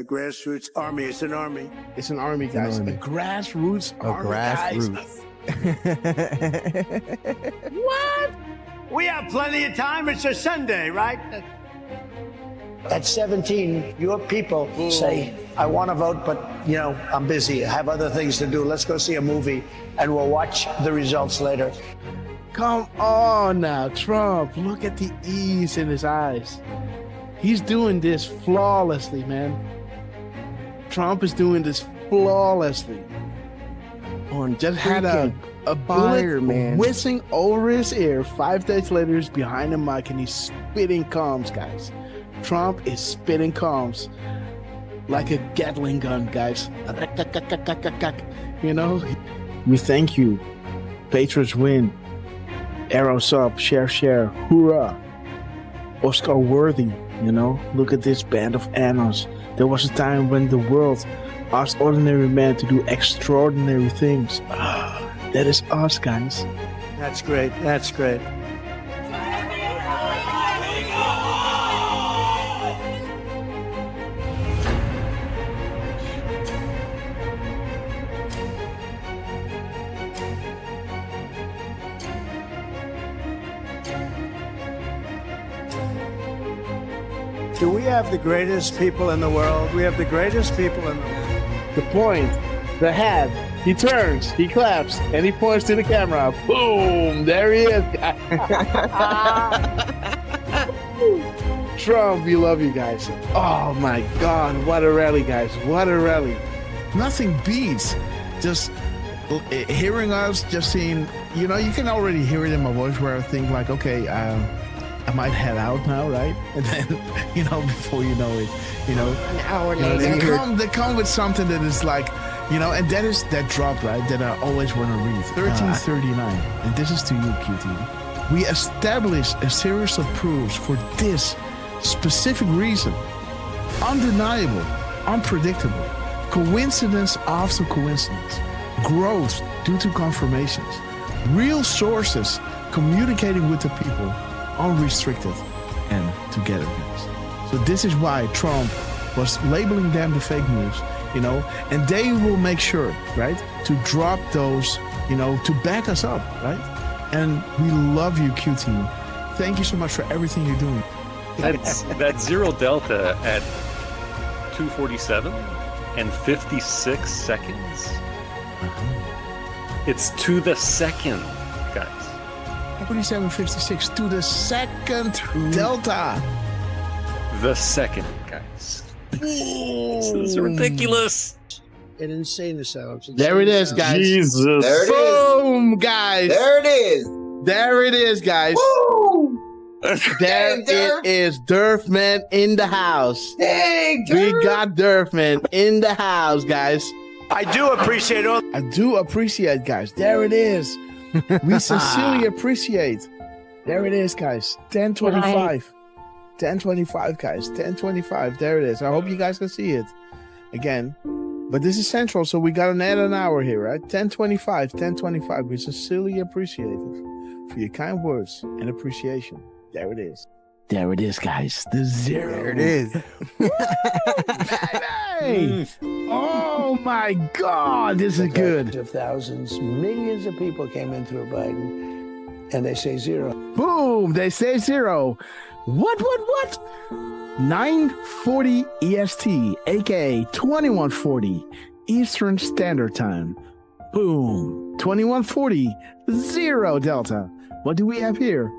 grassroots army. It's an army. It's an army, guys. A grassroots army, grassroots. guys. What? We have plenty of time. It's a Sunday, right? At 17, your people say, I want to vote, but, you know, I'm busy. I have other things to do. Let's go see a movie, and we'll watch the results later. Come on now, Trump. Look at the ease in his eyes. He's doing this flawlessly, man. Trump is doing this flawlessly. Just had a bullet whizzing over his ear. 5 days later, he's behind the mic and he's spitting calms, guys. Trump is spitting calms like a Gatling gun, guys. You know, we thank you. Patriots win. Arrows up, share, hoorah. Oscar worthy, you know. Look at this band of annals. There was a time when the world asked ordinary men to do extraordinary things. That is us, guys. That's great. That's great. Do we have the greatest people in the world? We have the greatest people in the world. The point, the head, he turns, he claps, and he points to the camera. Boom! There he is. Trump, we love you guys. Oh my God, what a rally, guys. What a rally. Nothing beats just hearing us, just seeing, you know, you can already hear it in my voice where I think like, okay, I might head out now, right? And then, you know, before you know it, you know, an hour you know, later, they come with something that is like, you know, and that is that drop, right? That I always want to read. 1339, and this is to you, QT. We established a series of proofs for this specific reason. Undeniable, unpredictable, coincidence after coincidence, growth due to confirmations, real sources communicating with the people, unrestricted and together, guys. So this is why Trump was labeling them the fake news, you know, and they will make sure, right, to drop those, you know, to back us up, right? And we love you, Q team. Thank you so much for everything you're doing. That's zero delta at 2:47 and 56 seconds. It's to the second, guys. 47.56 to the second delta. The second, guys. This is ridiculous. An insane asylum. There it is, guys. Jesus. there it is. Boom, guys. There it is. There it is, guys. Woo! There it is. Durfman in the house. Dang, We got Durfman in the house, guys. I do appreciate all. I do appreciate, guys. There it is. We sincerely appreciate. There it is, guys. 10:25. 10:25, guys. 10:25. There it is. I hope you guys can see it again. But this is central, so we got an add an hour here, right? 10:25. 10:25. We sincerely appreciate it for your kind words and appreciation. There it is. There it is, guys. The zero. There it is. Hey! Oh my God, this is good. Of thousands, millions of people came in through Biden, and they say zero. Boom! They say zero. What? 9:40 EST, aka 21:40 Eastern Standard Time. Boom! 21:40 zero Delta. What do we have here?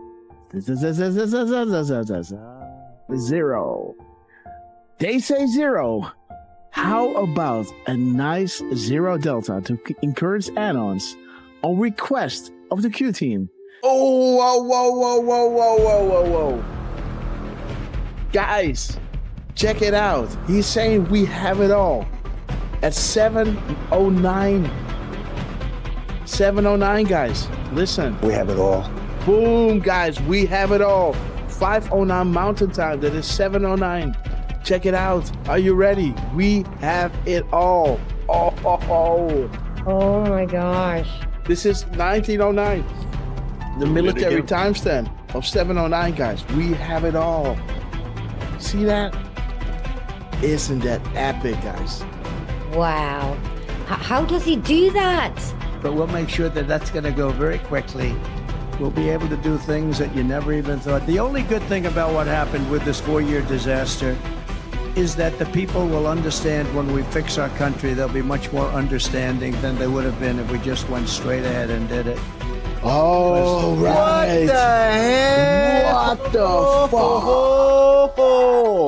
Zero. They say zero. How about a nice zero Delta to encourage add-ons on request of the Q team? Oh, whoa. Guys, check it out. He's saying we have it all at 7:09. 7:09, guys. Listen. We have it all. Boom, guys. We have it all. 5:09 Mountain Time. That is 7:09. Check it out. Are you ready? We have it all. Oh my gosh. This is 1909. The military timestamp of 7:09, guys. We have it all. See that? Isn't that epic, guys? Wow. How does he do that? But we'll make sure that that's going to go very quickly. We'll be able to do things that you never even thought. The only good thing about what happened with this 4-year disaster is that the people will understand when we fix our country. They'll be much more understanding than they would have been if we just went straight ahead and did it. Oh, right. What the heck? What the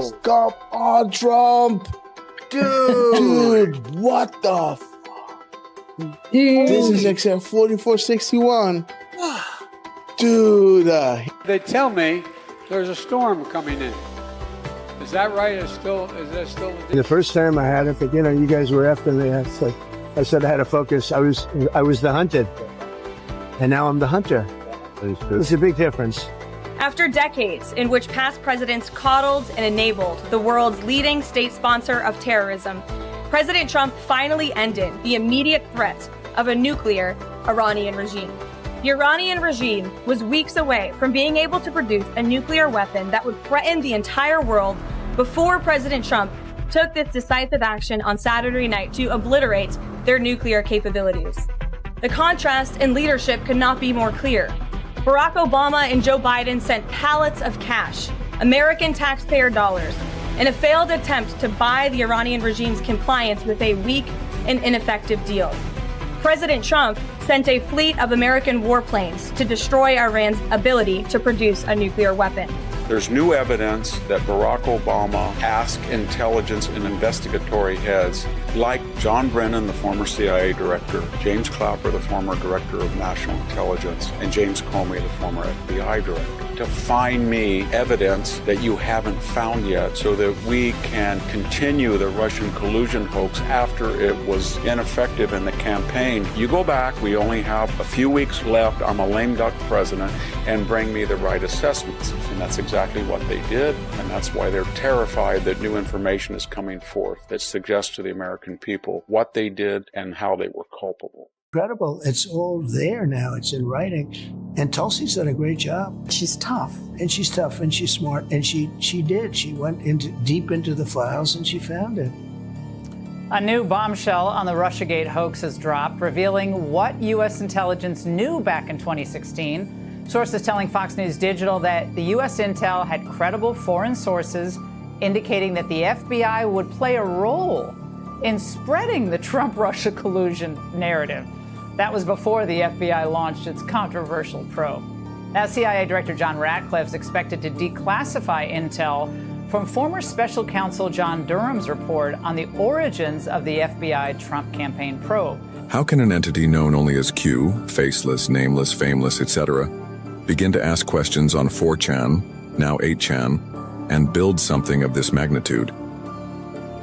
fuck? Come on, Trump. Dude, what the fuck? This is except 4461. Dude. They tell me there's a storm coming in. Is that right? Is that still The first time I had it, but you guys were after me. I said I had to focus. I was the hunted, and now I'm the hunter. It's a big difference. After decades in which past presidents coddled and enabled the world's leading state sponsor of terrorism, President Trump finally ended the immediate threat of a nuclear Iranian regime. The Iranian regime was weeks away from being able to produce a nuclear weapon that would threaten the entire world before President Trump took this decisive action on Saturday night to obliterate their nuclear capabilities. The contrast in leadership could not be more clear. Barack Obama and Joe Biden sent pallets of cash, American taxpayer dollars, in a failed attempt to buy the Iranian regime's compliance with a weak and ineffective deal. President Trump sent a fleet of American warplanes to destroy Iran's ability to produce a nuclear weapon. There's new evidence that Barack Obama asked intelligence and investigatory heads like John Brennan, the former CIA director, James Clapper, the former director of national intelligence, and James Comey, the former FBI director, to find me evidence that you haven't found yet so that we can continue the Russian collusion hoax after it was ineffective in the campaign. You go back, we only have a few weeks left, I'm a lame duck president, and bring me the right assessments. And that's exactly what they did, and that's why they're terrified that new information is coming forth that suggests to the American people what they did and how they were culpable. Incredible. It's all there now. It's in writing. And Tulsi's done a great job. She's tough. And she's tough and she's smart. And she did. She went deep into the files and she found it. A new bombshell on the Russiagate hoax has dropped, revealing what U.S. intelligence knew back in 2016. Sources telling Fox News Digital that the U.S. intel had credible foreign sources indicating that the FBI would play a role in spreading the Trump-Russia collusion narrative. That was before the FBI launched its controversial probe. Now, CIA Director John Ratcliffe is expected to declassify intel from former special counsel John Durham's report on the origins of the FBI Trump campaign probe. How can an entity known only as Q, faceless, nameless, fameless, etc., begin to ask questions on 4chan, now 8chan, and build something of this magnitude?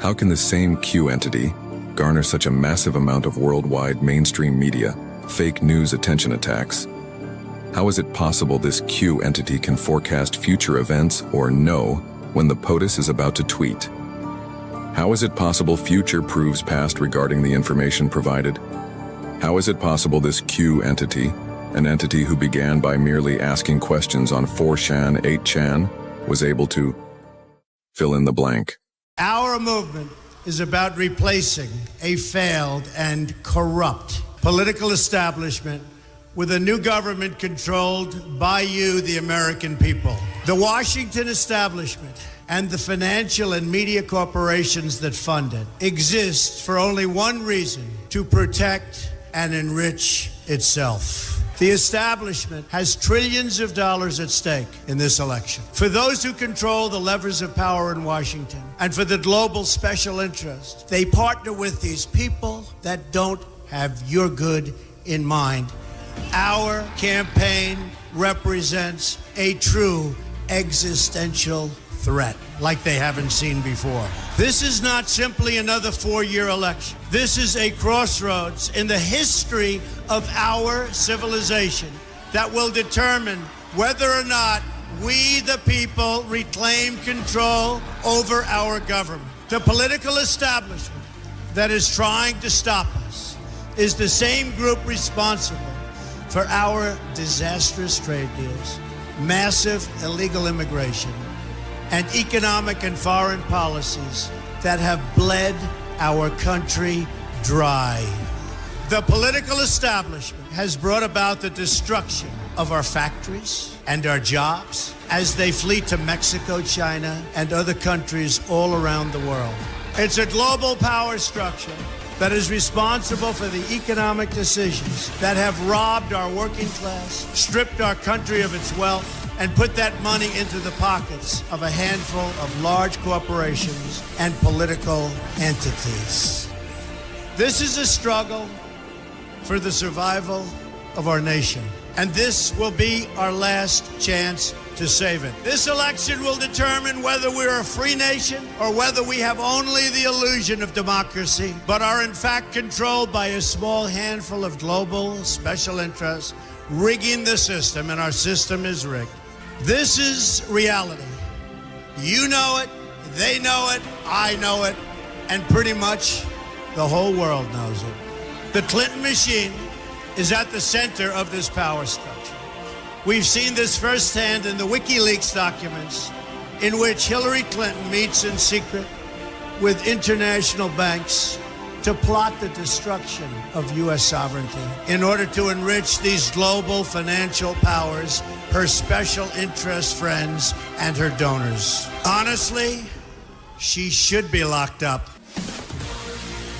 How can the same Q entity garner such a massive amount of worldwide mainstream media, fake news attention attacks? How is it possible this Q entity can forecast future events or know when the POTUS is about to tweet? How is it possible future proves past regarding the information provided? How is it possible this Q entity, an entity who began by merely asking questions on 4chan, 8chan, was able to fill in the blank? Our movement is about replacing a failed and corrupt political establishment with a new government controlled by you, the American people. The Washington establishment and the financial and media corporations that fund it exist for only one reason: to protect and enrich itself. The establishment has trillions of dollars at stake in this election. For those who control the levers of power in Washington and for the global special interest, they partner with these people that don't have your good in mind. Our campaign represents a true existential threat like they haven't seen before. This is not simply another 4-year election. This is a crossroads in the history of our civilization that will determine whether or not we, the people, reclaim control over our government. The political establishment that is trying to stop us is the same group responsible for our disastrous trade deals, massive illegal immigration, and economic and foreign policies that have bled our country dry. The political establishment has brought about the destruction of our factories and our jobs as they flee to Mexico, China, and other countries all around the world. It's a global power structure that is responsible for the economic decisions that have robbed our working class, stripped our country of its wealth, and put that money into the pockets of a handful of large corporations and political entities. This is a struggle for the survival of our nation, and this will be our last chance to save it. This election will determine whether we're a free nation or whether we have only the illusion of democracy, but are in fact controlled by a small handful of global special interests rigging the system, and our system is rigged. This is reality. You know it, they know it, I know it, and pretty much the whole world knows it. The Clinton machine is at the center of this power structure. We've seen this firsthand in the WikiLeaks documents, in which Hillary Clinton meets in secret with international banks to plot the destruction of U.S. sovereignty in order to enrich these global financial powers, her special interest friends, and her donors. Honestly, she should be locked up.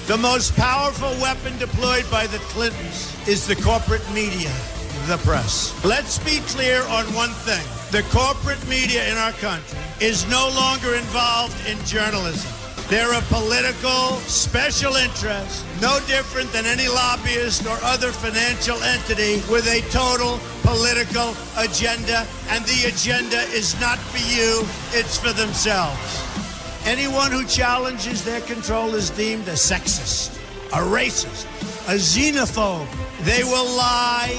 The most powerful weapon deployed by the Clintons is the corporate media, the press. Let's be clear on one thing. The corporate media in our country is no longer involved in journalism. They're a political special interest, no different than any lobbyist or other financial entity with a total political agenda, and the agenda is not for you, it's for themselves. Anyone who challenges their control is deemed a sexist, a racist, a xenophobe. They will lie,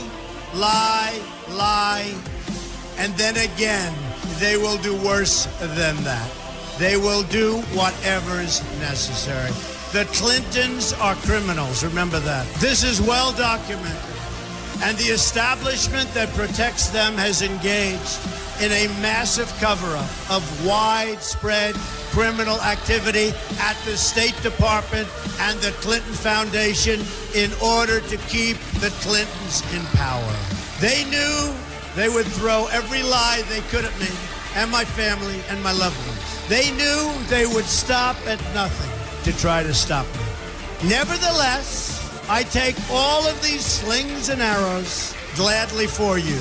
and then again, they will do worse than that. They will do whatever is necessary. The Clintons are criminals, remember that. This is well documented, and the establishment that protects them has engaged in a massive cover-up of widespread criminal activity at the State Department and the Clinton Foundation in order to keep the Clintons in power. They knew they would throw every lie they could at me and my family and my loved ones. They knew they would stop at nothing to try to stop me. Nevertheless, I take all of these slings and arrows gladly for you.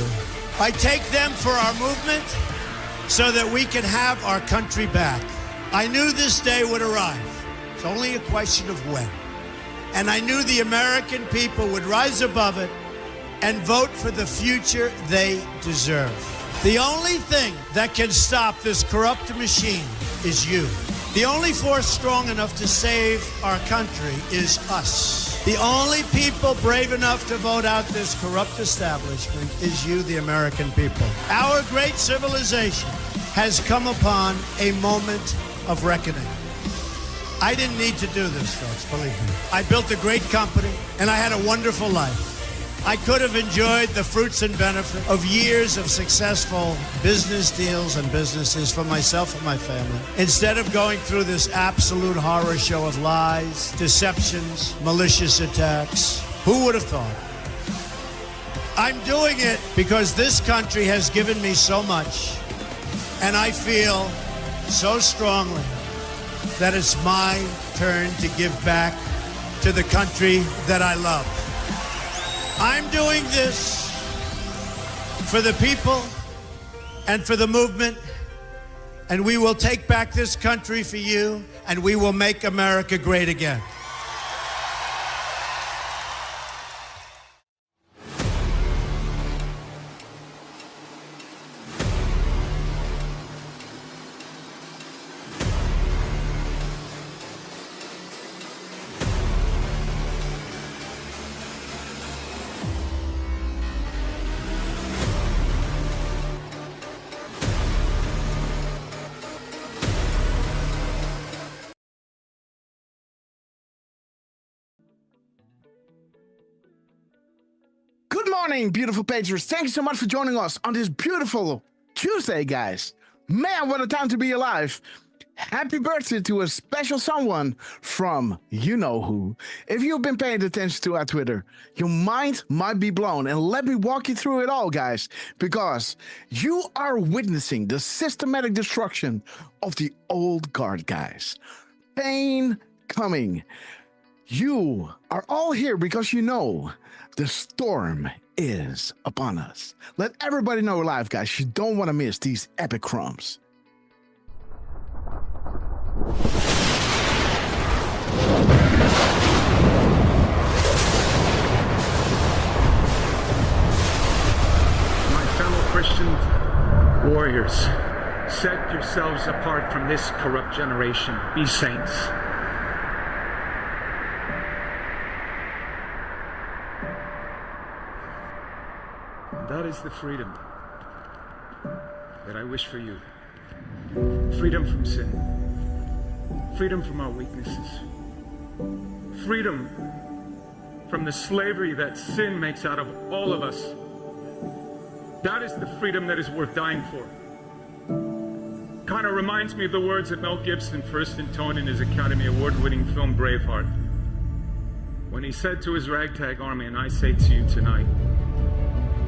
I take them for our movement so that we can have our country back. I knew this day would arrive. It's only a question of when. And I knew the American people would rise above it and vote for the future they deserve. The only thing that can stop this corrupt machine is you. The only force strong enough to save our country is us. The only people brave enough to vote out this corrupt establishment is you, the American people. Our great civilization has come upon a moment of reckoning. I didn't need to do this, folks, believe me. I built a great company, and I had a wonderful life. I could have enjoyed the fruits and benefit of years of successful business deals and businesses for myself and my family, instead of going through this absolute horror show of lies, deceptions, malicious attacks. Who would have thought? I'm doing it because this country has given me so much, and I feel so strongly that it's my turn to give back to the country that I love. I'm doing this for the people and for the movement, and we will take back this country for you, and we will make America great again. Good morning, beautiful Patriots. Thank you so much for joining us on this beautiful Tuesday, guys. Man, what a time to be alive. Happy birthday to a special someone from you know who. If you've been paying attention to our Twitter, your mind might be blown. And let me walk you through it all, guys, because you are witnessing the systematic destruction of the old guard, guys. Pain coming. You are all here because you know the storm is upon us. Let everybody know live, guys. You don't want to miss these epic crumbs. My fellow Christian warriors, set yourselves apart from this corrupt generation. Be saints. That is the freedom that I wish for you. Freedom from sin. Freedom from our weaknesses. Freedom from the slavery that sin makes out of all of us. That is the freedom that is worth dying for. Kind of reminds me of the words that Mel Gibson first intoned in his Academy Award-winning film Braveheart, when he said to his ragtag army, and I say to you tonight,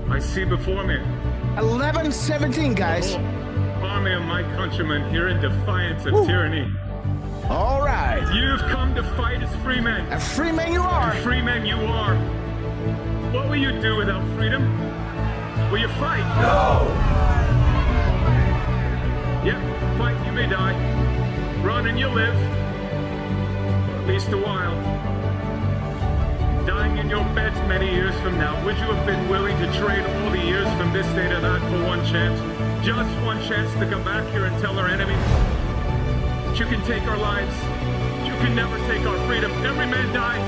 I see before me 11:17, guys. Army of my countrymen here in defiance of tyranny. All right. You've come to fight as free men. And free men you are. And free men you are. What will you do without freedom? Will you fight? No! Yep, fight, you may die. Run and you'll live. At least a while. Dying in your beds many years from now, would you have been willing to trade all the years from this day to that for one chance? Just one chance to come back here and tell our enemies that you can take our lives, you can never take our freedom. Every man dies.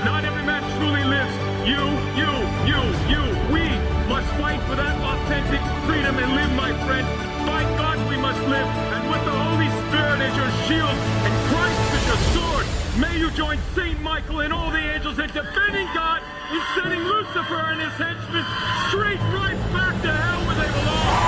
Not every man truly lives. You, we must fight for that authentic freedom and live, my friend. By God, we must live. And with the Holy Spirit as your shield and Christ as your sword, may you join Saint Michael and all the angels in defending God and sending Lucifer and his henchmen straight right back to hell where they belong.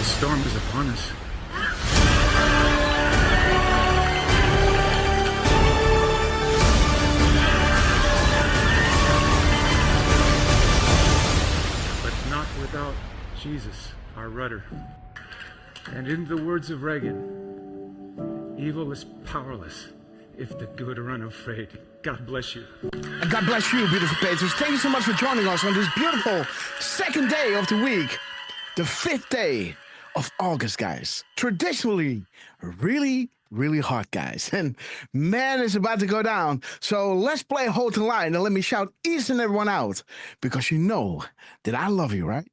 Storm is upon us. But not without Jesus, our rudder. And in the words of Reagan, evil is powerless if the good are unafraid. God bless you. And God bless you, beautiful patrons. Thank you so much for joining us on this beautiful second day of the week, the 5th day of August, guys. Traditionally, really hot, guys. And man, it's about to go down. So let's play Hold the Line and let me shout each and everyone out, because you know that I love you, right?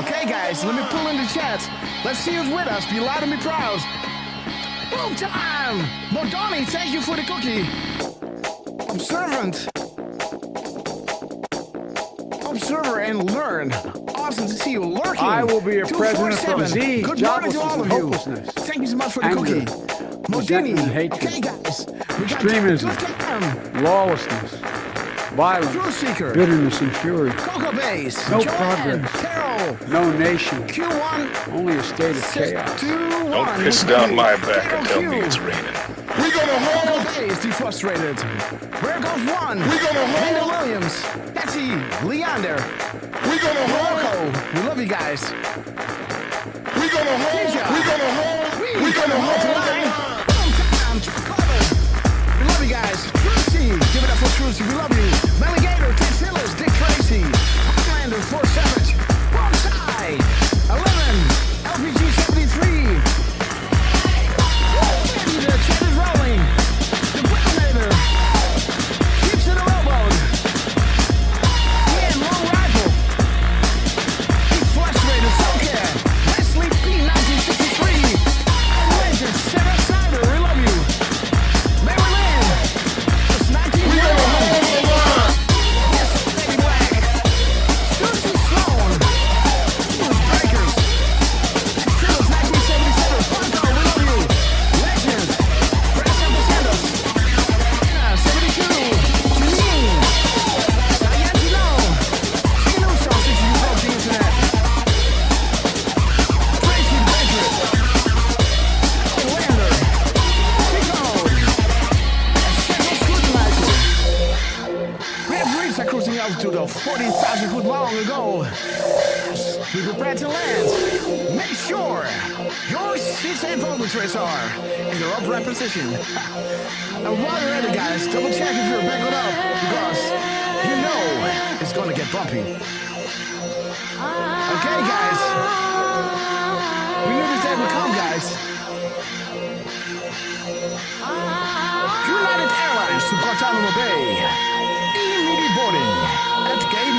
Okay, guys, let me pull in the chat. Let's see who's with us. Be loud and be proud. Boom time! Modoni, thank you for the cookie. Observer and learn. Awesome to see you lurking. I will be a president from Z. Good morning to all of you. Thank you so much for the cookie. Modini. Okay, guys. We got extremism, Good time. lawlessness, violence, Truth Seeker. bitterness and fury, Cocoa Base. no Joanne. progress, Carol. no nation, Q1. only a state of chaos. 621. Don't piss down my back and tell me it's raining. We're gonna hold Base defrustrated. Where goes one? We're gonna hold Linda Williams. Betsy. Leander. We're gonna hold. We love you guys. We're gonna hold. We're gonna hold. We're gonna hold the line. We love you guys. Trucy. Give it up for Trucy. We love you. Meligator. Tex Hillis. Dick Tracy. Highlander. 4 Savage. Wrong side. 11. LPG 73. The chat is rolling. The Brominator keeps it a rowboat. The to the 40,000 foot long ago. As we prepare to land, make sure your seats and volunteers are in their upright position. And while you're ready, guys, double check if you're buckled up, because you know it's gonna get bumpy. Okay, guys. We knew the time would come, guys. United Airlines to Guantanamo Bay. Immediate boarding at Gate E.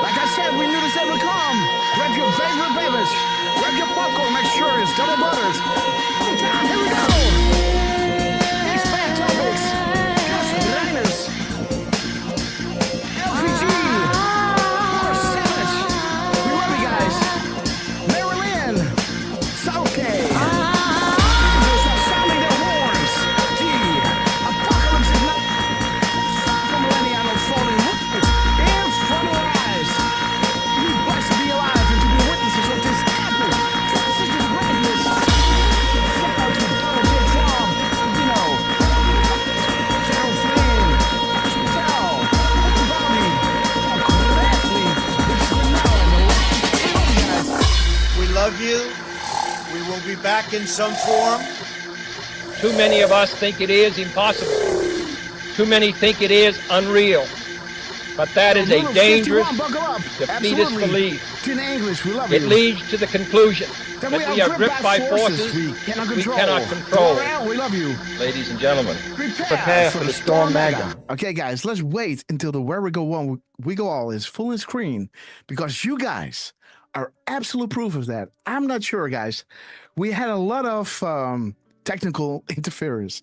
Like I said, we knew this day would come. Grab your favorite beverage. Grab your popcorn. Make sure it's double buttered. Here we go. Expand topics. Gas liners. LPG. More sandwich. We love you guys. Maryland. South K. Love you. We will be back in some form. Too many of us think it is impossible. Too many think it is unreal. But that is a dangerous, defeatist belief. English, we love it you. leads to the conclusion that we are gripped by forces we cannot control. We love you. Ladies and gentlemen, prepare for the storm Magna. Okay, guys, let's wait until the Where We Go One, We Go All is full in screen, because you guys are absolute proof of that. I'm not sure, guys. We had a lot of technical interference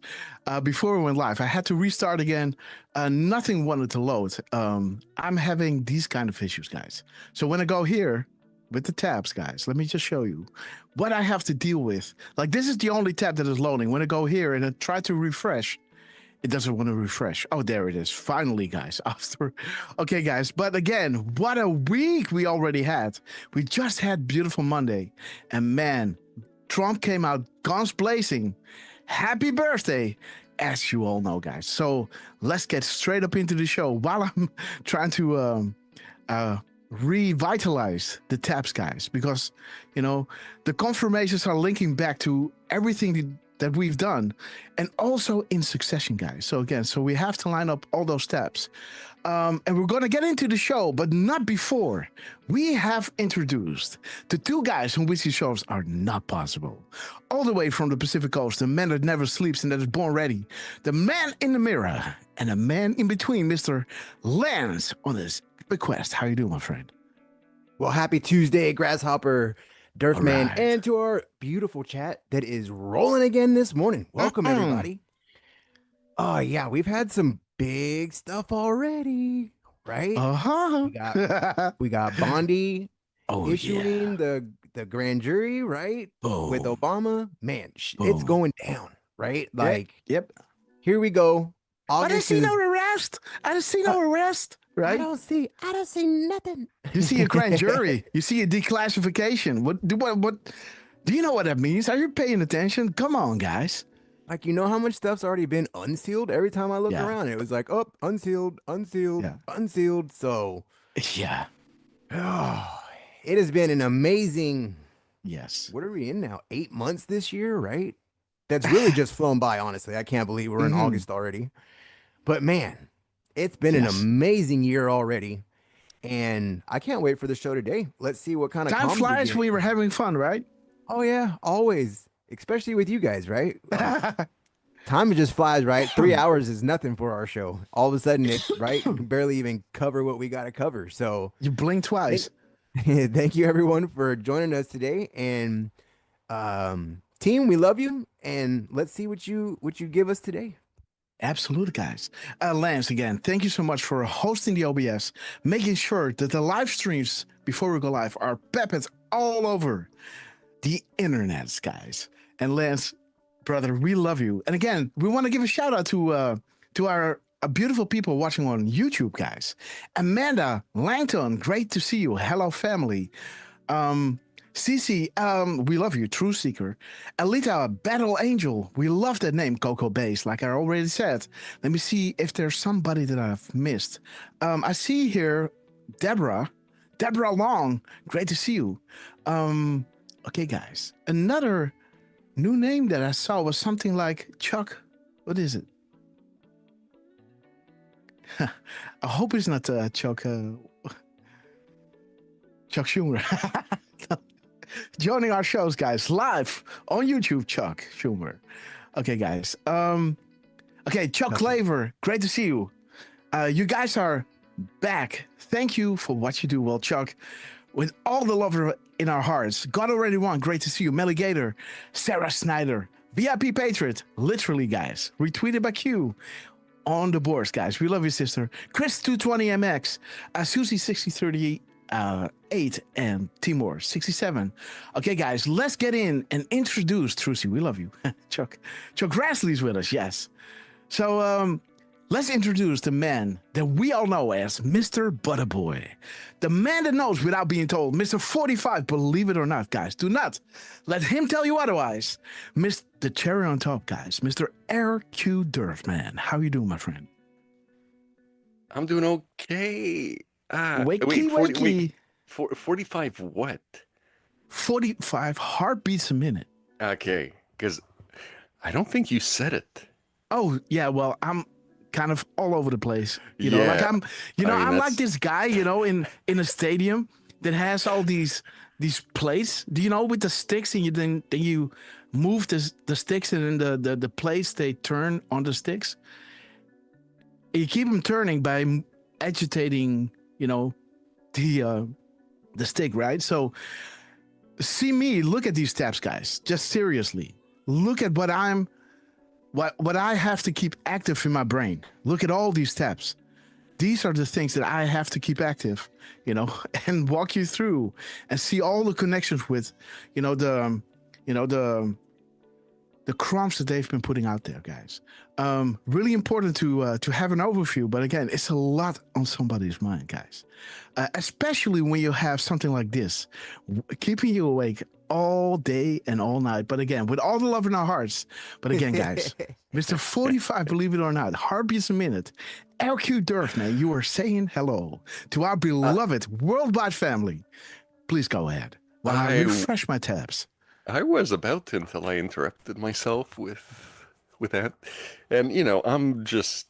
before we went live. I had to restart again. Nothing wanted to load. I'm having these kind of issues, guys. So when I go here with the tabs, guys, let me just show you what I have to deal with. Like, this is the only tab that is loading. When I go here and I try to refresh, it doesn't want to refresh. Oh, there it is. Finally, guys. Okay, guys. But again, what a week we already had. We just had Beautiful Monday. And man, Trump came out guns blazing. Happy birthday, as you all know, guys. So let's get straight up into the show while I'm trying to revitalize the tabs, guys. Because, you know, the confirmations are linking back to everything that we've done, and also in succession, guys. So again, so we have to line up all those tabs, and we're going to get into the show, but not before we have introduced the two guys who which these shows are not possible. All the way from the Pacific Coast, the man that never sleeps and that is born ready, the man in the mirror, and a man in between, Mr. Lance, on this request. How you doing, my friend? Well, happy Tuesday, Grasshopper, Dirtman, right, and to our beautiful chat that is rolling again this morning. Welcome, everybody. Oh, yeah, we've had some big stuff already, right? We got Bondi issuing the grand jury, right? With Obama. Man, it's going down, right? Like, yep. Here we go. I didn't see no arrest. Right? I don't see nothing. You see a grand jury. You see a declassification. What do you know what that means? Are you paying attention? Come on, guys. Like, you know how much stuff's already been unsealed? Every time I look around, it was like, oh, unsealed. So yeah. Oh, it has been an amazing. Yes. What are we in now? 8 months this year, right? That's really just flown by, honestly. I can't believe we're in August already. But man, it's been an amazing year already, and I can't wait for the show today. Let's see what kind of time flies. We were having fun, right? Oh yeah, always, especially with you guys, right? Time just flies, right? 3 hours is nothing for our show. All of a sudden, it's right. We can barely even cover what we got to cover. So you blink twice. Thank you, everyone, for joining us today, and team, we love you, and let's see what you give us today. Absolutely, guys. Lance, again, thank you so much for hosting the OBS, making sure that the live streams before we go live are pepped all over the internet, guys. And Lance, brother, we love you. And again, we want to give a shout out to our beautiful people watching on YouTube, guys. Amanda Langton, great to see you. Hello, family. Cece, we love you, True Seeker. Alita, Battle Angel, we love that name, Coco Base, like I already said. Let me see if there's somebody that I've missed. I see here Deborah Long, great to see you. Okay, guys, another new name that I saw was something like Chuck. What is it? I hope it's not Chuck Schumer. Joining our shows, guys, live on YouTube, Chuck Schumer. Okay, guys. Okay, Chuck Claver, great to see you. You guys are back. Thank you for what you do, well, Chuck. With all the love in our hearts. God already won. Great to see you. Melly Gator, Sarah Snyder, VIP Patriot, literally, guys. Retweeted by Q. On the boards, guys. We love you, sister. Chris220MX, Susie6038, 8 and Timor 67. Okay, guys, let's get in and introduce Trucy. We love you. Chuck Grassley's with us, yes. So let's introduce the man that we all know as Mr. Butterboy. The man that knows without being told. Mr. 45, believe it or not, guys. Do not let him tell you otherwise. The cherry on top, guys. Mr. RQ Durfman. How you doing, my friend? I'm doing okay. Wakey. 45 what? 45 heartbeats a minute. Okay, because I don't think you said it. Oh, yeah, well, I'm kind of all over the place. You know, like I'm like this guy, in a stadium that has all these plates, with the sticks, and then you move the sticks, and then the plates, they turn on the sticks. And you keep them turning by agitating, the stick, right? So see me, look at these steps, guys. Just seriously. Look at what I have to keep active in my brain. Look at all these steps. These are the things that I have to keep active, and walk you through and see all the connections with, the crumbs that they've been putting out there, guys. Really important to have an overview, but again, it's a lot on somebody's mind, guys. Especially when you have something like this, keeping you awake all day and all night. But again, with all the love in our hearts. But again, guys, Mr. 45, believe it or not, heartbeats a minute. LQ Durf, man, you are saying hello to our beloved worldwide family. Please go ahead while I refresh my tabs. I was about to until I interrupted myself with that. And, I'm just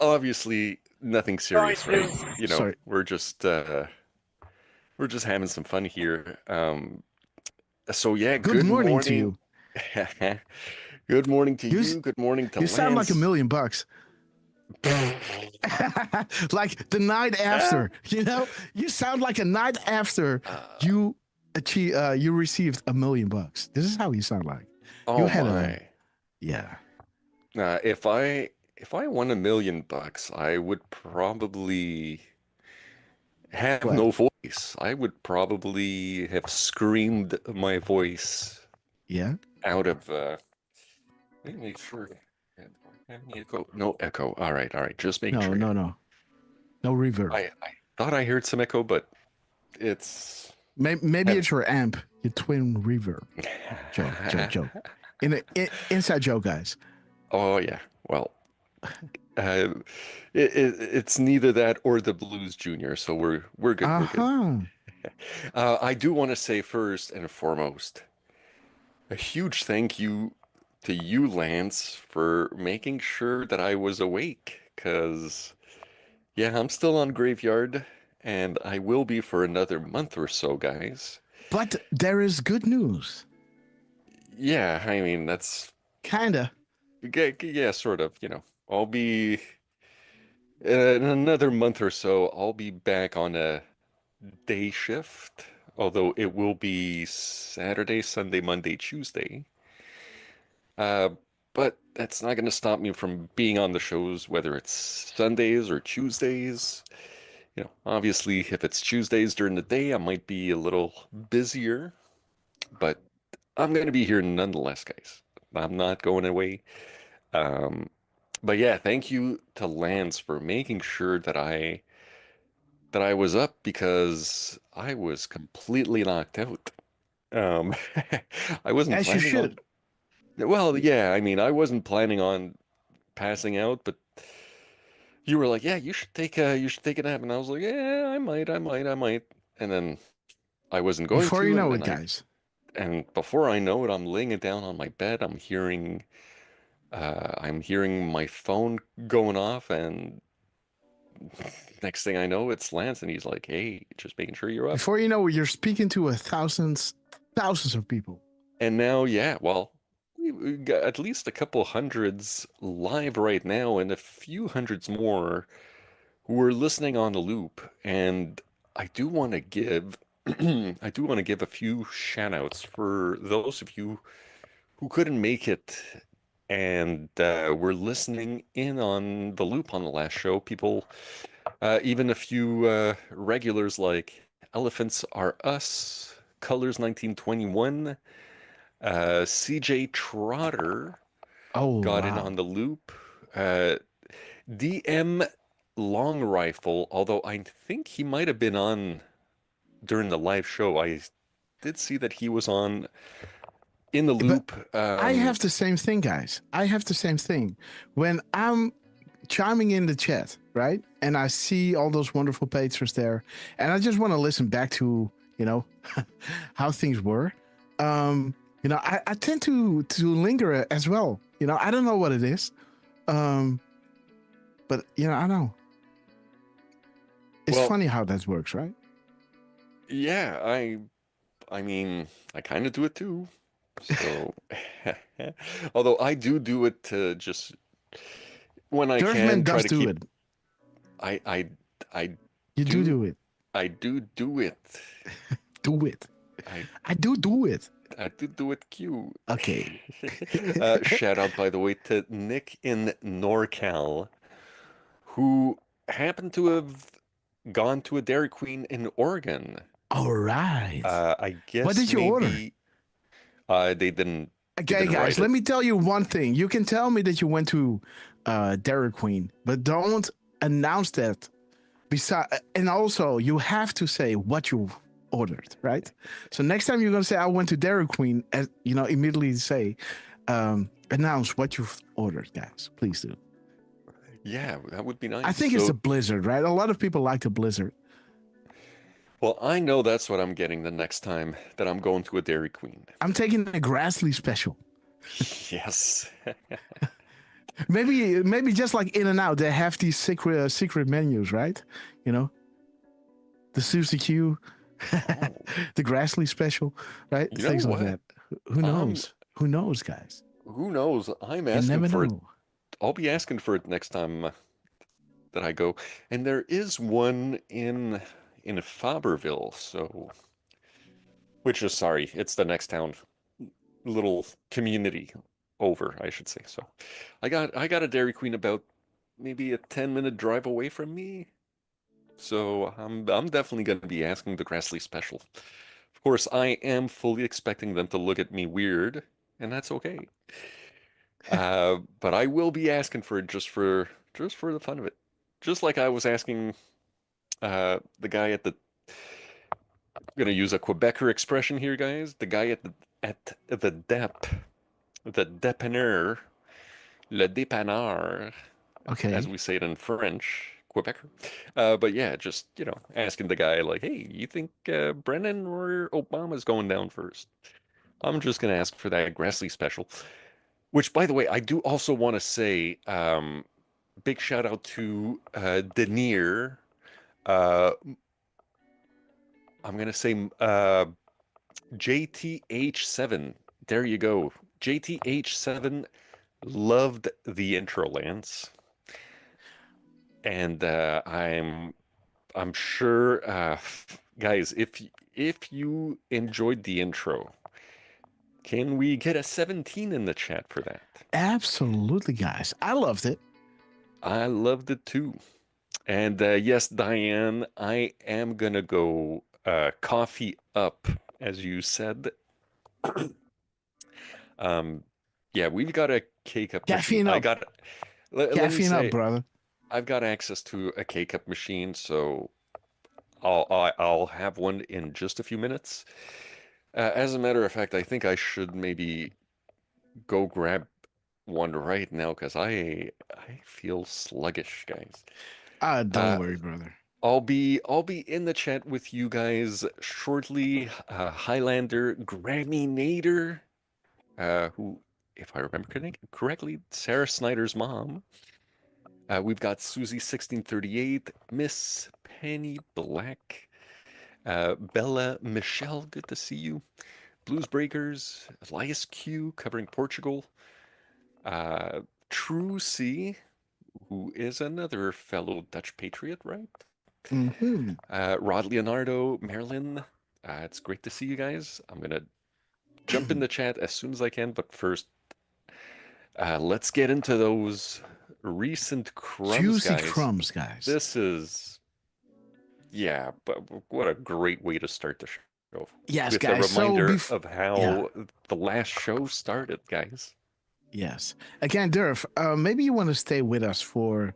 obviously nothing serious, right? Sorry. We're just having some fun here. So yeah, good morning to you. Good morning to you. Good morning to You Lance. sound like $1 million. Like the night after, you sound like a night after you received $1 million. This is how you sound like. Oh, you had my. Yeah. If I won $1 million, I would probably have no voice. I would probably have screamed my voice. Yeah. Out of. Let me make sure. No echo. All right. Just make sure. No reverb. I thought I heard some echo, but it's maybe it's your amp, your twin reverb. Joke. Inside joke, guys. Oh yeah. Well, it's neither that or the Blues Junior, so we're good. We're good. I do want to say first and foremost, a huge thank you to you, Lance, for making sure that I was awake. Because, yeah, I'm still on Graveyard, and I will be for another month or so, guys. But there is good news. Yeah, I mean, that's... Kinda. Yeah, sort of, I'll be... In another month or so, I'll be back on a day shift. Although it will be Saturday, Sunday, Monday, Tuesday. But that's not going to stop me from being on the shows, whether it's Sundays or Tuesdays. Obviously, if it's Tuesdays during the day, I might be a little busier. But I'm going to be here nonetheless, guys. I'm not going away. But yeah, thank you to Lance for making sure that I that I was up because I was completely knocked out. Um, I wasn't As you planning on. should. Well, yeah, I mean, I wasn't planning on passing out, but you were like, "Yeah, you should take a nap," and I was like, "Yeah, I might," and then I wasn't going Before you to, and know it, then guys. and before I know it, I'm laying it down on my bed. I'm hearing my phone going off, and next thing I know, it's Lance, and he's like, "Hey, just making sure you're up." Before you know it, you're speaking to thousands of people. And now, yeah, well, we got at least a couple hundreds live right now, and a few hundreds more who are listening on the loop. And I do want to give, I do want to give a few shout outs for those of you who couldn't make it and were listening in on the loop on the last show. People, even a few regulars like Elephants Are Us, Colors 1921, CJ Trotter got in on the loop. DM Long Rifle, although I think he might have been on during the live show. I did see that he was on in the loop. I have the same thing, guys. I have the same thing. When I'm chiming in the chat, right? And I see all those wonderful patrons there, and I just want to listen back to, how things were. I tend to linger as well. I don't know what it is. But I know. It's funny how that works, right? Yeah, I mean, I kind of do it too. So, although I do it to just when I can try to keep. I You do it. I do it. Do it. I do it. I do it, Q. Okay. Shout out, by the way, to Nick in NorCal, who happened to have gone to a Dairy Queen in Oregon. All right. I guess. What did you order? They didn't. Okay, guys, let me tell you one thing. You can tell me that you went to Dairy Queen, but don't announce that. And also, you have to say what you ordered, right? So next time you're gonna say I went to Dairy Queen, immediately say, announce what you've ordered, guys. Please do. Yeah, that would be nice. I think it's a blizzard, right? A lot of people like the blizzard. Well, I know that's what I'm getting the next time that I'm going to a Dairy Queen. I'm taking a Grassley special. Yes. maybe just like In-N-Out, they have these secret menus, right? The Susie Q, the Grassley special, right? Things like that. Who knows? Who knows, guys? Who knows? I'm asking for it. I'll be asking for it next time that I go. And there is one in Faberville, so it's the next town, little community over, I should say. So I got a Dairy Queen about maybe a 10-minute drive away from me. So I'm definitely going to be asking the Grassley special. Of course, I am fully expecting them to look at me weird, and that's okay. But I will be asking for it just for the fun of it. Just like I was asking the guy at the, I'm gonna use a Quebecer expression here, guys. The guy at the dépanneur, le dépanneur, okay, as we say it in French, Quebecer. But yeah, just asking the guy like, hey, you think Brennan or Obama's going down first? I'm just gonna ask for that Grassley special. Which, by the way, I do also want to say, big shout out to Denier. I'm going to say JTH7. There you go. JTH7 loved the intro, Lance. And I'm sure, guys, if you enjoyed the intro, can we get a 17 in the chat for that? Absolutely, guys. I loved it. I loved it too. And yes, Diane, I am going to go coffee up, as you said. Yeah, we've got a K-Cup machine. Caffeine up, brother. I've got access to a K-Cup machine, so I'll have one in just a few minutes. As a matter of fact, I think I should maybe go grab one right now because I feel sluggish, guys. Don't worry, brother. I'll be in the chat with you guys shortly. Highlander Grammynator, who, if I remember correctly, Sarah Snyder's mom. We've got Susie 1638, Miss Penny Black, Bella Michelle, good to see you. Blues Breakers, Elias Q covering Portugal, True C, who is another fellow Dutch patriot, right? Mm-hmm. Rod Leonardo, Marilyn, it's great to see you guys. I'm gonna jump in the chat as soon as I can, but first, let's get into those recent crumbs, Juicy guys. crumbs, guys. This is, yeah, but what a great way to start the show. Yes, with guys. a reminder So of how the last show started, guys. Yes. Again, Durf, maybe you want to stay with us for,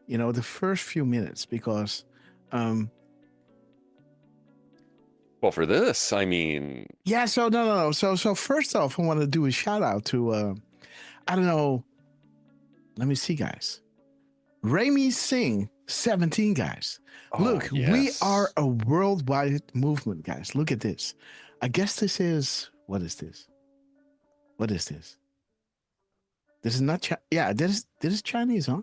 the first few minutes because, well, for this, I mean, yeah. So no. So first off, I want to do a shout out to, I don't know. Let me see, guys. Rami Singh, 17, guys. Look, we are a worldwide movement, guys. Look at this. I guess this is, what is this? What is this? This is not, this is Chinese, huh?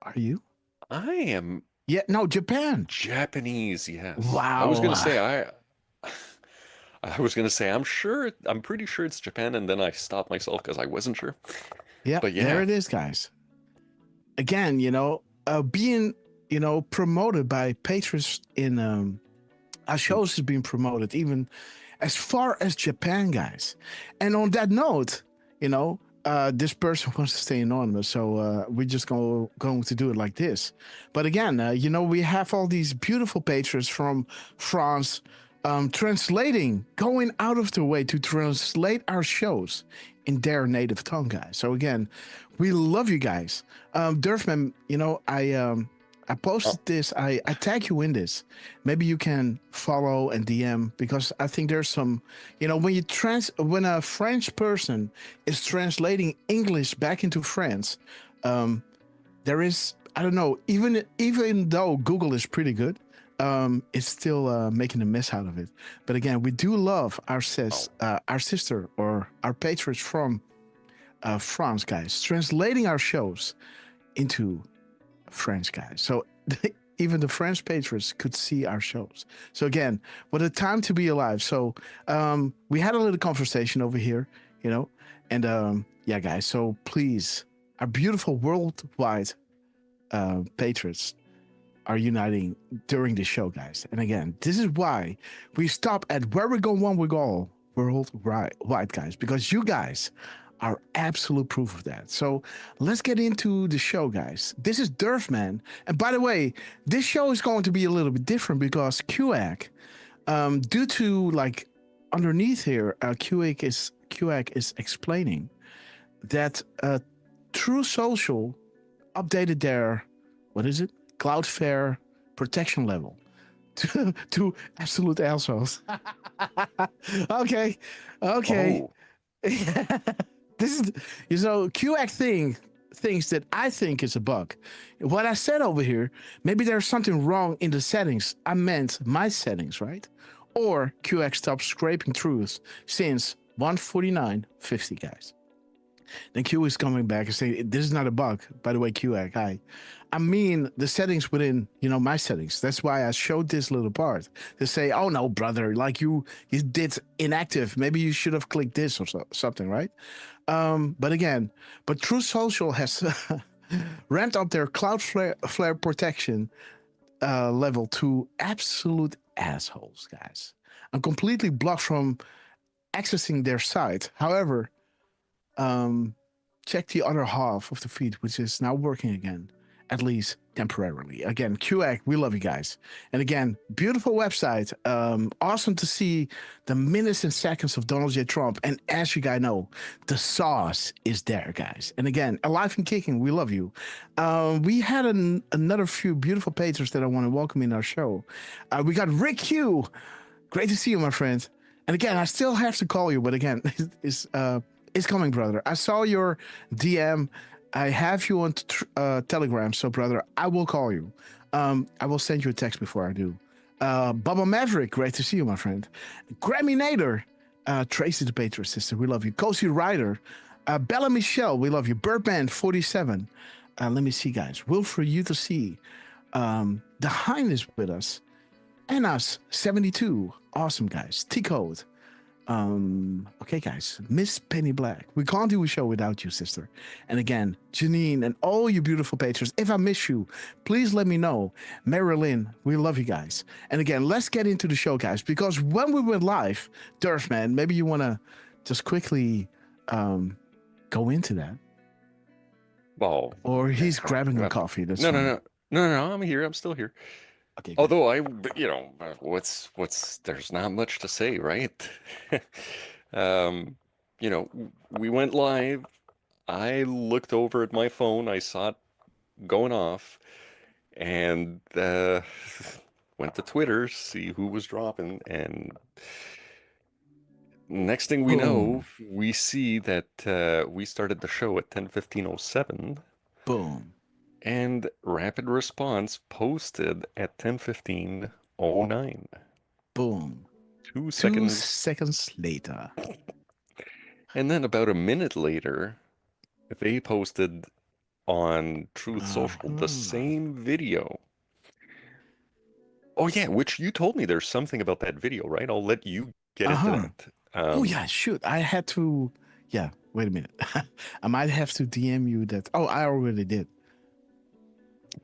Are you? I am. Yeah, no, Japan. Japanese, yes. Wow. I was gonna say I was gonna say I'm pretty sure it's Japan, and then I stopped myself because I wasn't sure. Yeah, but yeah, there it is, guys. Again, being promoted by patrons in our shows has been promoted even as far as Japan, guys. And on that note, this person wants to stay anonymous, so we're just going to do it like this. But again, we have all these beautiful patrons from France going out of their way to translate our shows in their native tongue, guys. So again, we love you guys. Durfman, I posted this. I tag you in this. Maybe you can follow and DM because I think there's some, when a French person is translating English back into French, there is, I don't know, even though Google is pretty good, it's still making a mess out of it. But again, we do love our sister or our patrons from France, guys, translating our shows into French, guys. So even the French patrons could see our shows. So again, what a time to be alive. So we had a little conversation over here, and yeah, guys. So please, our beautiful worldwide patrons are uniting during the show, guys. And again, this is why we stop at where we go one, we go all worldwide, guys, because you guys are absolute proof of that. So let's get into the show, guys. This is Durfman. And by the way, this show is going to be a little bit different because QAC, due to underneath here, QAC is explaining that True Social updated their, what is it? Cloudflare protection level to absolute assholes. Okay. Oh. This is, QAC things that I think is a bug. What I said over here, maybe there's something wrong in the settings. I meant my settings, right? Or QAC stopped scraping truths since 149.50, guys. Then Q is coming back and saying, this is not a bug. By the way, QAC, hi. I mean the settings within, my settings. That's why I showed this little part to say, oh no, brother, you did inactive. Maybe you should have clicked this or something, right? But True Social has ramped up their Cloudflare protection level to absolute assholes, guys. I'm completely blocked from accessing their site. However, check the other half of the feed, which is now working again. at least temporarily. Again, QAC, we love you guys. And again, beautiful website. Awesome to see the minutes and seconds of Donald J. Trump. And as you guys know, the sauce is there, guys. And again, Alive and Kicking, we love you. We had another few beautiful patrons that I want to welcome in our show. We got Rick Hugh. Great to see you, my friend. And again, I still have to call you, but again, it's coming, brother. I saw your DM. I have you on Telegram, so brother, I will call you. I will send you a text before I do. Bubba Maverick, great to see you, my friend. Grammy Nader, Tracy the Patriot Sister, we love you. Cozy Ryder, Bella Michelle, we love you. Birdman 47. Let me see, guys. Will for you to see. The Highness with us. And us 72. Awesome, guys. Decode. Okay, guys, Miss Penny Black, we can't do a show without you, sister. And again, Janine and all you beautiful patrons, if I miss you, please let me know. Marilyn, we love you guys. And again, let's get into the show, guys, because when we went live, Durfman, maybe you want to just quickly go into that. Well, or he's grabbing a coffee. That's no, I'm here. I'm still here. Okay. Although there's not much to say, right? We went live. I looked over at my phone. I saw it going off, and went to Twitter, see who was dropping, and next thing we know, we see that we started the show at 10:15:07. Boom. And Rapid Response posted at 10:15:09. Boom. 2 seconds. 2 seconds later. And then about a minute later, they posted on Truth Social the same video. Oh, yeah, which you told me there's something about that video, right? I'll let you get into that. Oh, yeah, shoot. I had to. Yeah, wait a minute. I might have to DM you that. Oh, I already did.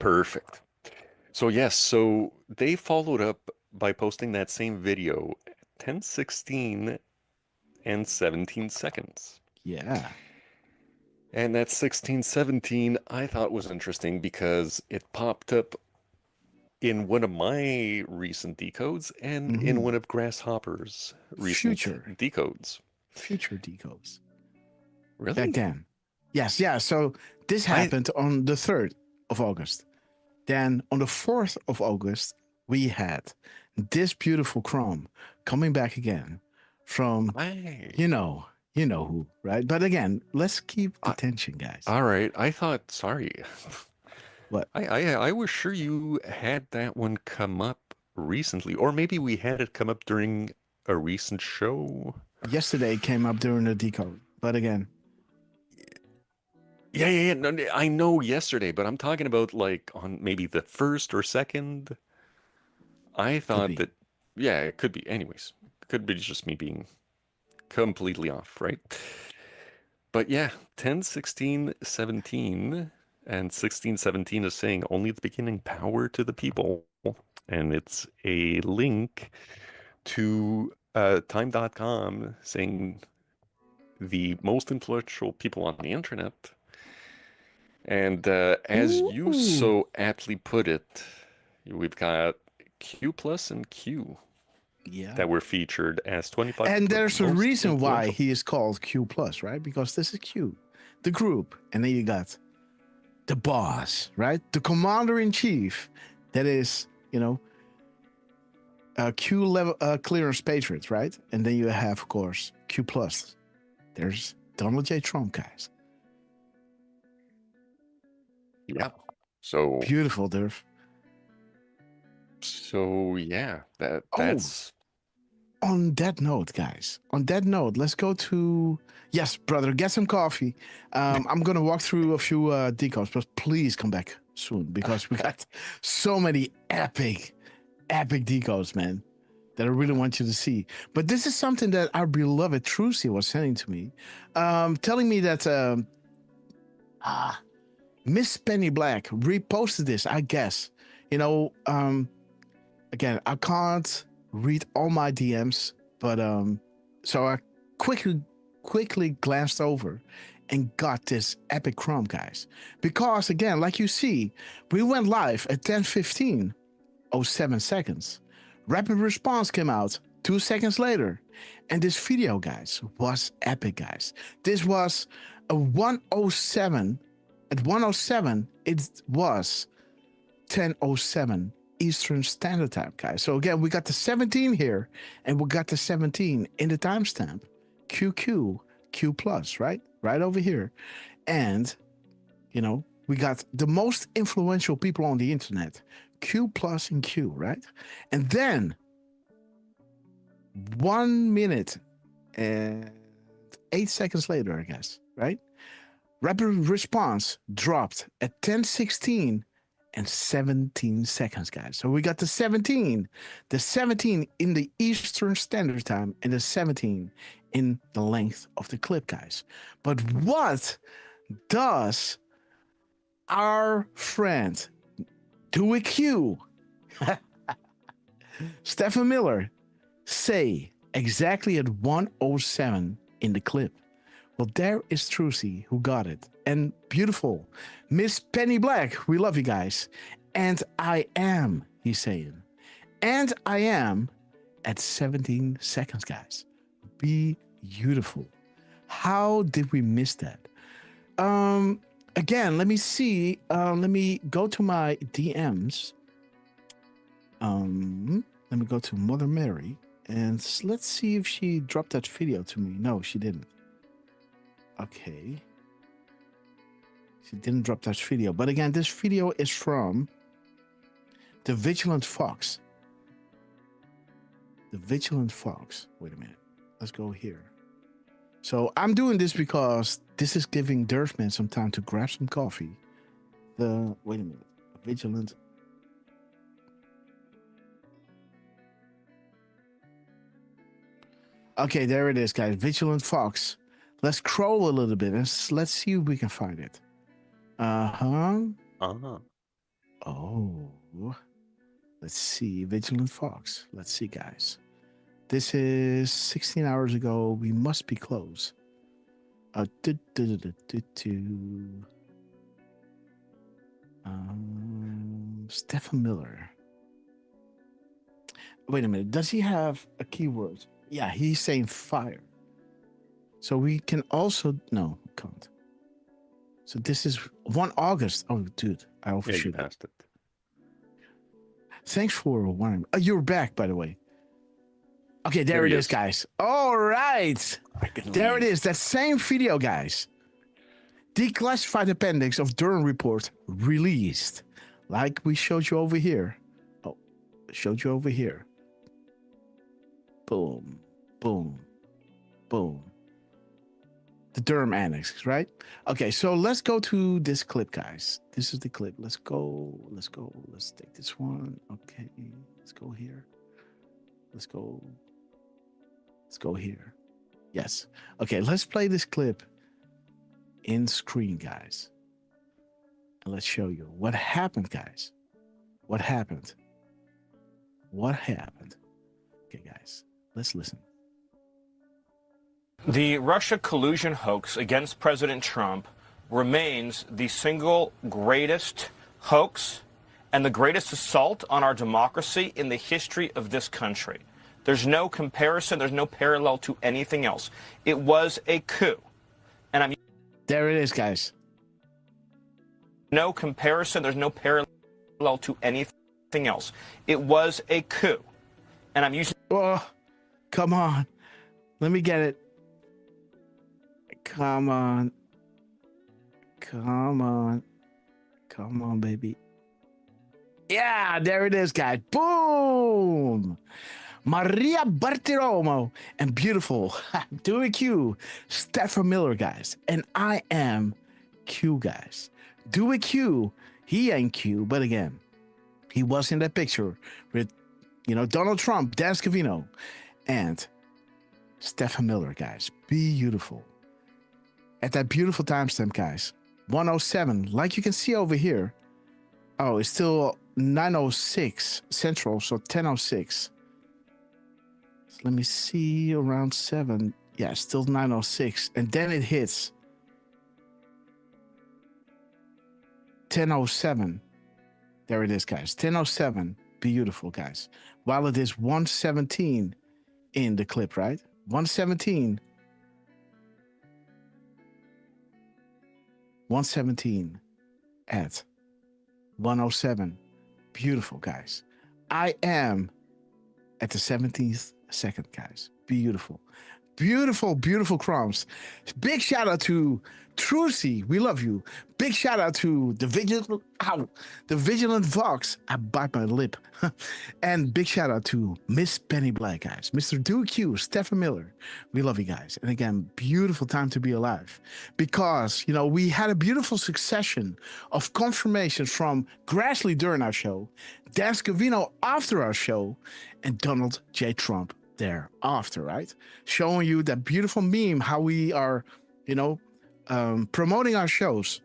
Perfect. So yes, so they followed up by posting that same video at 10:16 and 17 seconds. Yeah. And that 16:17 I thought was interesting because it popped up in one of my recent decodes and in one of Grasshopper's recent decodes. Future decodes. Really? Back then. Yes, yeah. So this happened on the 3rd of August. Then on the 4th of August, we had this beautiful Chrome coming back again from, you know who, right? But again, let's keep the tension, guys. All right. I thought, sorry. What? I was sure you had that one come up recently, or maybe we had it come up during a recent show. Yesterday came up during the decode, but again. Yeah. No, I know yesterday, but I'm talking about like on maybe the 1st or 2nd. I thought that, yeah, it could be. Anyways, it could be just me being completely off, right? But yeah, 10:16:17 and 16:17 is saying only at the beginning, power to the people, and it's a link to time.com saying the most influential people on the internet. And as you so aptly put it, we've got Q plus and Q that were featured as 25. And there's a reason why he is called Q plus, right? Because this is Q, the group, and then you got the boss, right? The commander in chief. That is, Q level clearance patriots, right? And then you have, of course, Q plus. There's Donald J. Trump, guys. Yeah. So beautiful, Durf. So yeah, that's on that note, guys. On that note, let's go to brother, get some coffee. I'm gonna walk through a few decodes, but please come back soon because we got so many epic decodes, man, that I really want you to see. But this is something that our beloved Trucy was sending to me, telling me that Miss Penny Black reposted this, I guess. Again, I can't read all my DMs, but so I quickly glanced over, and got this epic crumb, guys. Because again, like you see, we went live at 10:15, 07 seconds. Rapid response came out 2 seconds later. And this video, guys, was epic, guys. This was a 107. At 107, it was 10:07 Eastern Standard Time, guys. So again, we got the 17 here, and we got the 17 in the timestamp. QQ, Q plus, right? Right over here. And, you know, we got the most influential people on the internet. Q plus and Q, right? And then 1 minute and 8 seconds later, I guess, right? Rapid response dropped at 10:16 and 17 seconds, guys. So we got the 17 in the Eastern Standard Time, and the 17 in the length of the clip, guys. But what does our friend Do It Q, Stephen Miller, say exactly at 1:07 in the clip? Well, there is Trucy who got it. And beautiful Miss Penny Black, we love you guys. And I am, he's saying. And I am at 17 seconds, guys. Beautiful. How did we miss that? Again, let me see. Let me go to my DMs. Let me go to Mother Mary. And let's see if she dropped that video to me. No, she didn't. Okay. She didn't drop that video. But again, this video is from the Vigilant Fox. The Vigilant Fox. Wait a minute. Let's go here. So I'm doing this because this is giving Durfman some time to grab some coffee. Wait a minute. Vigilant. Okay, there it is, guys. Vigilant Fox. Let's scroll a little bit and let's see if we can find it. Oh. Let's see. Vigilant Fox. Let's see, guys. This is 16 hours ago. We must be close. Stephen Miller. Wait a minute. Does he have a keyword? Yeah, he's saying fire. So we can also... No, we can't. So this is 1 August. Oh, dude, I overshoot. Yeah, you passed it. Thanks for warning. Oh, you're back, by the way. Okay, there it is, guys. All right. There it is. That same video, guys. Declassified appendix of Durham report released. Like we showed you over here. Oh, showed you over here. Boom, boom, boom. The Durham annex, right? Okay, so let's go to this clip, guys. This is the clip. Let's go. Let's go. Let's take this one. Okay, let's go here. Let's go. Let's go here. Yes. Okay, let's play this clip in screen, guys. And let's show you what happened, guys. What happened? What happened? Okay, guys, let's listen. The Russia collusion hoax against President Trump remains the single greatest hoax and the greatest assault on our democracy in the history of this country. There's no comparison. There's no parallel to anything else. It was a coup. And I'm... There it is, guys. No comparison. There's no parallel to anything else. It was a coup. And I'm using... Oh, come on. Let me get it. Come on. Come on. Come on, baby. Yeah, there it is, guys. Boom. Maria Bartiromo and beautiful Do It Q, Stephen Miller, guys. And I am Q, guys. Do It Q, he ain't Q, but again, he was in that picture with, you know, Donald Trump, Dan Scavino, and Stephen Miller, guys. Beautiful. At that beautiful timestamp, guys. 107, like you can see over here. Oh, it's still 9:06 Central, so 10:06. Let me see, around 7. Yeah, still 9:06. And then it hits 10:07. There it is, guys. 10:07. Beautiful, guys. While it is 1:17 in the clip, right? 1:17. 1:17 at 1:07. Beautiful, guys. I am at the 17th second, guys. Beautiful. Beautiful, beautiful crumbs. Big shout out to Trucy. We love you. Big shout out to the Vigilant Vox. I bite my lip. And big shout out to Miss Penny Black, guys. Mr. Q, Stephen Miller. We love you guys. And again, beautiful time to be alive. Because, we had a beautiful succession of confirmations from Grassley during our show, Dan Scavino after our show, and Donald J. Trump thereafter, right? Showing you that beautiful meme, how we are, promoting our shows.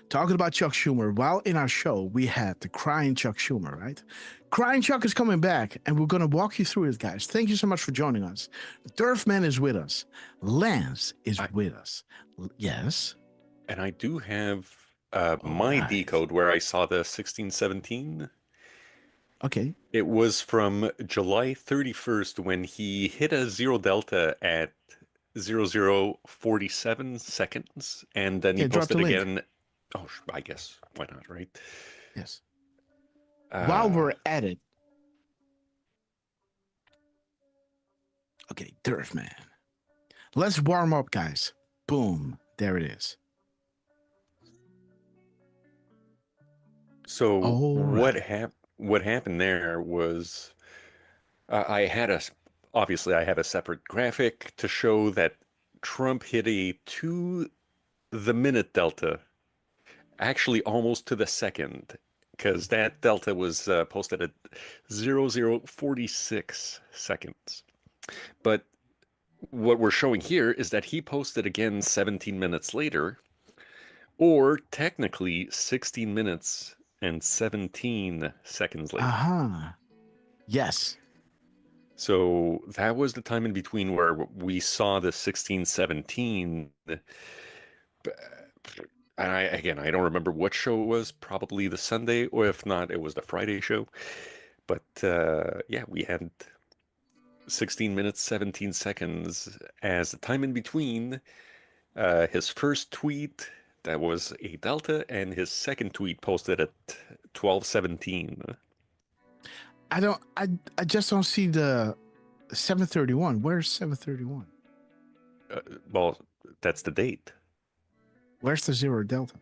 Talking about Chuck Schumer. While in our show, we had the Crying Chuck Schumer, right? Crying Chuck is coming back, and we're going to walk you through it, guys. Thank you so much for joining us. Durfman is with us. Lance is with us. Yes. And I do have my decode where I saw the 1617. Okay. It was from July 31st when he hit a 0 delta at 0047 seconds, and then he posted again. Oh, I guess. Why not, right? Yes. While we're at it. Okay, Durfman. Let's warm up, guys. Boom. There it is. So what happened there was I have a separate graphic to show that Trump hit a to the minute delta, actually almost to the second, because that delta was posted at 0046 seconds. But what we're showing here is that he posted again 17 minutes later, or technically 16 minutes and 17 seconds later. Yes. So that was the time in between where we saw the 1617. And I don't remember what show it was, probably the Sunday, or if not, it was the Friday show. But we had 16 minutes, 17 seconds as the time in between his first tweet, that was a delta, and his second tweet posted at 12:17. I just don't see the 731. Where's 731? Well, that's the date. Where's the 0 delta?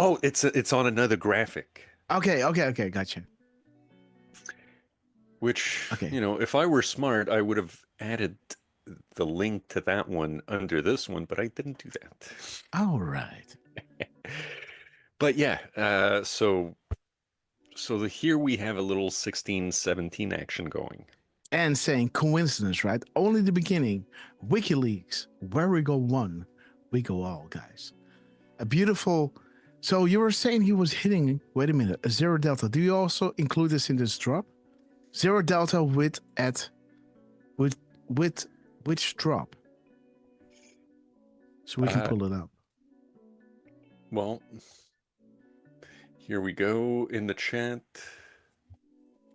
Oh, it's on another graphic. Okay, gotcha. Which, if I were smart, I would have added the link to that one under this one, but I didn't do that. All right. But yeah, so here we have a little 1617 action going. And saying coincidence, right? Only the beginning. WikiLeaks, where we go one, we go all, guys. A beautiful. So you were saying he was hitting, wait a minute, a 0 delta. Do you also include this in this drop? 0 delta with which drop? So we can pull it up. Well, here we go in the chat.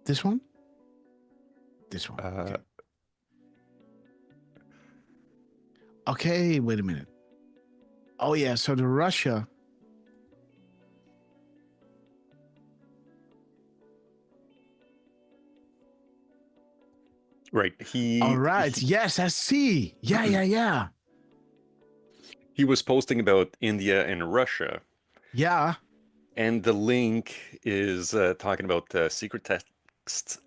This one? This one. Okay, wait a minute. Oh, yeah. So the Russia. Right. All right. Yes, I see. Yeah. He was posting about India and Russia. Yeah. And the link is talking about secret texts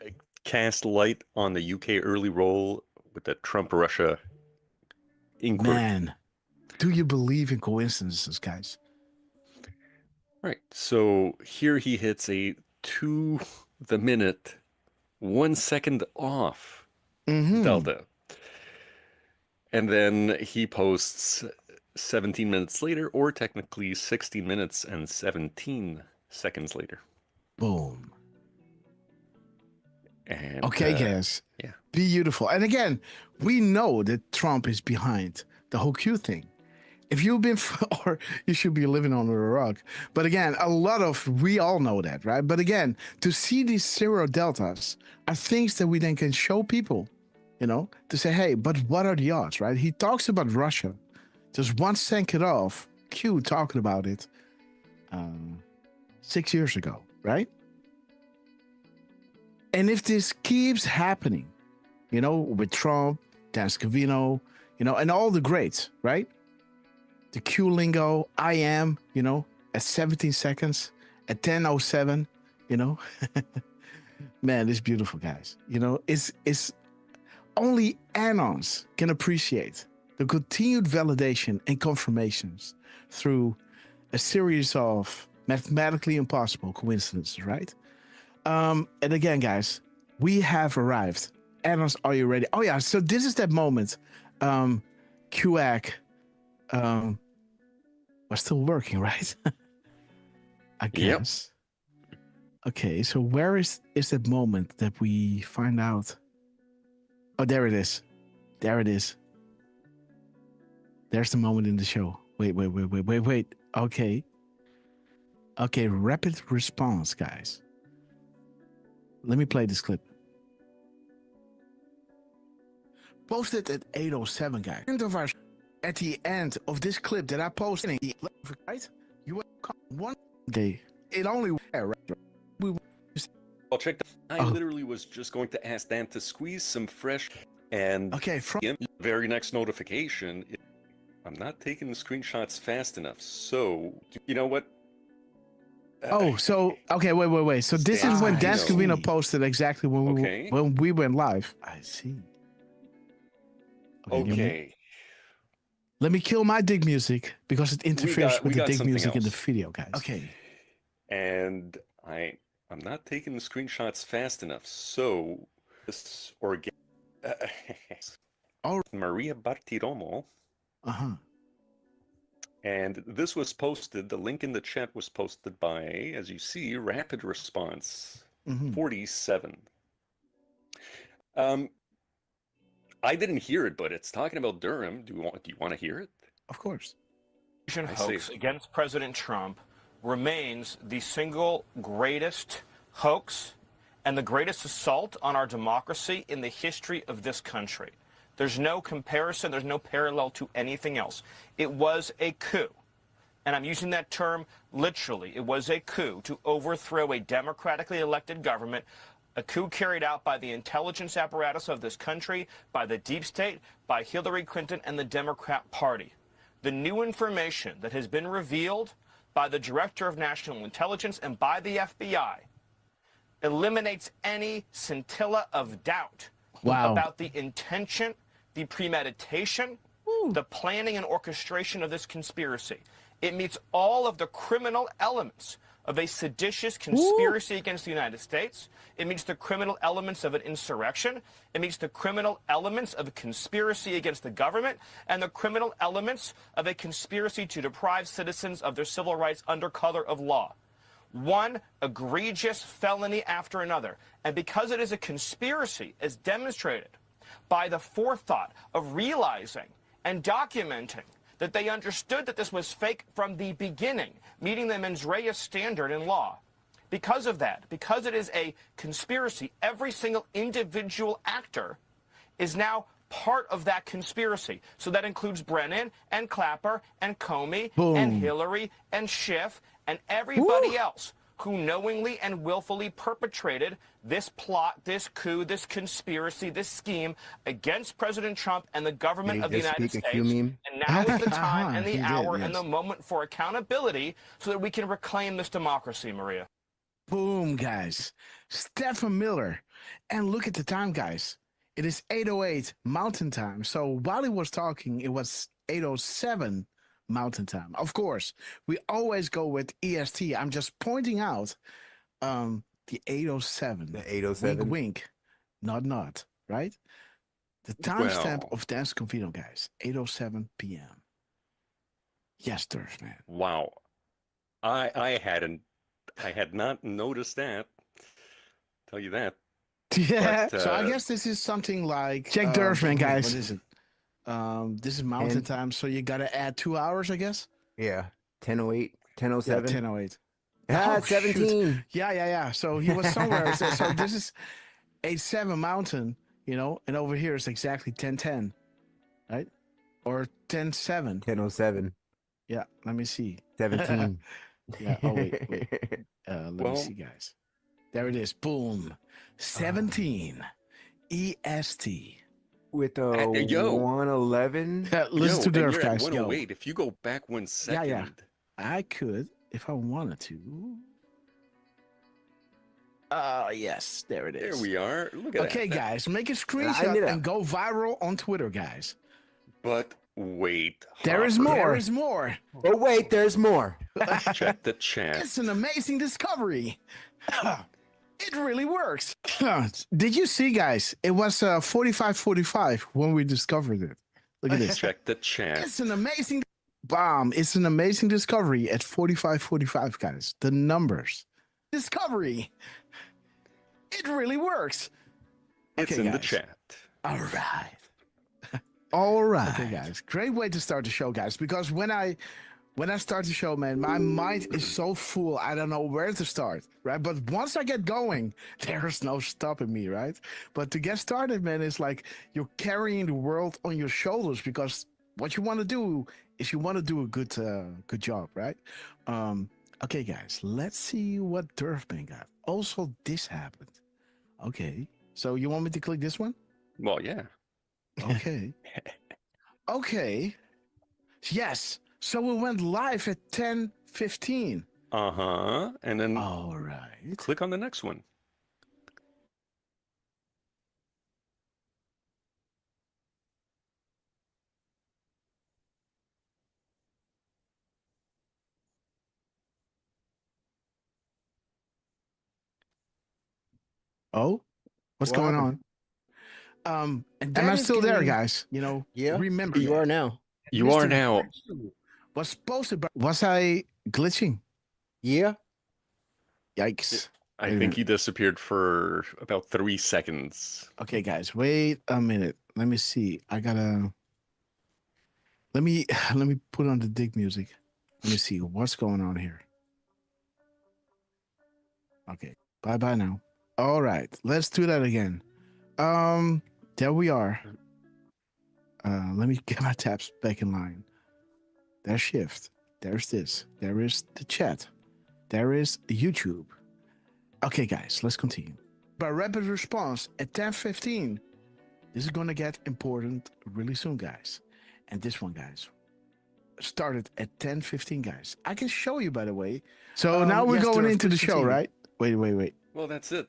cast light on the UK early roll with the Trump-Russia inquiry. Man, do you believe in coincidences, guys? Right. So here he hits a to the minute, 1 second off delta. And then he posts 17 minutes later, or technically 16 minutes and 17 seconds later. Boom. And, okay, guys. Yeah. Beautiful. And again, we know that Trump is behind the whole Q thing. If you've been, or you should be living under a rock. But again, we all know that, right? But again, to see these zero deltas are things that we then can show people, to say, hey, but what are the odds, right? He talks about Russia. Just one sank it off. Q talking about it 6 years ago, right? And if this keeps happening, with Trump, Dan Scavino, and all the greats, right? The Q lingo, I am, at 17 seconds, at 10:07, man, it's beautiful, guys. It's only anons can appreciate the continued validation and confirmations through a series of mathematically impossible coincidences, right? And again, guys, we have arrived. Anons, are you ready? Oh yeah, so this is that moment. QAC was still working, right? I guess. Yep. Okay, so where is that moment that we find out? Oh, there it is. There it is. There's the moment in the show. Wait. Okay. Okay, rapid response, guys. Let me play this clip. Posted at 8:07, guys. At the end of this clip that I posted, right? You one day. It only right? Well, check that. I literally was just going to ask Dan to squeeze some fresh and from the very next notification. I'm not taking the screenshots fast enough. So, you know what? Okay, wait. So this is when Dan Scavino posted exactly when we went live. I see. Okay. Let me kill my dig music because it interferes with the dig music in the video, guys. Okay. And I'm not taking the screenshots fast enough. So this Maria Bartiromo. And this was posted, the link in the chat was posted by, as you see, Rapid Response 47. I didn't hear it, but it's talking about Durham. Do you want to hear it? Of course. Hoax against President Trump remains the single greatest hoax and the greatest assault on our democracy in the history of this country. There's no comparison. There's no parallel to anything else. It was a coup. And I'm using that term literally. It was a coup to overthrow a democratically elected government, a coup carried out by the intelligence apparatus of this country, by the deep state, by Hillary Clinton and the Democrat Party. The new information that has been revealed by the Director of National Intelligence and by the FBI eliminates any scintilla of doubt about the intention, the premeditation, the planning and orchestration of this conspiracy. It meets all of the criminal elements of a seditious conspiracy against the United States. It meets the criminal elements of an insurrection. It meets the criminal elements of a conspiracy against the government and the criminal elements of a conspiracy to deprive citizens of their civil rights under color of law. One egregious felony after another. And because it is a conspiracy, as demonstrated by the forethought of realizing and documenting that they understood that this was fake from the beginning, meeting the mens rea standard in law. Because of that, because it is a conspiracy, every single individual actor is now part of that conspiracy. So that includes Brennan and Clapper and Comey and Hillary and Schiff and everybody else who knowingly and willfully perpetrated this plot, this coup, this conspiracy, this scheme against President Trump and the government of the United States. And now is the time and the hour and the moment for accountability so that we can reclaim this democracy, Maria. Boom, guys. Stephen Miller. And look at the time, guys. It is 8:08 Mountain Time. So while he was talking, it was 8:07 Mountain Time. Of course, we always go with EST. I'm just pointing out the 8:07. The 8:07. Wink, wink. Nod, right? The timestamp of Dan Scavino, guys. 8:07 p.m. Yes, Durf, man. Wow. I had not noticed that. Tell you that. Yeah. But, so I guess this is something like check Durfman, guys. What is it? This is mountain time, so you gotta add 2 hours, I guess. Yeah, 10:08, 10:07. Yeah, 10:08. Ah, Oh, 17. shoot. Yeah. So he was somewhere. so this is 8:07 mountain, and over here it's exactly 10:10, right? Or 10:07. 10:07. Yeah, let me see. 17. Yeah. Oh wait. Let me see, guys. There it is. Boom. 17 EST. With a 111. Listen to and Durf, you're guys. at 108. If you go back 1 second. Yeah. I could if I wanted to. Yes, there it is. There we are. Look at that. Okay, guys, make a screenshot and go viral on Twitter, guys. But wait. There is more. There is more. Oh, wait, there's more. Check the chat. It's an amazing discovery. It really works. Did you see, guys? It was 45:45 when we discovered it. Look at this. Check the chat. It's an amazing bomb. It's an amazing discovery at 45:45, guys. The numbers. Discovery. It really works. It's okay, in guys. the chat. All right. All right. Okay, guys. Great way to start the show, guys. Because when I start the show, man, my mind is so full. I don't know where to start, right? But once I get going, there's no stopping me, right? But to get started, man, it's like you're carrying the world on your shoulders because what you want to do is you want to do a good job, right? Okay, guys, let's see what Durfman got. Also, this happened. Okay, so you want me to click this one? Well, yeah. Okay. Okay. Yes. So we went live at 10:15. And then all right. Click on the next one. Oh, what's going on? And am I still there, guys? Yeah. Remember, you are now. You are now. Was supposed to. Was I glitching? Yeah. Yikes! I think he disappeared for about 3 seconds. Okay, guys, wait a minute. Let me see. I gotta. Let me put on the dig music. Let me see what's going on here. Okay, bye now. All right, let's do that again. There we are. Let me get my tabs back in line. There's shift. There's this. There is the chat. There is YouTube. Okay, guys, let's continue. By rapid response at 10:15. This is gonna get important really soon, guys. And this one, guys, started at 10:15, guys. I can show you, by the way. So now we're going into the show, right? Wait. Well, that's it.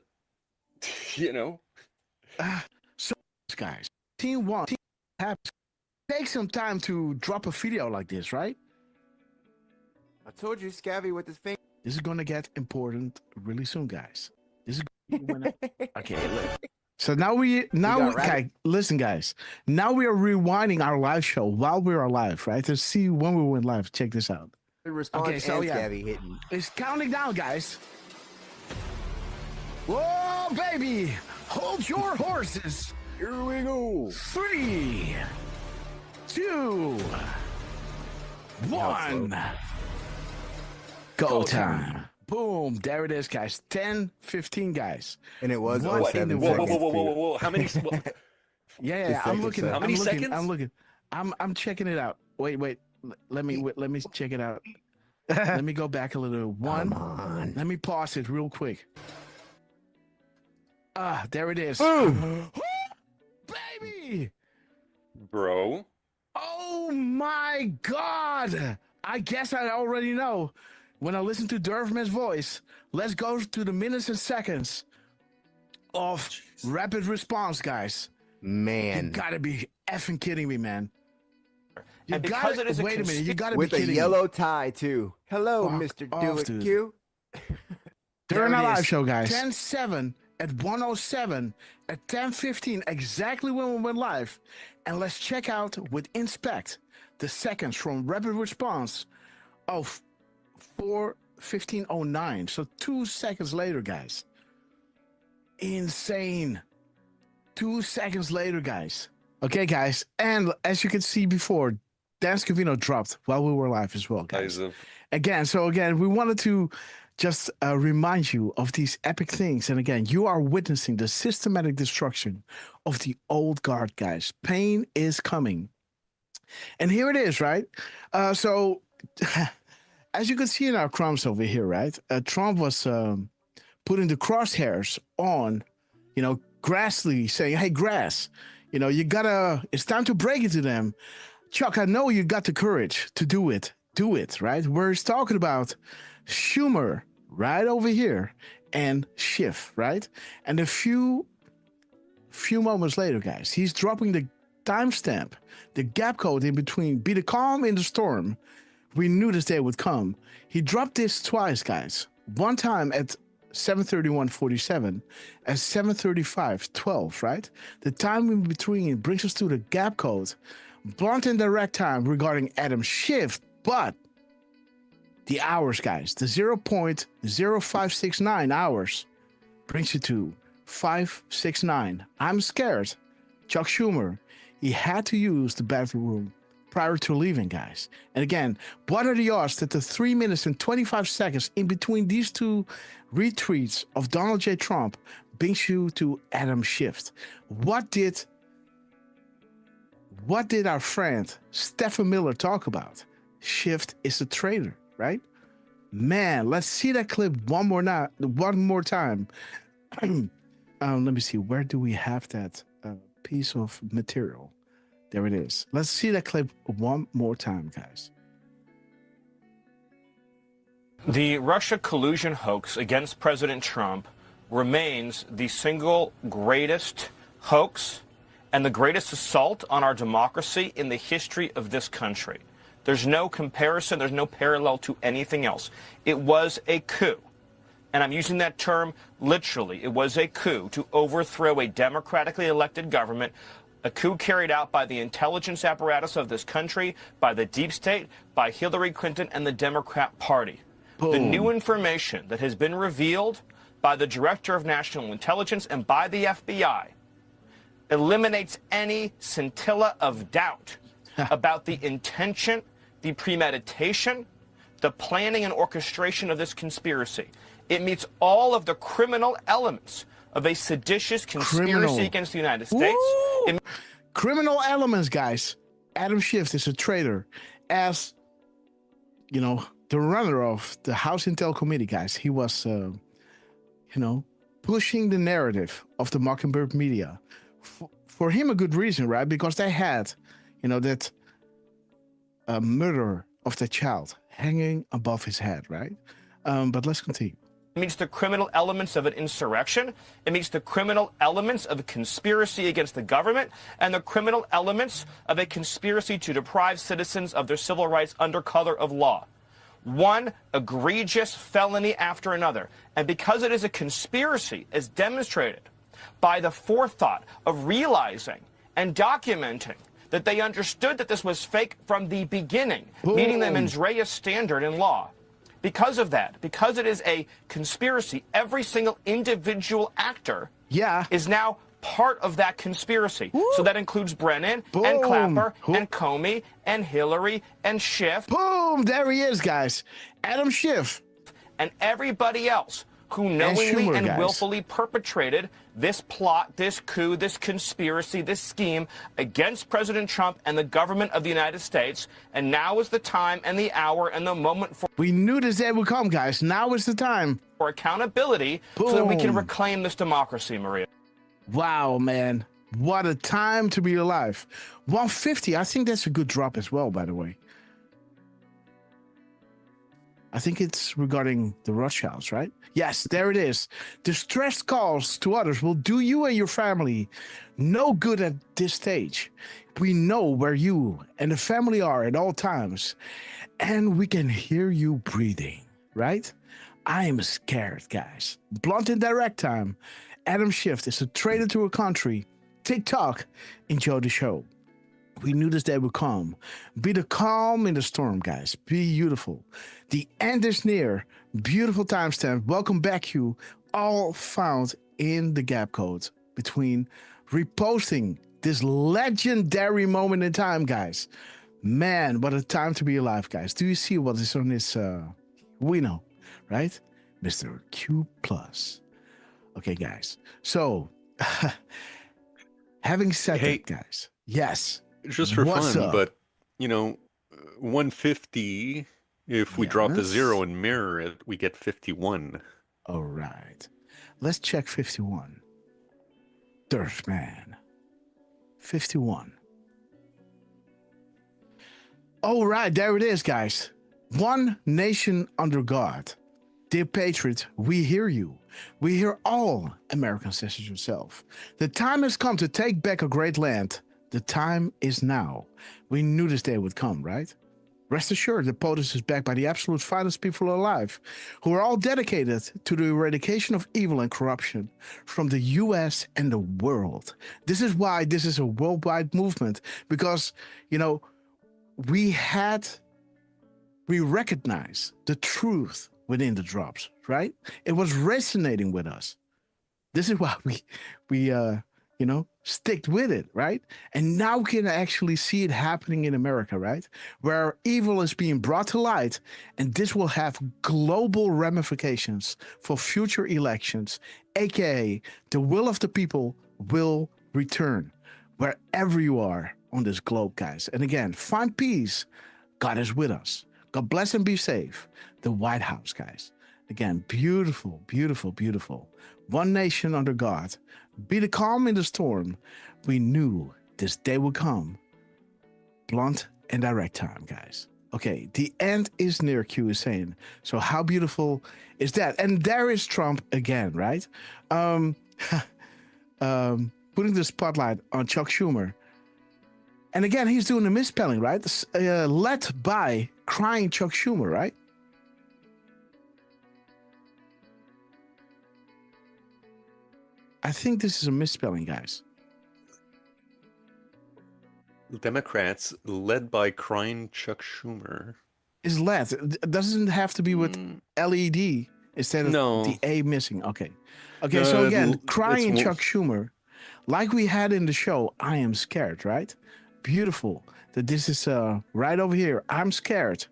So, guys, Team 1 take some time to drop a video like this, right? I told you, Scabby with his finger. This is gonna get important really soon, guys. This is okay. Look. So okay, listen, guys. Now we are rewinding our live show while we are live, right? To see when we went live. Check this out. Okay, so Scabby hitting. It's counting down, guys. Whoa, baby! Hold your horses. Here we go. 3, 2, 1. Go time. Boom. There it is, guys. 10:15, guys. And it was What 07 Whoa. How many? Yeah. I'm looking. How many seconds? I'm looking. I'm checking it out. Wait. Let me check it out. Let me go back a little. One. Let me pause it real quick. There it is. Baby! Bro. Oh my God! I guess I already know. When I listen to Durfman's voice, let's go to the minutes and seconds of rapid response, guys. Man. You gotta be effing kidding me, man. And because it is wait a minute, you gotta with be kidding a yellow tie too. Hello, Mr. Do It Q. During our live show, guys. 10:07 at 1:07 at 10:15, exactly when we went live. And let's check out with inspect the seconds from rapid response of 4:15:09. So 2 seconds later, guys. Insane. 2 seconds later, guys. Okay, guys. And as you can see before, Dan Scavino dropped while we were live as well, guys. Again, we wanted to just remind you of these epic things. And again, you are witnessing the systematic destruction of the old guard, guys. Pain is coming. And here it is, right? So as you can see in our crumbs over here, right? Trump was putting the crosshairs on, Grassley, saying, hey, Grass, it's time to break it to them. Chuck, I know you got the courage to do it. Do it, right? We're talking about Schumer right over here and Schiff, right? And a few moments later, guys, he's dropping the timestamp, the gap code in between, be the calm in the storm. We knew this day would come. He dropped this twice, guys. One time at 7:31:47 and 7:35:12, right? The time in between brings us to the gap code, blunt and direct time regarding Adam Schiff, but the hours, guys, the 0.0569 hours brings you to 569. I'm scared. Chuck Schumer, he had to use the bathroom prior to leaving, guys. And again, what are the odds that the 3 minutes and 25 seconds in between these two retweets of Donald J. Trump brings you to Adam Schiff? What did our friend Stephen Miller talk about? Schiff is a traitor, right? Man, let's see that clip one more time. Let me see. Where do we have that piece of material? There it is. Let's see that clip one more time, guys. The Russia collusion hoax against President Trump remains the single greatest hoax and the greatest assault on our democracy in the history of this country. There's no comparison. There's no parallel to anything else. It was a coup. And I'm using that term literally. It was a coup to overthrow a democratically elected government, a coup carried out by the intelligence apparatus of this country, by the deep state, by Hillary Clinton and the Democrat Party. Boom. The new information that has been revealed by the Director of National Intelligence and by the FBI eliminates any scintilla of doubt about the intention, the premeditation, the planning and orchestration of this conspiracy. It meets all of the criminal elements of a seditious conspiracy against the United States. Criminal elements, guys. Adam Schiff is a traitor. As, the runner of the House Intel Committee, guys, he was, pushing the narrative of the Mockingbird media. For him, a good reason, right? Because they had, that murder of the child hanging above his head, right? But let's continue. It meets the criminal elements of an insurrection. It meets the criminal elements of a conspiracy against the government and the criminal elements of a conspiracy to deprive citizens of their civil rights under color of law. One egregious felony after another. And because it is a conspiracy, as demonstrated by the forethought of realizing and documenting that they understood that this was fake from the beginning, meeting the mens rea standard in law. Because of that, because it is a conspiracy, every single individual actor is now part of that conspiracy. So that includes Brennan and Clapper and Comey and Hillary and Schiff. Boom! There he is, guys. Adam Schiff. And everybody else who knowingly and willfully perpetrated this plot, this coup, this conspiracy, this scheme against President Trump and the government of the United States. And now is the time and the hour and the moment for... We knew this day would come, guys. Now is the time. ...for accountability so that we can reclaim this democracy, Maria. Wow, man. What a time to be alive. 150. I think that's a good drop as well, by the way. I think it's regarding the Rothschilds, right? Yes, there it is. Distressed calls to others will do you and your family no good at this stage. We know where you and the family are at all times, and we can hear you breathing, right? I am scared, guys. Blunt and direct time. Adam Schiff is a traitor to a country. TikTok, enjoy the show. We knew this day would come. Be the calm in the storm, guys. Be beautiful. The end is near. Beautiful timestamp. Welcome back, you. All found in the gap code between reposting this legendary moment in time, guys. Man, what a time to be alive, guys. Do you see what is on this? We know, right? Mr. Q+. Okay, guys. So, having said that, guys, yes. Just for what's fun, up? but, 150, if we drop the 0 and mirror it, we get 51. All right. Let's check 51. Dirtman. 51. All right, there it is, guys. One nation under God. Dear Patriot, we hear you. We hear all Americans such as yourself. The time has come to take back a great land. The time is now. We knew this day would come, right? Rest assured, the POTUS is backed by the absolute finest people alive, who are all dedicated to the eradication of evil and corruption from the US and the world. This is why this is a worldwide movement, because, we recognize the truth within the drops, right? It was resonating with us. This is why we sticked with it, right? And now we can actually see it happening in America, right? Where evil is being brought to light, and this will have global ramifications for future elections, aka the will of the people will return wherever you are on this globe, guys. And again, find peace. God is with us. God bless and be safe. The White House, guys. Again, beautiful, beautiful, beautiful. One nation under God. Be the calm in the storm. We knew this day would come. Blunt and direct time, guys. Okay, the end is near, Q is saying. So how beautiful is that? And there is Trump again, right? Putting the spotlight on Chuck Schumer. And again, he's doing a misspelling, right? Led by crying Chuck Schumer, right? I think this is a misspelling, guys. Democrats led by crying Chuck Schumer. Is led. It doesn't have to be with LED instead of the A missing. Okay. Okay, so again, crying Chuck Schumer, like we had in the show, I Am Scared, right? Beautiful that this is right over here. I'm scared.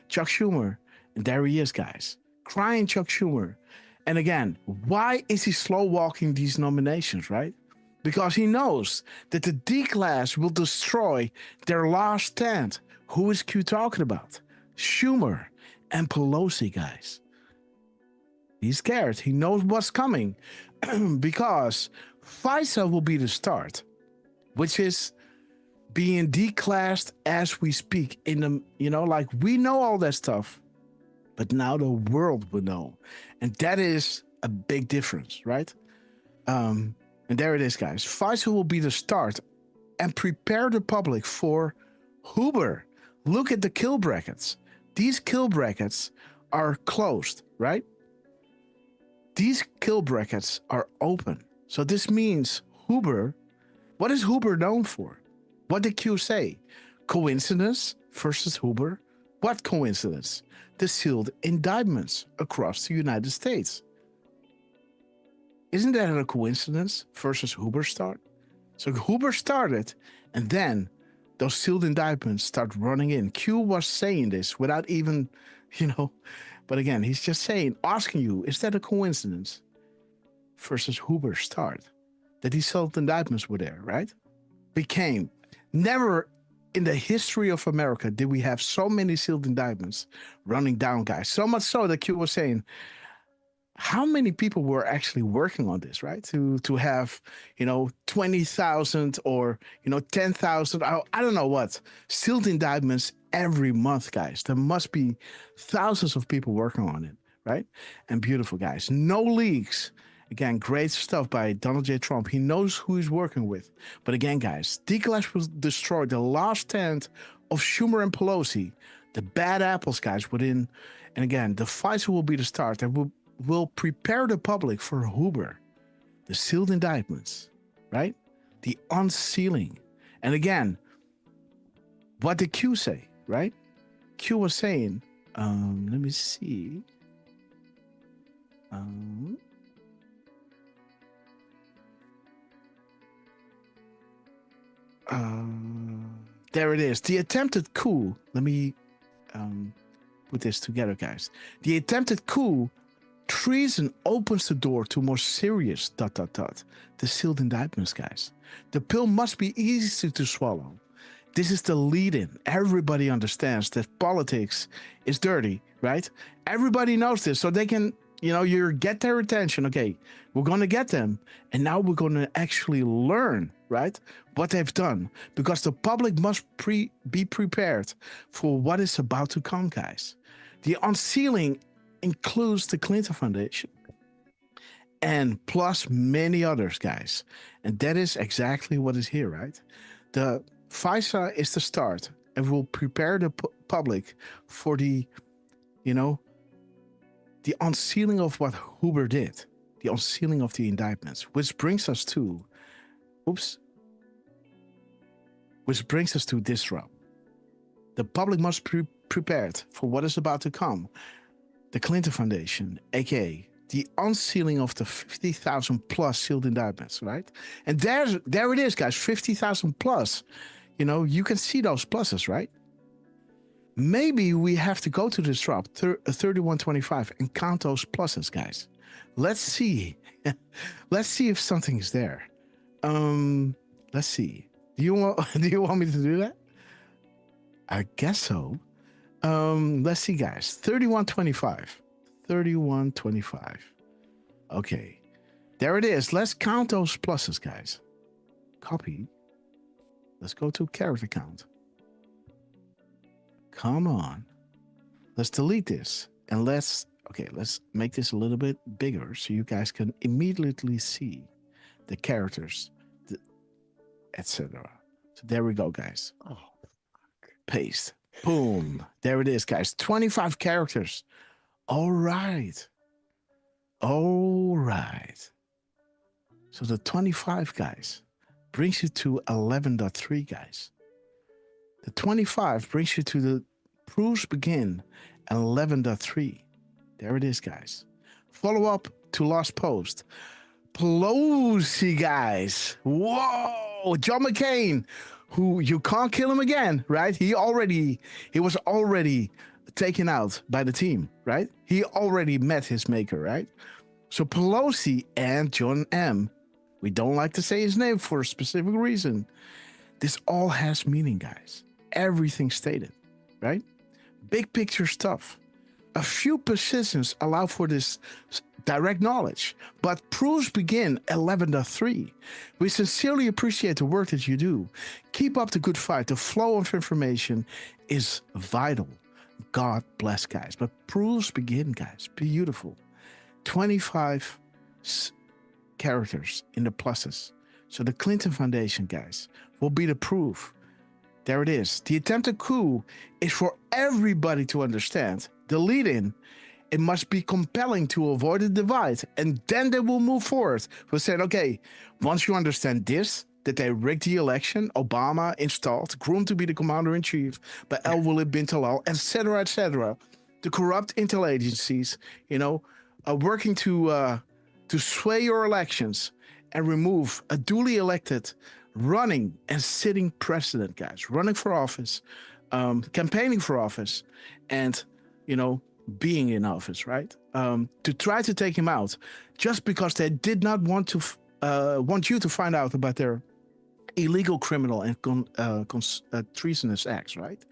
Chuck Schumer. And there he is, guys. Crying Chuck Schumer. And again, why is he slow walking these nominations, right? Because he knows that the D class will destroy their last stand. Who is Q talking about? Schumer and Pelosi, guys. He's scared. He knows what's coming because FISA will be the start, which is being declassed as we speak in the, like we know all that stuff, but now the world will know. And that is a big difference, right? And there it is, guys. FISA will be the start and prepare the public for Huber. Look at the kill brackets. These kill brackets are closed, right? These kill brackets are open. So this means Huber, what is Huber known for? What did Q say? Coincidence versus Huber? What coincidence? The sealed indictments across the United States. Isn't that a coincidence versus Huber start? So Huber started, and then those sealed indictments start running in. Q was saying this without even, but again, he's just saying, asking you, is that a coincidence versus Huber start? That these sealed indictments were there, right? Became, never in the history of America did we have so many sealed indictments running down, guys. So much so that Q was saying, how many people were actually working on this, right? To have, 20,000 or, 10,000, I don't know what, sealed indictments every month, guys. There must be thousands of people working on it, right? And beautiful, guys. No leaks. Again, great stuff by Donald J. Trump. He knows who he's working with. But again, guys, declash will destroy the last stand of Schumer and Pelosi, the bad apples, guys, within. And again, the FISA will be the start that will prepare the public for Huber, the sealed indictments, right? The unsealing. And again, what did Q say, right? Q was saying, let me see. I'm There it is. The attempted coup. Let me put this together, guys. The attempted coup treason opens the door to more serious ... The sealed indictments, guys. The pill must be easy to swallow. This is the lead-in. Everybody understands that politics is dirty, right? Everybody knows this, so they can, you get their attention. Okay, we're going to get them, and now we're going to actually learn, right, what they've done, because the public must be prepared for what is about to come, guys. The unsealing includes the Clinton Foundation and plus many others, guys. And that is exactly what is here, right? The FISA is the start and will prepare the public for the unsealing of what Huber did, the unsealing of the indictments, which brings us to disrupt. The public must be prepared for what is about to come. The Clinton Foundation, aka the unsealing of the 50,000 plus sealed indictments, right? And there it is, guys, 50,000 plus. You can see those pluses, right? Maybe we have to go to Disrupt 3125 and count those pluses, guys. Let's see. Let's see if something is there. Let's see. Do you want me to do that? I guess so. Let's see, guys. 3125. 3125. Okay. There it is. Let's count those pluses, guys. Copy. Let's go to character count. Come on. Let's delete this. And let's make this a little bit bigger so you guys can immediately see the characters, etc. So there we go, guys. Oh, fuck. Paste. Boom. There it is, guys. 25 characters. All right. So the 25, guys, brings you to 11.3, guys. The 25 brings you to the proofs begin 11.3. There it is, guys. Follow up to last post. Pelosi, guys. Whoa. John McCain, who you can't kill him again, right? He was already taken out by the team, right? He already met his maker, right? So Pelosi and John M., we don't like to say his name for a specific reason. This all has meaning, guys. Everything stated, right? Big picture stuff. A few positions allow for this direct knowledge, but proofs begin 11.3. We sincerely appreciate the work that you do. Keep up the good fight. The flow of information is vital. God bless, guys. But proofs begin, guys. Beautiful. 25 characters in the pluses. So the Clinton Foundation, guys, will be the proof. There it is. The attempted coup is for everybody to understand. The lead-in, it must be compelling to avoid a divide, and then they will move forward. We'll say, okay, once you understand this, that they rigged the election, Obama installed, groomed to be the commander-in-chief by Al Walid bin Talal, etc., etc. The corrupt intel agencies, working to sway your elections and remove a duly elected running and sitting president, guys, running for office, campaigning for office, and, being in office, right? To try to take him out just because they did not want you to find out about their illegal criminal and treasonous acts, right?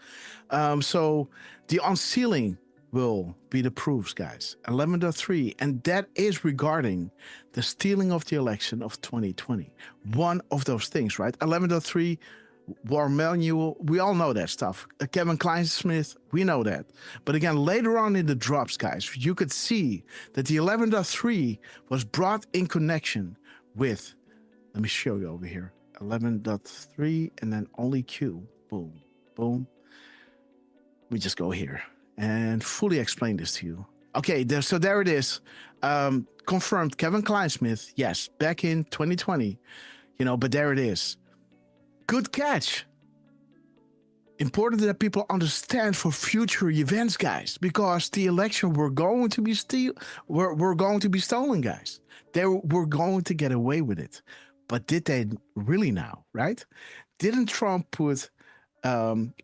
So the unsealing will be the proofs, guys. 11.3, and that is regarding the stealing of the election of 2020. One of those things, right? 11.3, War Manual, we all know that stuff. Kevin Kleinsmith, we know that. But again, later on in the drops, guys, you could see that the 11.3 was brought in connection with, let me show you over here, 11.3 and then only Q. Boom, boom. We just go here and fully explain this to you. Okay, so there it is. Confirmed Kevin Kleinsmith, yes, back in 2020, but there it is. Good catch. Important that people understand for future events, guys, because the election were going to be stolen, guys. They were going to get away with it. But did they really now, right? didn't Trump put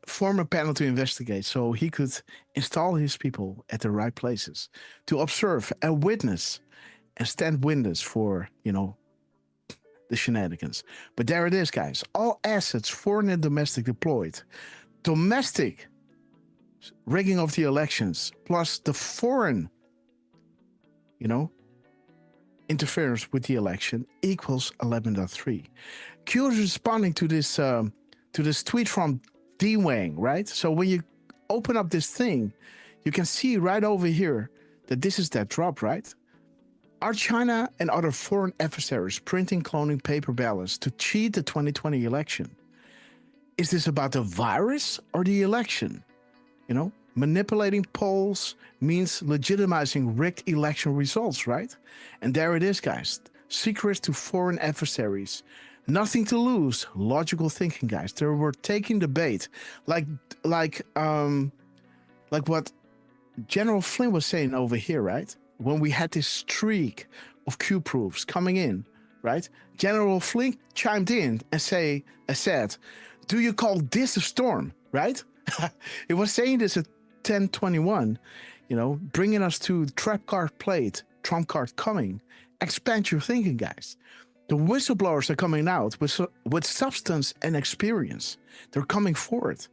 form a panel to investigate so he could install his people at the right places to observe and witness and stand witness for, the shenanigans. But there it is, guys. All assets, foreign and domestic, deployed. Domestic rigging of the elections, plus the foreign, interference with the election equals 11.3. Q is responding to this tweet from D Wang, right? So when you open up this thing, you can see right over here that this is that drop, right? Are China and other foreign adversaries printing, cloning paper ballots to cheat the 2020 election? Is this about the virus or the election? Manipulating polls means legitimizing rigged election results, right? And there it is, guys. Secrets to foreign adversaries. Nothing to lose. Logical thinking, guys. They were taking the bait. Like what General Flynn was saying over here, right? When we had this streak of Q proofs coming in, right? General Flynn chimed in and said, do you call this a storm, right? It was saying this at 10:21, bringing us to trap card played, trump card coming. Expand your thinking, guys. The whistleblowers are coming out with substance and experience. They're coming forward.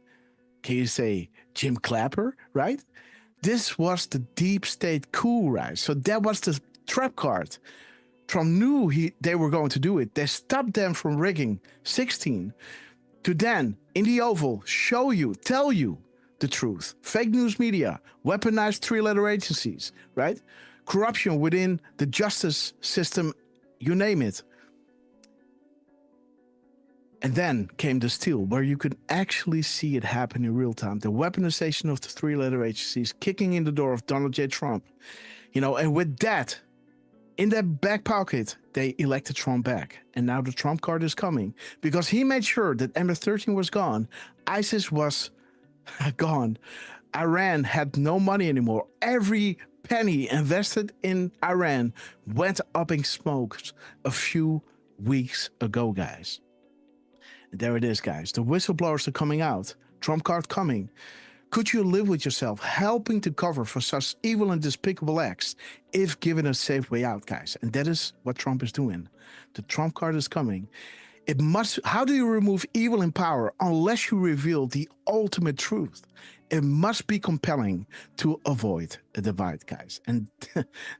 Can you say Jim Clapper, right? This was the deep state coup, right? So that was the trap card. Trump knew they were going to do it. They stopped them from rigging 16 to then, in the Oval, tell you the truth. Fake news media, weaponized three-letter agencies, right? Corruption within the justice system, you name it. And then came the steal, where you could actually see it happen in real time. The weaponization of the three-letter agencies, kicking in the door of Donald J. Trump. And with that, in their back pocket, they elected Trump back. And now the Trump card is coming because he made sure that MS-13 was gone. ISIS was gone. Iran had no money anymore. Every penny invested in Iran went up in smoke a few weeks ago, guys. And there it is, guys. The whistleblowers are coming out. Trump card coming. Could you live with yourself helping to cover for such evil and despicable acts if given a safe way out, guys? And that is what Trump is doing. The Trump card is coming. How do you remove evil in power unless you reveal the ultimate truth? It must be compelling to avoid a divide, guys. And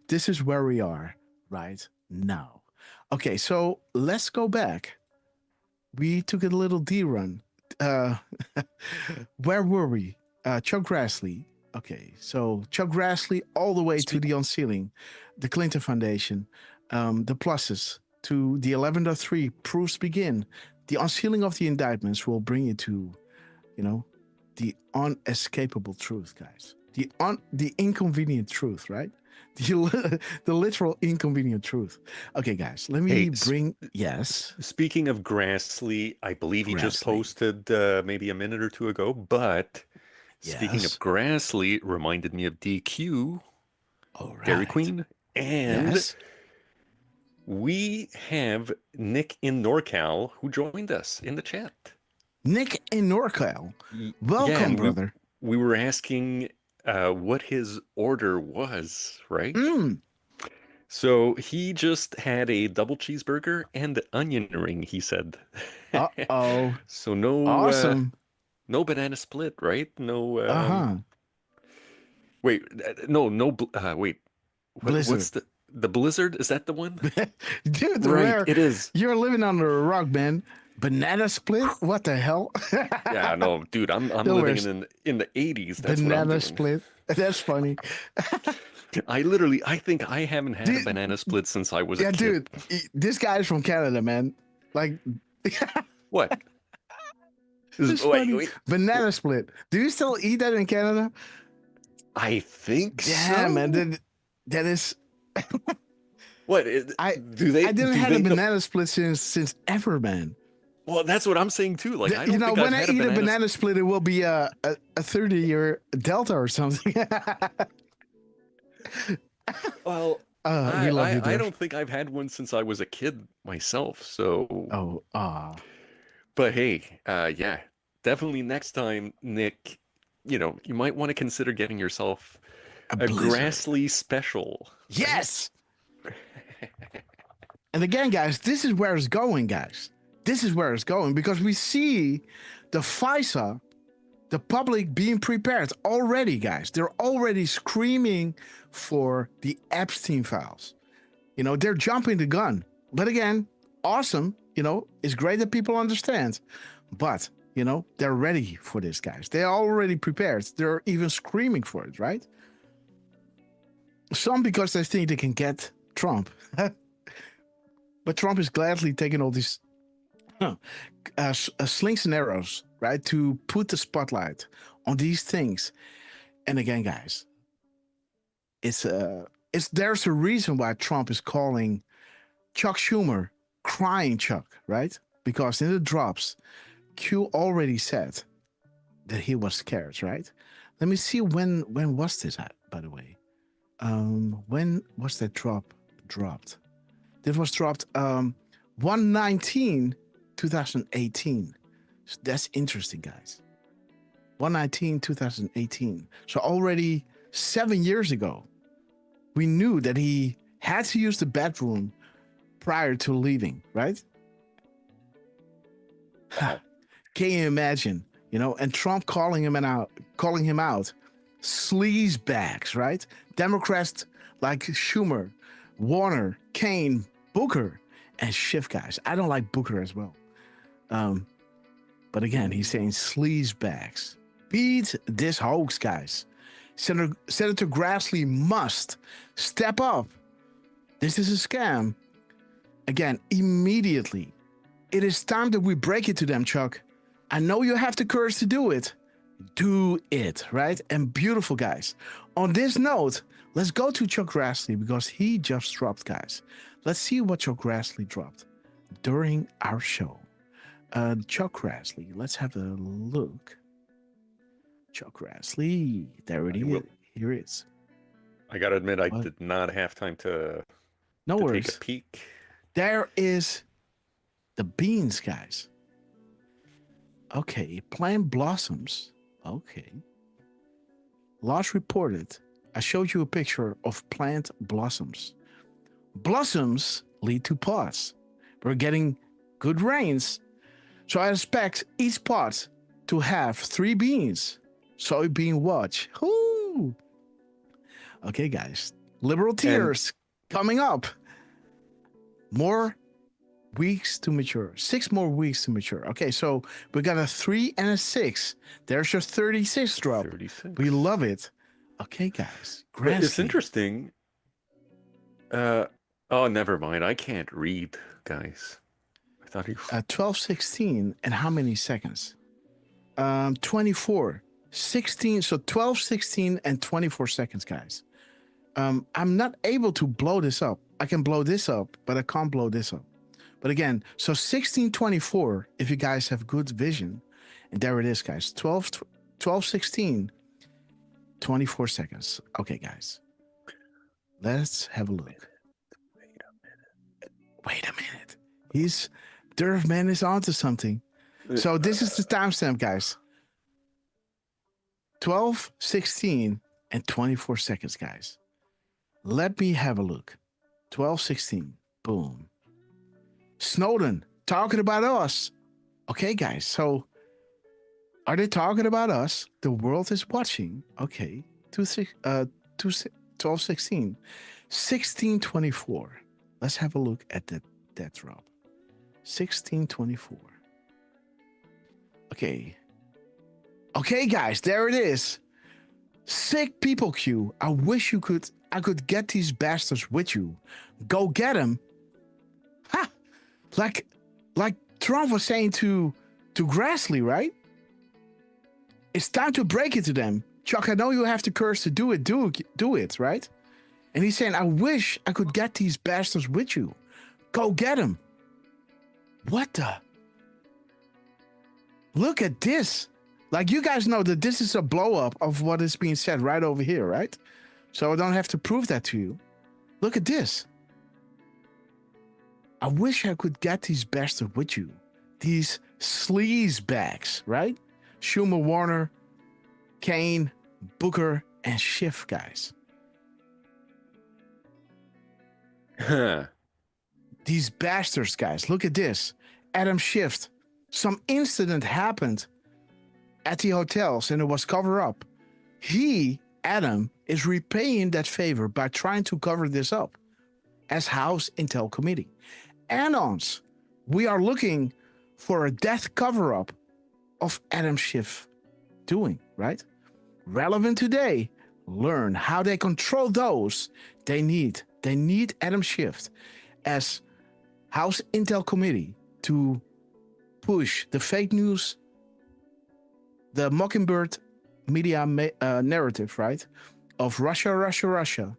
this is where we are right now. Okay, so let's go back. We took a little D-run. Where were we? Chuck Grassley. Okay, so Chuck Grassley all the way to the unsealing, the Clinton Foundation, the pluses to the 11.3 proofs begin. The unsealing of the indictments will bring you to, the unescapable truth, guys. The inconvenient truth, right? The literal inconvenient truth. Okay, guys, let me yes. Speaking of Grassley, I believe he just posted maybe a minute or two ago, but speaking of Grassley, reminded me of DQ, Dairy Queen, and we have Nick in NorCal who joined us in the chat. Nick in NorCal, welcome, brother. We were asking what his order was, right? So he just had a double cheeseburger and onion ring, he said. Uh-oh. So no awesome. No banana split, right? No wait, wait. What's the Blizzard? Is that the one? Dude, right, it is. You're living under a rock, man. Banana split? What the hell? Yeah, no, dude, I'm living in the 80s. That's banana what I'm doing. Split. That's funny. I think I haven't had a banana split since I was a kid. Dude, this guy's from Canada, man. Like what? Wait. Banana split. Do you still eat that in Canada? I think so. Man, that is what I didn't have a banana split since ever, man. Well, that's what I'm saying too. Like, I don't think when I've I had eat a banana split, it will be a 30-year Delta or something. Well, I don't think I've had one since I was a kid myself. So, But hey, yeah, definitely next time, Nick, you might want to consider getting yourself a Grassley special. Yes. And again, guys, this is where it's going, guys. This is where it's going because we see the FISA, the public being prepared already, guys. They're already screaming for the Epstein files. They're jumping the gun. But again, awesome. It's great that people understand. But, they're ready for this, guys. They're already prepared. They're even screaming for it, right? Some because they think they can get Trump. But Trump is gladly taking all these slings and arrows, right, to put the spotlight on these things. And again, guys, there's a reason why Trump is calling Chuck Schumer crying Chuck, right? Because in the drops, Q already said that he was scared, right? Let me see when was this at, by the way. When was that dropped? This was dropped 1/19/2018. So that's interesting, guys. 1/19/2018. So already 7 years ago, we knew that he had to use the bathroom prior to leaving, right? Can you imagine? And Trump calling him out, sleazebags, right? Democrats like Schumer, Warner, Kane, Booker, and Schiff, guys. I don't like Booker as well. But again, he's saying sleazebags. Beat this hoax, guys. Senator Grassley must step up. This is a scam. Again, immediately. It is time that we break it to them, Chuck. I know you have the courage to do it. Do it, right? And beautiful, guys. On this note, let's go to Chuck Grassley because he just dropped, guys. Let's see what Chuck Grassley dropped during our show. Chuck Grassley, let's have a look. Chuck Grassley, there it is. Here it is. I gotta admit, I did not have time to worries. Take a peek. There is the beans, guys. Okay, plant blossoms. Okay. Last reported, I showed you a picture of plant blossoms. Blossoms lead to pods. We're getting good rains. So I expect each pot to have 3 beans. Soybean watch. Whoo! Okay, guys. Liberal tears coming up. More weeks to mature. 6 more weeks to mature. Okay, so we got a 3 and a 6. There's your 36 drop. 36. We love it. Okay, guys. It's interesting. Oh, never mind. I can't read, guys. I thought he... 12:16 and how many seconds? 24. 16. So 12:16 and 24 seconds, guys. I'm not able to blow this up. I can blow this up, but I can't blow this up. But again, so 16:24, if you guys have good vision, and there it is, guys. 12:16, 24 seconds. Okay, guys. Let's have a look. Wait a minute. Durfman is onto something. So this is the timestamp, guys. 12:16 and 24 seconds, guys. Let me have a look. 12:16. Boom. Snowden talking about us. Okay, guys. So are they talking about us? The world is watching. Okay. 12:16. 16:24. Let's have a look at that drop. 16:24. Okay. Okay, guys, there it is. Sick people queue. I wish I could get these bastards with you. Go get them. Ha! Like Trump was saying to Grassley, right? It's time to break it to them. Chuck, I know you have the courage to do it. Do it, right? And he's saying, I wish I could get these bastards with you. Go get them. What the? Look at this. Like, you guys know that this is a blow up of what is being said right over here, right? So I don't have to prove that to you. Look at this. I wish I could get these bastards with you. These sleaze bags, right? Schumer, Warner, Kane, Booker, and Schiff, guys. These bastards, guys. Look at this. Adam Schiff. Some incident happened at the hotels and it was covered up. He, Adam, is repaying that favor by trying to cover this up as House Intel Committee. Anons, we are looking for a death cover-up of Adam Schiff doing, right? Relevant today, learn how they control those they need. They need Adam Schiff as House Intel Committee to push the fake news, the Mockingbird media narrative, right? Of Russia,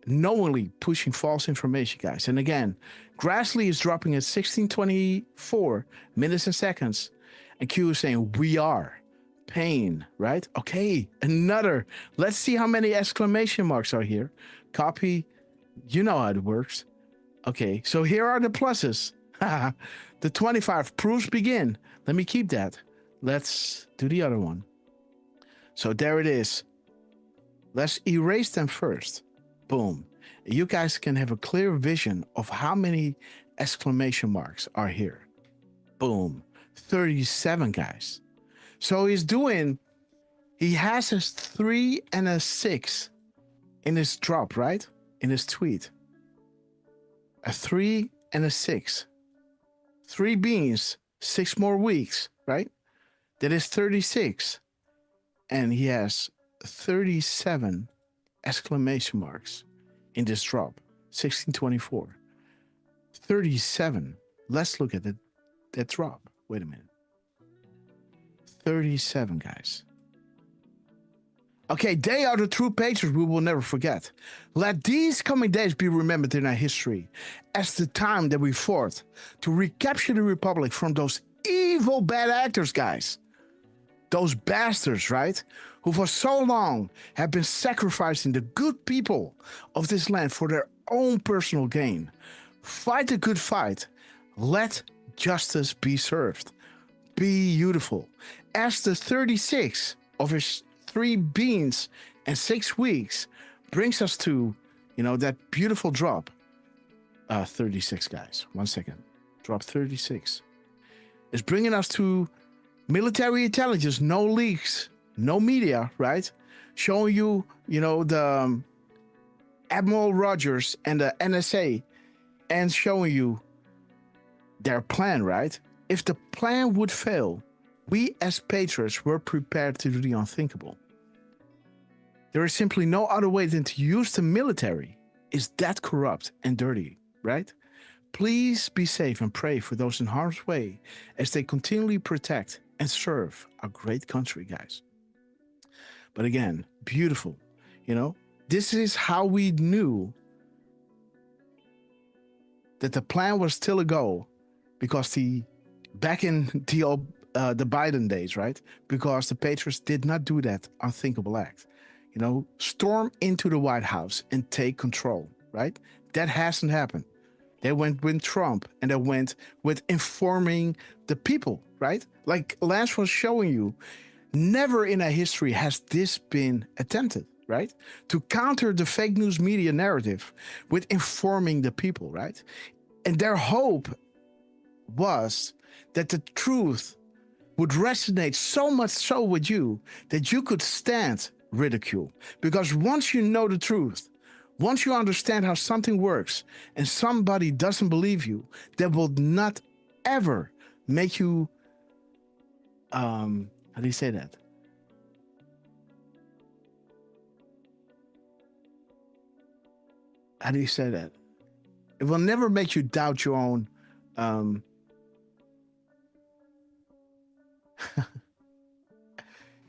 knowingly pushing false information, guys. And again, Grassley is dropping at 16:24 minutes and seconds. And Q is saying, we are pain, right? Okay, another. Let's see how many exclamation marks are here. Copy. You know how it works. Okay, so here are the pluses. The 25 proofs begin. Let me keep that. Let's do the other one. So there it is. Let's erase them first. Boom. You guys can have a clear vision of how many exclamation marks are here. Boom. 37, guys. So he has a 3 and a 6 in his drop, right? In his tweet. A 3 and a 6. 3 beans, 6 more weeks, right? That is 36. And he has 37 exclamation marks in this drop. 1624. 37. Let's look at that drop. Wait a minute. 37, guys. Okay, they are the true patriots we will never forget. Let these coming days be remembered in our history as the time that we fought to recapture the Republic from those evil bad actors, guys. Those bastards, right? Who for so long have been sacrificing the good people of this land for their own personal gain. Fight a good fight. Let justice be served. Be beautiful. As the 36 of his 3 beans and 6 weeks brings us to, that beautiful drop. 36, guys. 1 second. Drop 36. It's bringing us to military intelligence, no leaks, no media, right? Showing you, the Admiral Rogers and the NSA and showing you their plan, right? If the plan would fail, we as patriots were prepared to do the unthinkable. There is simply no other way than to use the military. It's that corrupt and dirty, right? Please be safe and pray for those in harm's way as they continually protect and serve our great country, guys. But again, beautiful. This is how we knew that the plan was still a go, because back in the Biden days, right? Because the patriots did not do that unthinkable act. Storm into the White House and take control, right? That hasn't happened. They went with Trump and they went with informing the people, right? Like Lance was showing you, never in our history has this been attempted, right? To counter the fake news media narrative with informing the people, right? And their hope was that the truth would resonate so much so with you that you could stand ridicule. Because once you know the truth, once you understand how something works and somebody doesn't believe you, that will not ever make you, how do you say that? How do you say that? It will never make you doubt your own,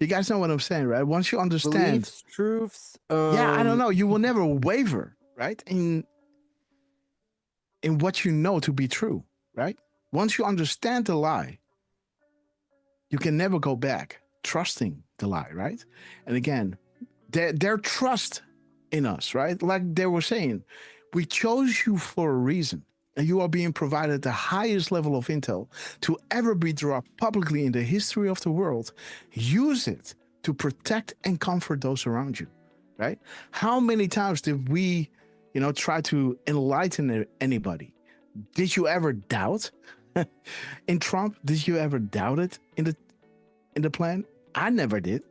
you guys know what I'm saying, right? Once you understand beliefs, truths, yeah, I don't know. You will never waver, right? In what you know to be true, right? Once you understand the lie, you can never go back trusting the lie, right? And again, their trust in us, right? Like they were saying, we chose you for a reason. and you are being provided the highest level of intel to ever be dropped publicly in the history of the world. Use it to protect and comfort those around you, right? How many times did we, try to enlighten anybody? Did you ever doubt in Trump? Did you ever doubt it in the plan? I never did,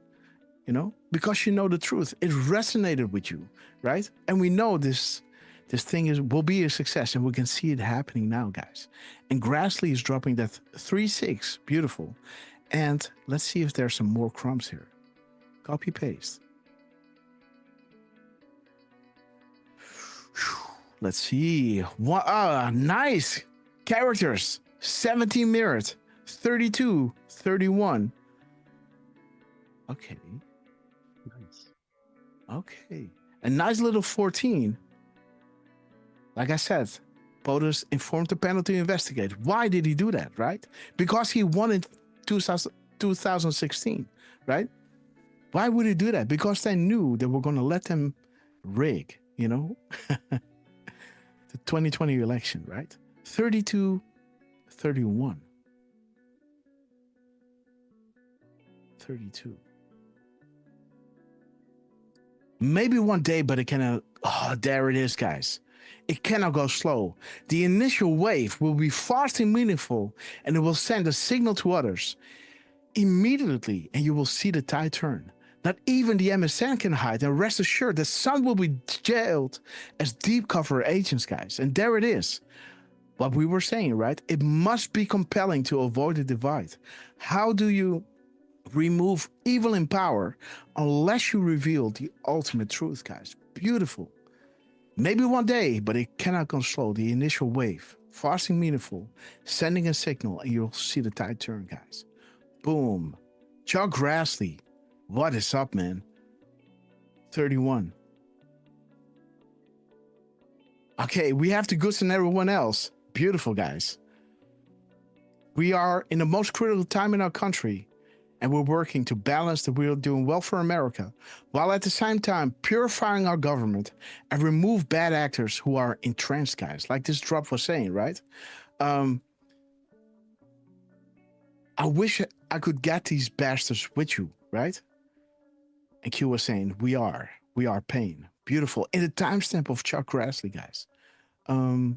because you know the truth. It resonated with you, right? And we know this thing will be a success, and we can see it happening now, guys. And Grassley is dropping that 3-6, beautiful. And let's see if there's some more crumbs here. Copy paste. Let's see. Nice characters. 17 mirrored, 32, 31. Okay. Nice. Okay. A nice little 14. Like I said, POTUS informed the panel to investigate. Why did he do that, right? Because he won in 2016, right? Why would he do that? Because they knew they were going to let them rig, the 2020 election, right? 32, 31. 32. Maybe one day, but it cannot. Oh, there it is, guys. It cannot go slow. The initial wave will be fast and meaningful, and it will send a signal to others immediately, and you will see the tide turn. Not even the MSN can hide, and rest assured that some will be jailed as deep cover agents, guys. And there it is. What we were saying, right? It must be compelling to avoid the divide. How do you remove evil in power unless you reveal the ultimate truth, guys? Beautiful. Maybe one day, but it cannot go slow. The initial wave, fast and meaningful, sending a signal, and you'll see the tide turn, guys. Boom. Chuck Grassley. What is up, man? 31. Okay, we have the goods and everyone else. Beautiful, guys. We are in the most critical time in our country, and we're working to balance the wheel, doing well for America, while at the same time purifying our government and remove bad actors who are entrenched, guys. Like this drop was saying, right? I wish I could get these bastards with you, right? And Q was saying, we are pain. Beautiful. In the timestamp of Chuck Grassley, guys. I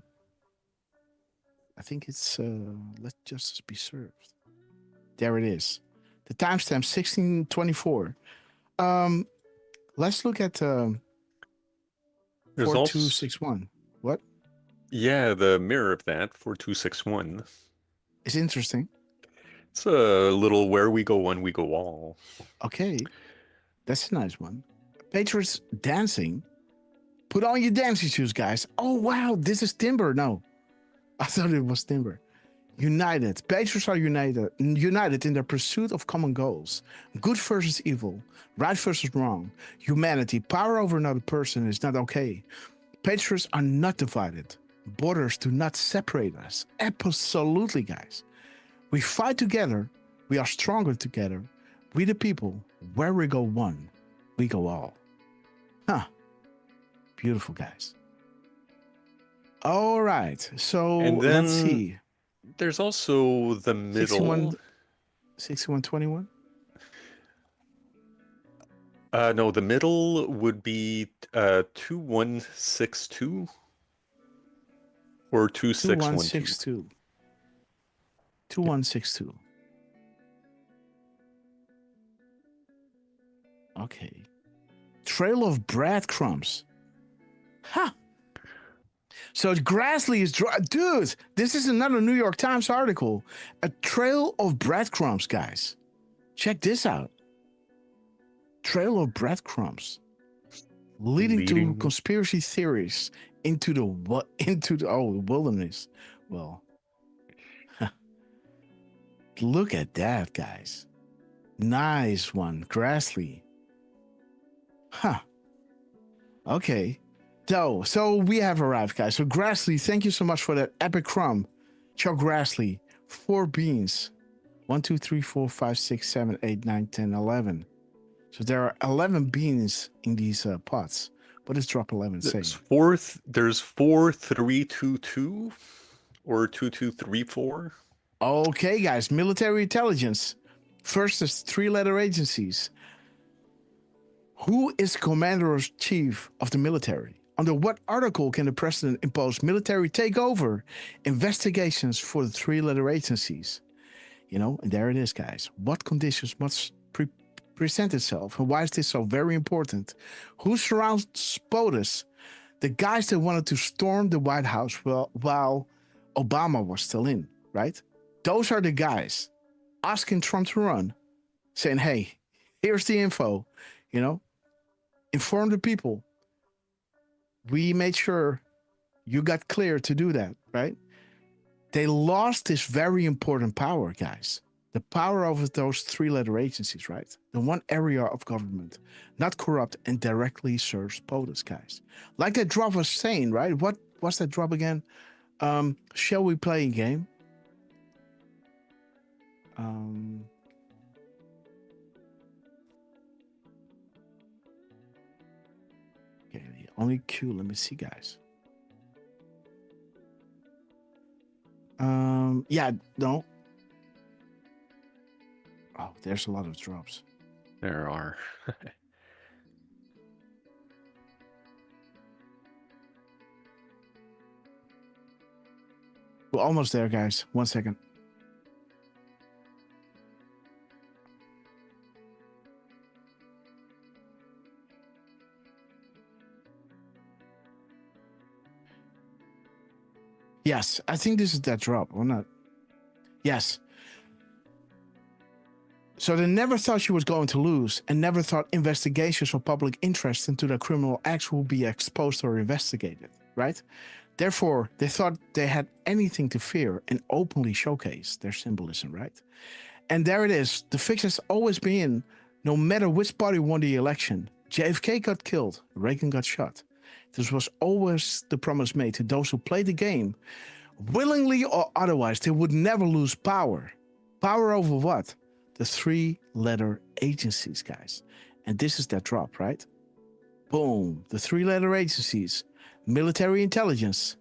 think it's let justice be served. There it is. The timestamp 1624. Let's look at 4261. What? Yeah, the mirror of that 4261. It's interesting. It's a little where we go one, we go all. Okay, that's a nice one. Patriots dancing. Put on your dancing shoes, guys. Oh wow, this is Timber. No, I thought it was Timber. United. Patriots are united in their pursuit of common goals. Good versus evil. Right versus wrong. Humanity. Power over another person is not okay. Patriots are not divided. Borders do not separate us. Absolutely, guys. We fight together. We are stronger together. We the people. Where we go one, we go all. Huh. Beautiful, guys. All right. So and then, let's see. There's also the middle. 6121? No, the middle would be 2162 or 2612. 2162. Okay. Trail of breadcrumbs. Ha! So Grassley is dude, this is another New York Times article. A trail of breadcrumbs, guys. Check this out. Trail of breadcrumbs. Leading to conspiracy theories into the wilderness. Well, look at that, guys. Nice one, Grassley. Huh. Okay. So we have arrived, guys. So Grassley, thank you so much for that epic crumb. Chuck Grassley, 4 beans. 1, 2, 3, 4, 5, 6, 7, 8, 9, 10, 11. So there are 11 beans in these pots. What does drop 11 say? There's 4322 or 2234. Okay, guys. Military intelligence. First is 3-letter agencies. Who is commander-in-chief of the military? Under what article can the president impose military takeover investigations for the 3-letter agencies? You know, and there it is, guys. What conditions must present itself, and why is this so very important? Who surrounds POTUS? The guys that wanted to storm the White House while Obama was still in, right? Those are the guys asking Trump to run, saying, hey, here's the info, you know, inform the people. We made sure you got clear to do that, right? They lost this very important power, guys. The power over those 3-letter agencies, right? The one area of government, not corrupt and directly serves POTUS, guys. Like that drop was saying, right? What was that drop again? Shall we play a game? Okay, only Q. Let me see, guys. Yeah, no. Oh, there's a lot of drops. There are. We're almost there, guys. 1 second. Yes, I think this is that drop, or not? Yes. So they never thought she was going to lose, and never thought investigations of public interest into their criminal acts will be exposed or investigated, right? Therefore, they thought they had anything to fear and openly showcase their symbolism, right? And there it is. The fix has always been, no matter which party won the election, JFK got killed, Reagan got shot. This was always the promise made to those who played the game, willingly or otherwise. They would never lose power. Power over what? The 3-letter agencies, guys. And this is that drop, right? Boom. The 3-letter agencies. Military intelligence.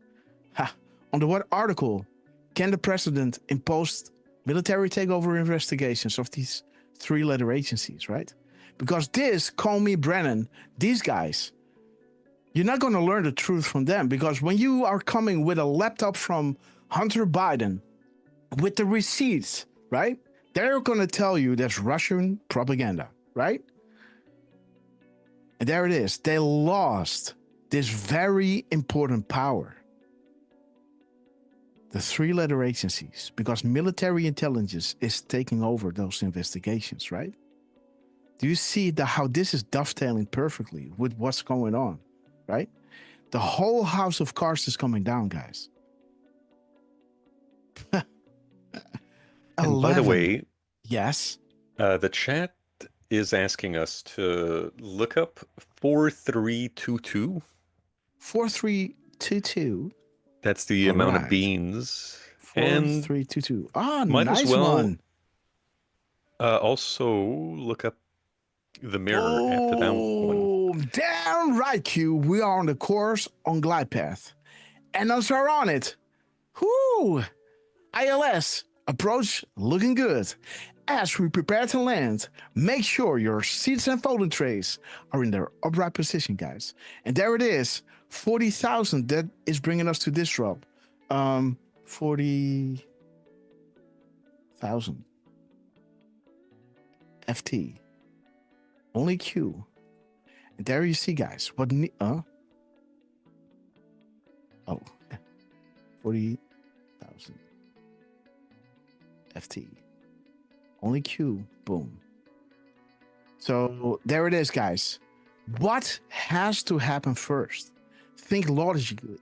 Ha. Under what article can the president impose military takeover investigations of these 3-letter agencies, right? Because this, Comey, Brennan, these guys, you're not going to learn the truth from them, because when you are coming with a laptop from Hunter Biden with the receipts, right? They're going to tell you that's Russian propaganda, right? And there it is. They lost this very important power. The 3-letter agencies, because military intelligence is taking over those investigations, right? Do you see how this is dovetailing perfectly with what's going on, right? The whole house of cards is coming down, guys. And by the way, yes, the chat is asking us to look up 4322. 4322. That's the amount of beans. 4322. Ah, might nice as well, one. Also look up the mirror after that one. Damn right, Q. We are on the course on glide path, and us are on it. Whoo! ILS approach looking good. As we prepare to land, make sure your seats and folding trays are in their upright position, guys. And there it is, 40,000. That is bringing us to this drop. 40,000 FT. Only Q. And there you see, guys. What? Oh, 40,000 FT. Only Q. Boom. So there it is, guys. What has to happen first? Think logically.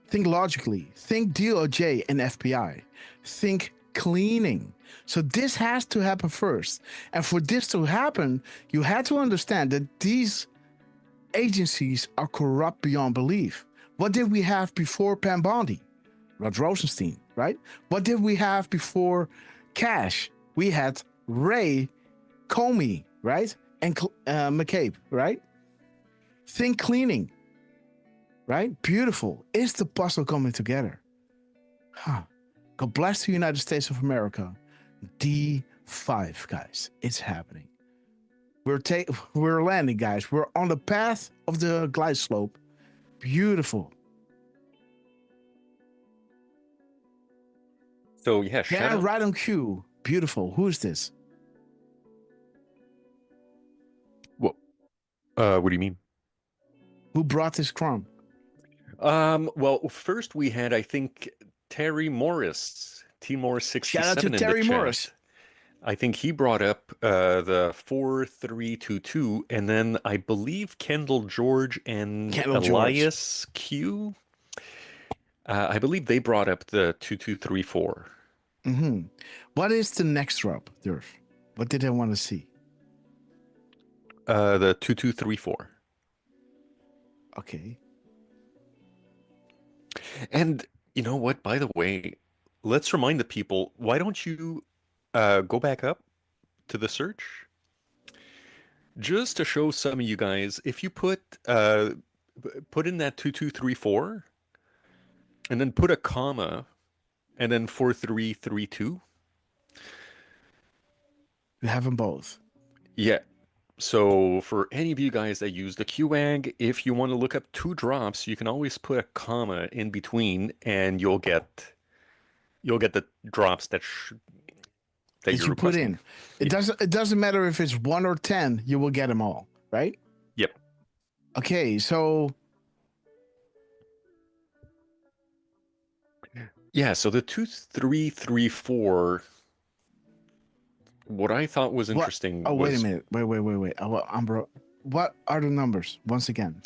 Think logically. Think DOJ and FBI. Think cleaning. So this has to happen first. And for this to happen, you had to understand that these agencies are corrupt beyond belief. What did we have before Pam Bondi? Rod Rosenstein, right? What did we have before Cash? We had Ray, Comey, right? And McCabe, right? Think cleaning. right? Beautiful. Is the puzzle coming together? Huh. God bless the United States of America. D5, guys. It's happening. We're landing, guys. We're on the path of the glide slope. Beautiful. So yeah, Yeah, right on cue. Beautiful. Who is this? What do you mean? Who brought this crumb? Well, first we had, I think, Terry Morris, T Morris 67 Shout out to in Terry the chat. Morris. I think he brought up the 4322, and then I believe Kendall George and Elias Q. I believe they brought up the 2234. Mm-hmm. What is the next drop, Durf? What did I want to see? The 2234. Okay. And you know what? By the way, let's remind the people, why don't you go back up to the search? Just to show some of you guys, if you put in that 2234 and then put a comma and then 4332. We have them both. Yeah. So for any of you guys that use the QAG, if you want to look up two drops, you can always put a comma in between, and you'll get the drops that you put in. It doesn't matter if it's 1 or 10. You will get them all, right? Yep. Okay, so yeah. So the 2334. What I thought was interesting. Wait a minute. Wait. Bro. What are the numbers once again?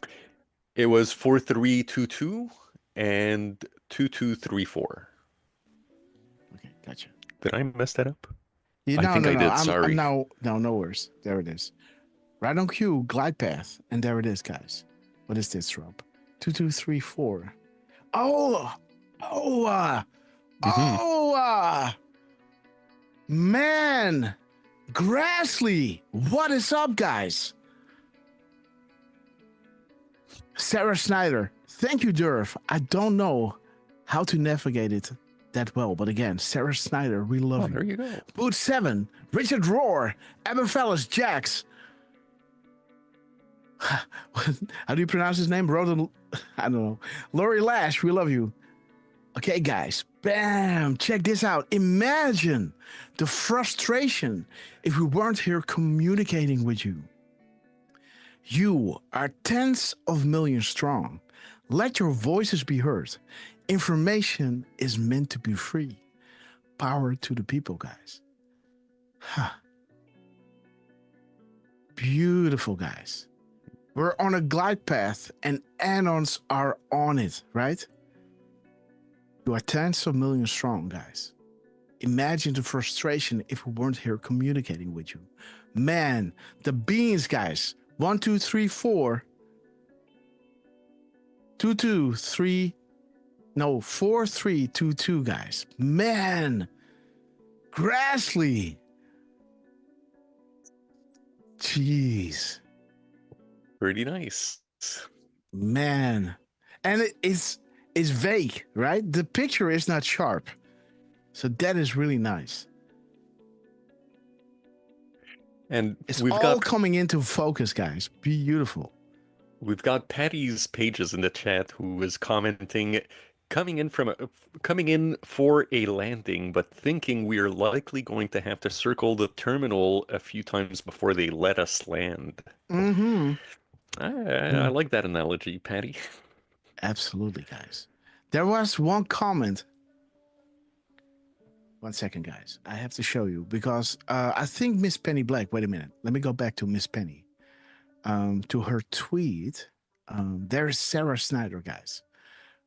It was 4322 and 2234. Okay, gotcha. Did I mess that up? Yeah, I think I did. Sorry. No worries. There it is. Right on cue, glide path, and there it is, guys. What is this drop? 2234. Man, Grassley, what is up, guys? Sarah Snyder, thank you, Durf. I don't know how to navigate it that well, but again, Sarah Snyder, we love you. There you go. Boot 7, Richard Rohr, Evan Fellas, Jax. How do you pronounce his name? Roden, I don't know. Lori Lash, we love you. Okay, guys, bam, check this out. Imagine the frustration if we weren't here communicating with you. You are tens of millions strong. Let your voices be heard. Information is meant to be free. Power to the people, guys. Beautiful, guys. We're on a glide path and anons are on it, right? You are tens of millions strong, guys. Imagine the frustration if we weren't here communicating with you. Man, the beans, guys. 1, 2, 3, 4. 2, 2, 3. No, 4, 3, 2, 2, guys. Man. Grassley. Jeez. Pretty nice. Man. And it's vague, right? The picture is not sharp. So that is really nice. And it's all coming into focus, guys. Beautiful. We've got Patty's Pages in the chat who is commenting, coming in for a landing, but thinking we are likely going to have to circle the terminal a few times before they let us land. Mm-hmm. I like that analogy, Patty. Absolutely, guys. There was one comment. 1 second, guys. I have to show you because I think Miss Penny Black. Wait a minute. Let me go back to Miss Penny. To her tweet. There is Sarah Snyder, guys.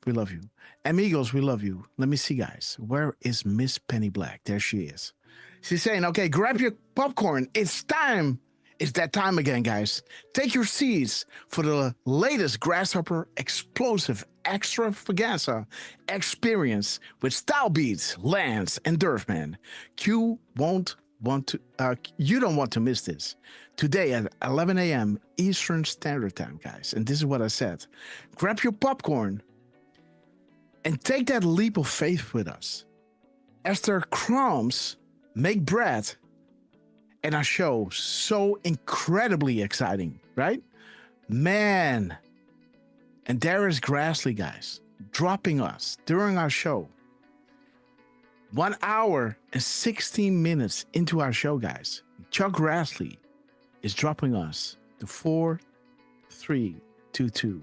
We love you. Amigos, we love you. Let me see, guys. Where is Miss Penny Black? There she is. She's saying, okay, grab your popcorn. It's time. It's that time again, guys. Take your seats for the latest Grasshopper explosive extravaganza experience with Style Beats, Lance, and Durfman. Q won't don't want to miss this. Today at 11 a.m. Eastern Standard Time, guys. And this is what I said. Grab your popcorn and take that leap of faith with us. As their crumbs make bread and our show so incredibly exciting, right? Man. And there is Grassley, guys, dropping us during our show. 1 hour and 16 minutes into our show, guys. Chuck Grassley is dropping us to 4-3-2-2.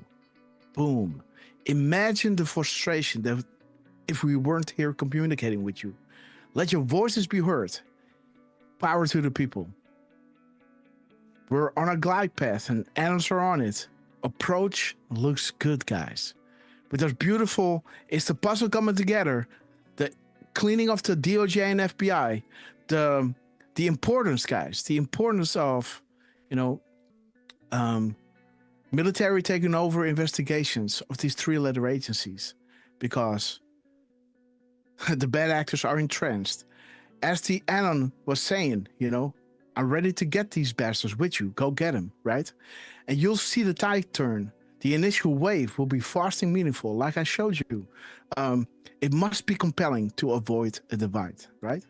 Boom. Imagine the frustration that if we weren't here communicating with you. Let your voices be heard. Power to the people. We're on a glide path and animals are on it. Approach looks good, guys. But there's beautiful, it's the puzzle coming together. The cleaning of the DOJ and FBI. The importance, guys. The importance of, military taking over investigations of these three-letter agencies. Because the bad actors are entrenched. As the Anon was saying, I'm ready to get these bastards with you. Go get them, right? And you'll see the tide turn. The initial wave will be fast and meaningful, like I showed you. It must be compelling to avoid a divide, right?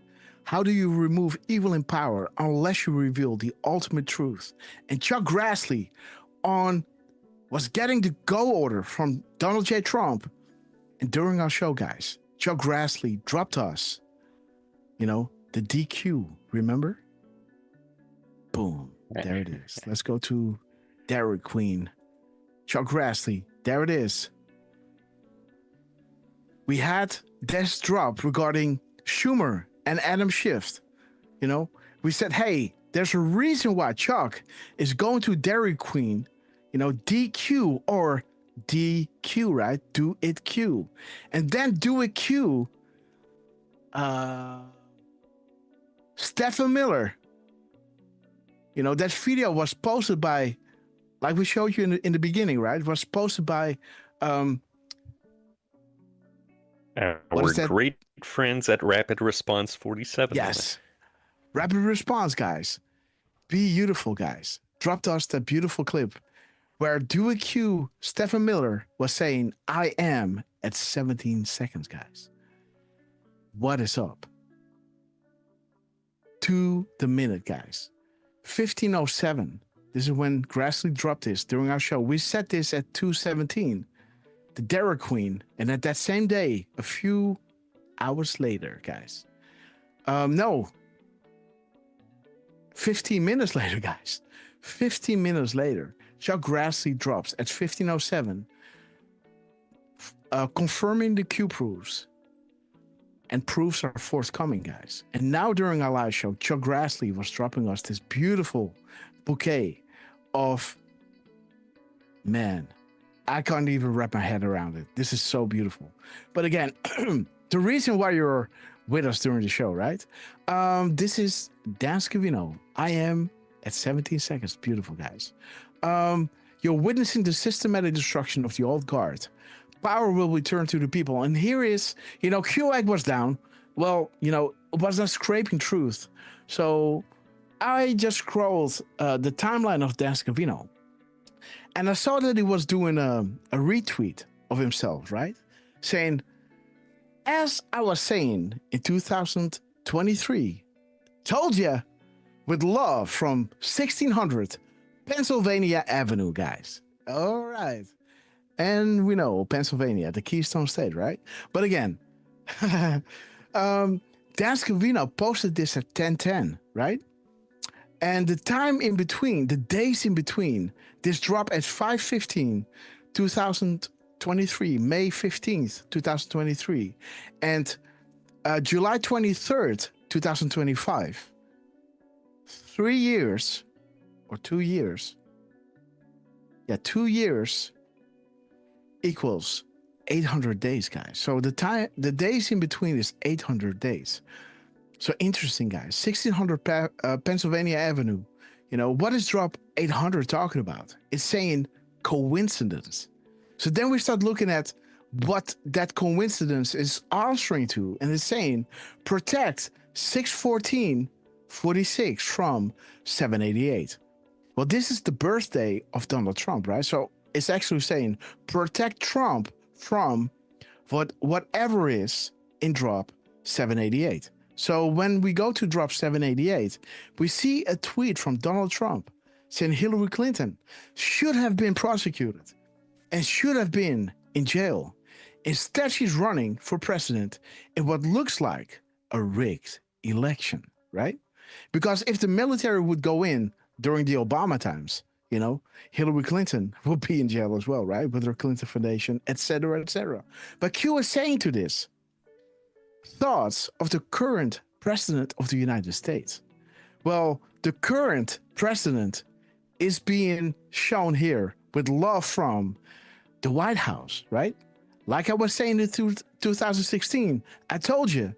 How do you remove evil in power unless you reveal the ultimate truth? And Chuck Grassley was getting the go order from Donald J. Trump. And during our show, guys, Chuck Grassley dropped us, the DQ, remember? Boom. There it is. Let's go to Dairy Queen. Chuck Grassley. There it is. We had this drop regarding Schumer and Adam Schiff. We said, hey, there's a reason why Chuck is going to Dairy Queen, DQ or DQ, right? Do it Q. And then do it Q. Stephen Miller. That video was posted by, like we showed you in the beginning, right? It was posted by our great friends at Rapid Response 47. Yes. Rapid Response, guys. Beautiful, guys. Dropped us that beautiful clip where Do a Q Stephen Miller was saying, I am at 17 seconds, guys. What is up? To the minute, guys. 15:07. This is when Grassley dropped this during our show. We set this at 2:17. The Dairy Queen. And at that same day, a few hours later, guys. 15 minutes later, guys. 15 minutes later, Chuck Grassley drops at 15:07, confirming the Q proofs. And proofs are forthcoming, guys. And now during our live show, Chuck Grassley was dropping us this beautiful bouquet of, man, I can't even wrap my head around it. This is so beautiful. But again, the reason why you're with us during the show, right? This is Dan Scavino. I am at 17 seconds. Beautiful, guys. You're witnessing the systematic destruction of the old guard. Power will return to the people. And here is, QAG was down. Well, it was not scraping truth. So I just scrolled the timeline of Dan Scavino. And I saw that he was doing a retweet of himself, right? Saying, as I was saying in 2023, told ya with love from 1600 Pennsylvania Avenue, guys. All right. And we know Pennsylvania, the Keystone State, right? But again, Dan Scavino posted this at 10:10, right? And the time in between, the days in between, this drop at 5:15, 2023, May 15th, 2023, and July 23rd, 2025. 3 years, or 2 years. Yeah, 2 years equals 800 days, guys. So the days in between is 800 days. So interesting, guys. 1600 Pennsylvania Avenue. What is drop 800 talking about? It's saying coincidence. So then we start looking at what that coincidence is answering to. And it's saying protect 614 46 from 788. Well, this is the birthday of Donald Trump, right? So it's actually saying protect Trump from whatever is in drop 788. So when we go to drop 788, we see a tweet from Donald Trump saying Hillary Clinton should have been prosecuted and should have been in jail. Instead, she's running for president in what looks like a rigged election, right? Because if the military would go in during the Obama times, you know, Hillary Clinton would be in jail as well, right? With her Clinton Foundation, etc., etc. But Q is saying to this, thoughts of the current president of the United States. Well, the current president is being shown here with love from the White House, right? Like I was saying in 2016, I told you,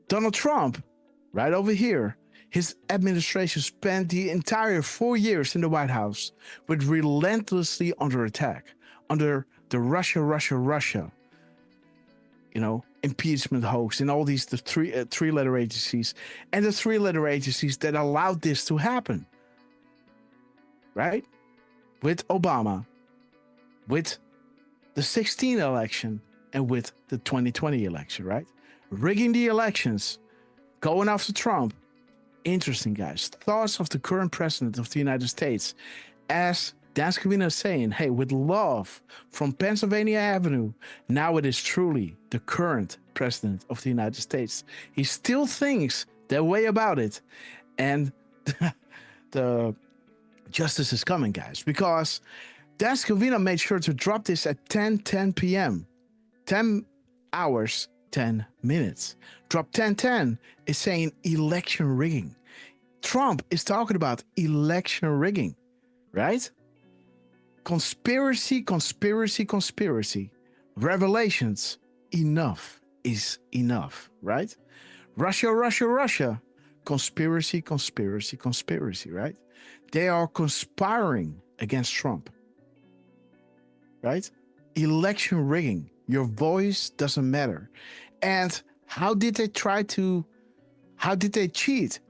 Donald Trump, right over here, his administration spent the entire 4 years in the White House with relentlessly under attack, under the Russia, you know, impeachment hoax and all these three-letter agencies and the three-letter agencies that allowed this to happen, right? With Obama, with the 2016 election, and with the 2020 election, right? Rigging the elections, going after Trump. Interesting, guys. Thoughts of the current president of the United States. As Dan Scavino is saying, hey, with love from Pennsylvania Avenue, now it is truly the current president of the United States. He still thinks that way about it. And the justice is coming, guys, because Dan Scavino made sure to drop this at 10:10 p.m. 10 hours, 10 minutes. Drop 10:10 is saying election rigging. Trump is talking about election rigging, right? Conspiracy. Revelations. Enough is enough, right? Russia. Conspiracy, right? They are conspiring against Trump, right? Election rigging. Your voice doesn't matter. And how did they cheat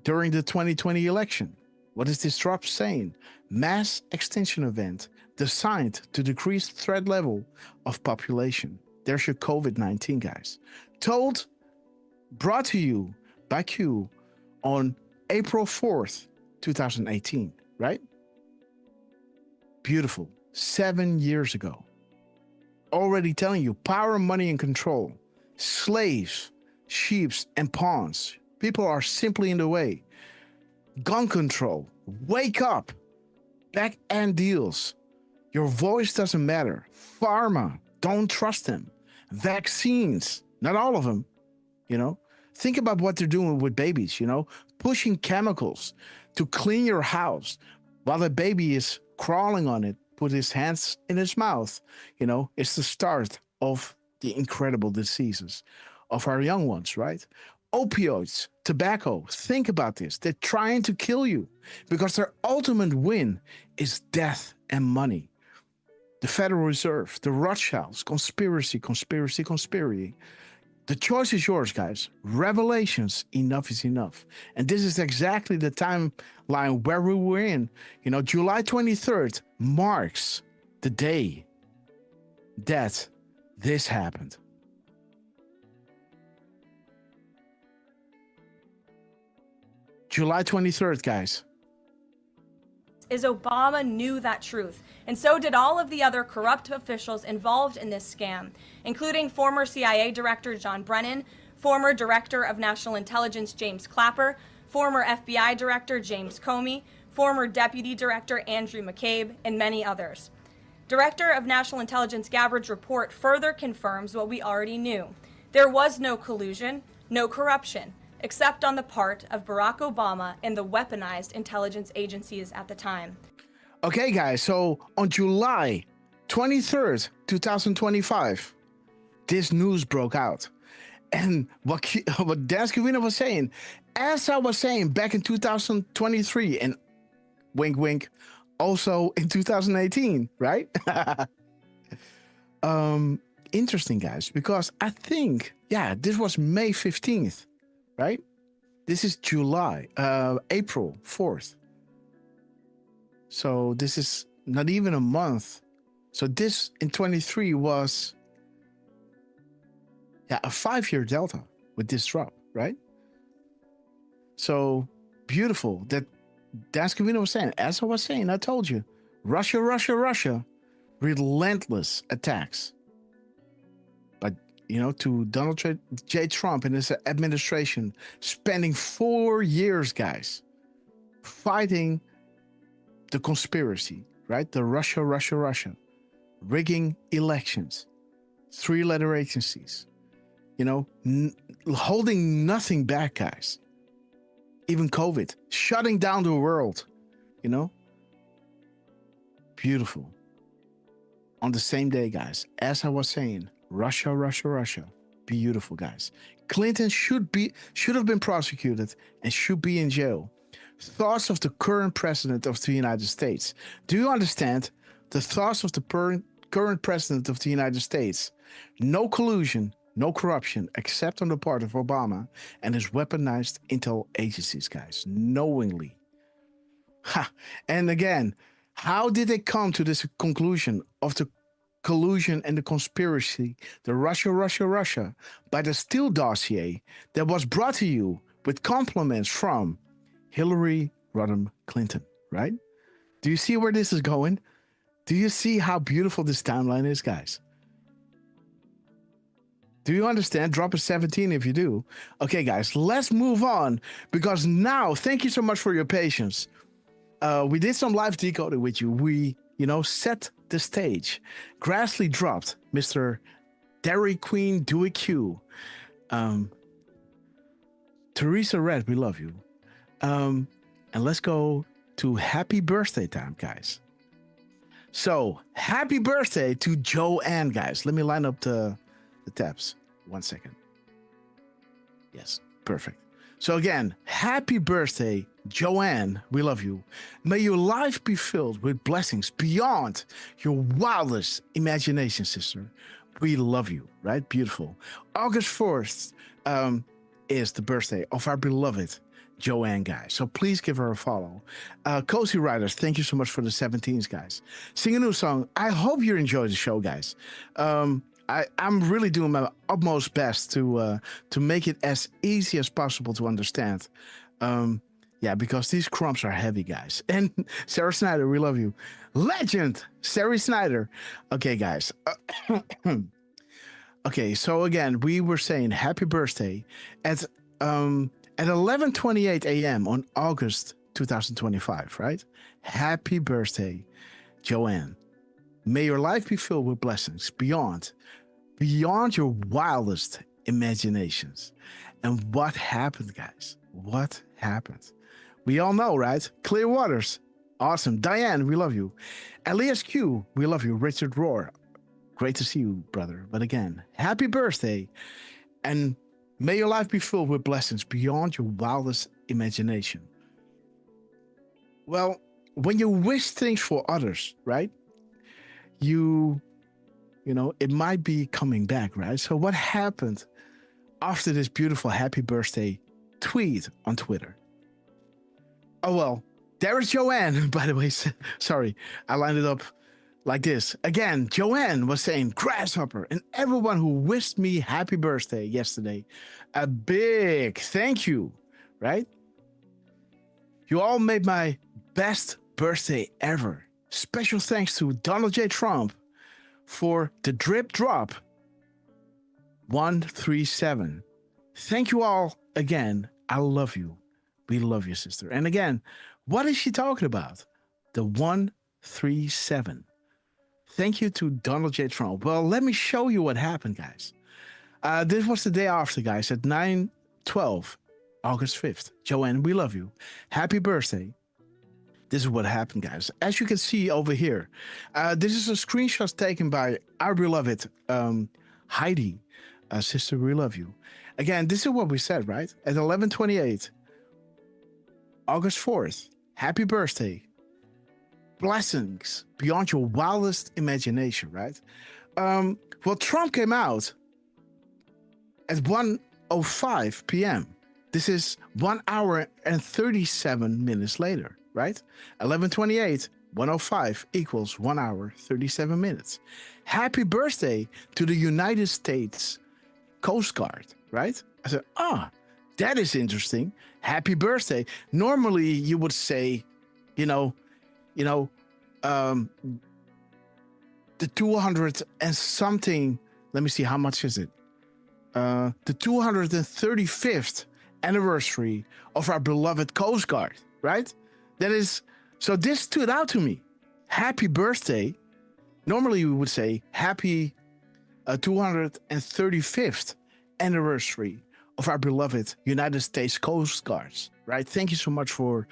during the 2020 election? What is this drop saying? Mass extinction event designed to decrease threat level of population. There's your COVID-19, guys. Brought to you by Q on April 4th, 2018, right? Beautiful. 7 years ago. Already telling you, power, money, and control. Slaves, sheeps, and pawns. People are simply in the way. Gun control. Wake up. Back-end deals. Your voice doesn't matter. Pharma. Don't trust them. Vaccines. Not all of them. You know, think about what they're doing with babies, you know, pushing chemicals to clean your house while the baby is crawling on it, put his hands in his mouth. You know, it's the start of the incredible diseases of our young ones, right? Opioids, tobacco. Think about this. They're trying to kill you because their ultimate win is death and money. The Federal Reserve, the Rothschilds, conspiracy. The choice is yours, guys. Revelations, enough is enough. And this is exactly the timeline where we were in. You know, July 23rd marks the day that this happened. July 23rd, guys. Is Obama knew that truth, and so did all of the other corrupt officials involved in this scam, including former CIA Director John Brennan, former Director of National Intelligence James Clapper, former FBI Director James Comey, former Deputy Director Andrew McCabe, and many others. Director of National Intelligence Gabbard's report further confirms what we already knew. There was no collusion, no corruption, except on the part of Barack Obama and the weaponized intelligence agencies at the time. Okay, guys, so on July 23rd, 2025, this news broke out. And what Dan Scavino was saying, as I was saying back in 2023, and wink, wink, also in 2018, right? Interesting, guys, because I think, yeah, this was May 15th. Right? This is April 4th. So this is not even a month. So this in 23 was a 5-year delta with this drop, right? So beautiful. That's Kavino was saying. As I was saying, I told you, Russia, relentless attacks. But to Donald J. Trump and his administration, spending 4 years, guys, fighting the conspiracy, right? The Russia, rigging elections, 3-letter agencies, holding nothing back, guys. Even COVID, shutting down the world, Beautiful. On the same day, guys, as I was saying, Russia. Beautiful, guys. Clinton should have been prosecuted and should be in jail. Thoughts of the current president of the United States. Do you understand the thoughts of the current president of the United States? No collusion, no corruption, except on the part of Obama and his weaponized intel agencies, guys, knowingly. And again, how did they come to this conclusion of the collusion and the conspiracy, the Russia, by the Steele dossier that was brought to you with compliments from Hillary Rodham Clinton, right? Do you see where this is going? Do you see how beautiful this timeline is, guys? Do you understand? Drop a 17 if you do. Okay, guys, let's move on, because now, thank you so much for your patience. We did some live decoding with you. We, set the stage. Grassley dropped Mr. Dairy Queen Dewey Q. Teresa Red, we love you. And let's go to happy birthday time, guys. So, happy birthday to Joanne, guys. Let me line up the tabs. 1 second. Yes, perfect. So again, happy birthday, Joanne. We love you. May your life be filled with blessings beyond your wildest imagination, sister. We love you, right? Beautiful. August 4th is the birthday of our beloved Joanne, guys. So please give her a follow. Cozy Riders, thank you so much for the 17s, guys. Sing a new song. I hope you enjoy the show, guys. I'm really doing my utmost best to make it as easy as possible to understand. Because these crumbs are heavy, guys. And Sarah Snyder, we love you. Legend, Sarah Snyder. Okay, guys. Okay, so again, we were saying happy birthday at 11:28 a.m. on August 2025, right? Happy birthday, Joanne. May your life be filled with blessings beyond your wildest imaginations. And what happened, guys? What happened? We all know, right? Clear waters. Awesome. Diane, we love you. Elias Q, we love you. Richard Rohr, great to see you, brother. But again, happy birthday. And may your life be filled with blessings beyond your wildest imagination. Well, when you wish things for others, right? It might be coming back, right? So what happened after this beautiful happy birthday tweet on Twitter? Oh, well, there is Joanne, by the way. Sorry, I lined it up like this. Again, Joanne was saying, Grasshopper, and everyone who wished me happy birthday yesterday, a big thank you, right? You all made my best birthday ever. Special thanks to Donald J. Trump for the drip drop 137. Thank you all again. I love you. We love you, sister. And again, what is she talking about? The 137. Thank you to Donald J. Trump. Well, let me show you what happened, guys. This was the day after, guys, at 9:12, August 5th. Joanne, we love you. Happy birthday. This is what happened, guys. As you can see over here, this is a screenshot taken by our beloved Heidi. Sister, we love you. Again, this is what we said, right? At 11:28, August 4th, happy birthday. Blessings beyond your wildest imagination, right? Well, Trump came out at 1:05 p.m. This is 1 hour and 37 minutes later, right? 11:28, 105 equals 1 hour, 37 minutes. Happy birthday to the United States Coast Guard, right? I said, that is interesting. Happy birthday. Normally you would say, the 200 and something, let me see, how much is it? The 235th anniversary of our beloved Coast Guard, right? So this stood out to me. Happy birthday. Normally we would say happy 235th anniversary of our beloved United States Coast Guards, right? Thank you so much for,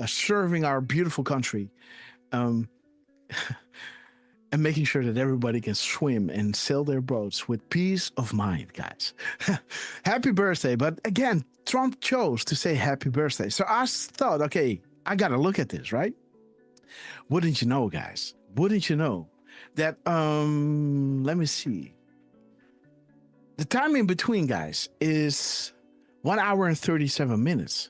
serving our beautiful country, and making sure that everybody can swim and sail their boats with peace of mind, guys. Happy birthday. But again, Trump chose to say happy birthday. So I thought, okay, I got to look at this, right? Wouldn't you know, guys? Wouldn't you know that, let me see. The time in between, guys, is 1 hour and 37 minutes.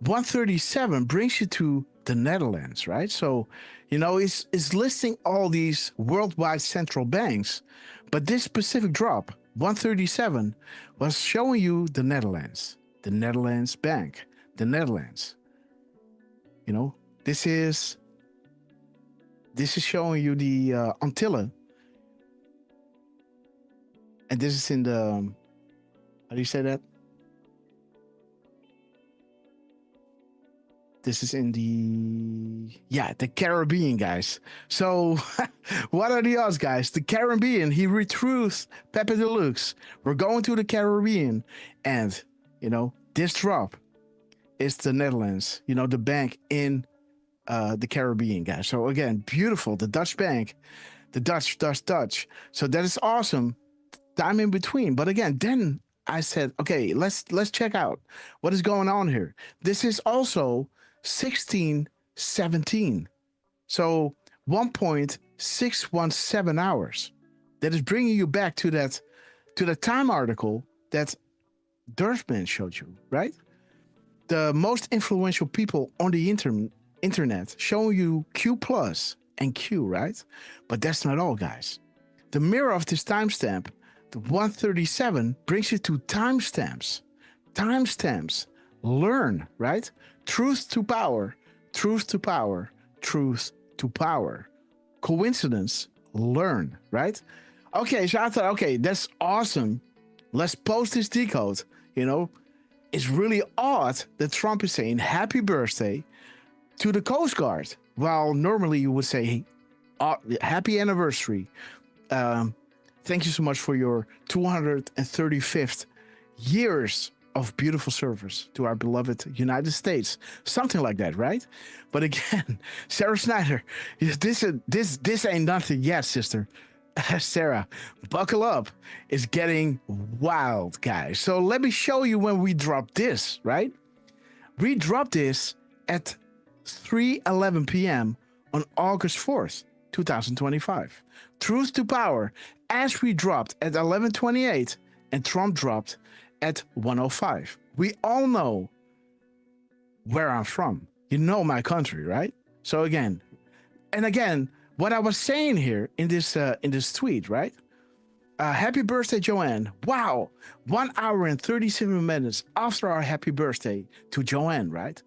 137 brings you to the Netherlands, right? So, it's listing all these worldwide central banks, but this specific drop, 137, was showing you the Netherlands Bank, the Netherlands. This is showing you the Antilles, and this is in the, how do you say that? This is in the Caribbean, guys. So what are the odds, guys? The Caribbean, he retruthed Pepe Deluxe. We're going to the Caribbean. And, this drop is the Netherlands, the bank in the Caribbean, guys. So again, beautiful. The Dutch bank, the Dutch. So that is awesome. Time in between. But again, then I said, okay, let's check out what is going on here. This is also 1617. So 1.617 hours. That is bringing you back to the time article that Durfman showed you, right? The most influential people on the internet showing you Q plus and Q, right? But that's not all, guys. The mirror of this timestamp, the 137, brings you to timestamps. Timestamps. Learn, right? Truth to power, truth to power, truth to power. Coincidence, learn, right? Okay, so I thought, okay, that's awesome. Let's post this decode. It's really odd that Trump is saying happy birthday to the Coast Guard, while normally you would say happy anniversary. Thank you so much for your 235th years of beautiful service to our beloved United States. Something like that, right? But again, Sarah Snyder, this ain't nothing yet, sister. Sarah, buckle up. It's getting wild, guys. So let me show you when we dropped this, right? We dropped this at 3:11 p.m. on August 4th, 2025. Truth to power, as we dropped at 11:28 and Trump dropped at 1:05. We all know where I'm from. You know my country, right? So again, what I was saying here in this tweet, right? Happy birthday, Joanne. Wow, 1 hour and 37 minutes after our happy birthday to Joanne, right?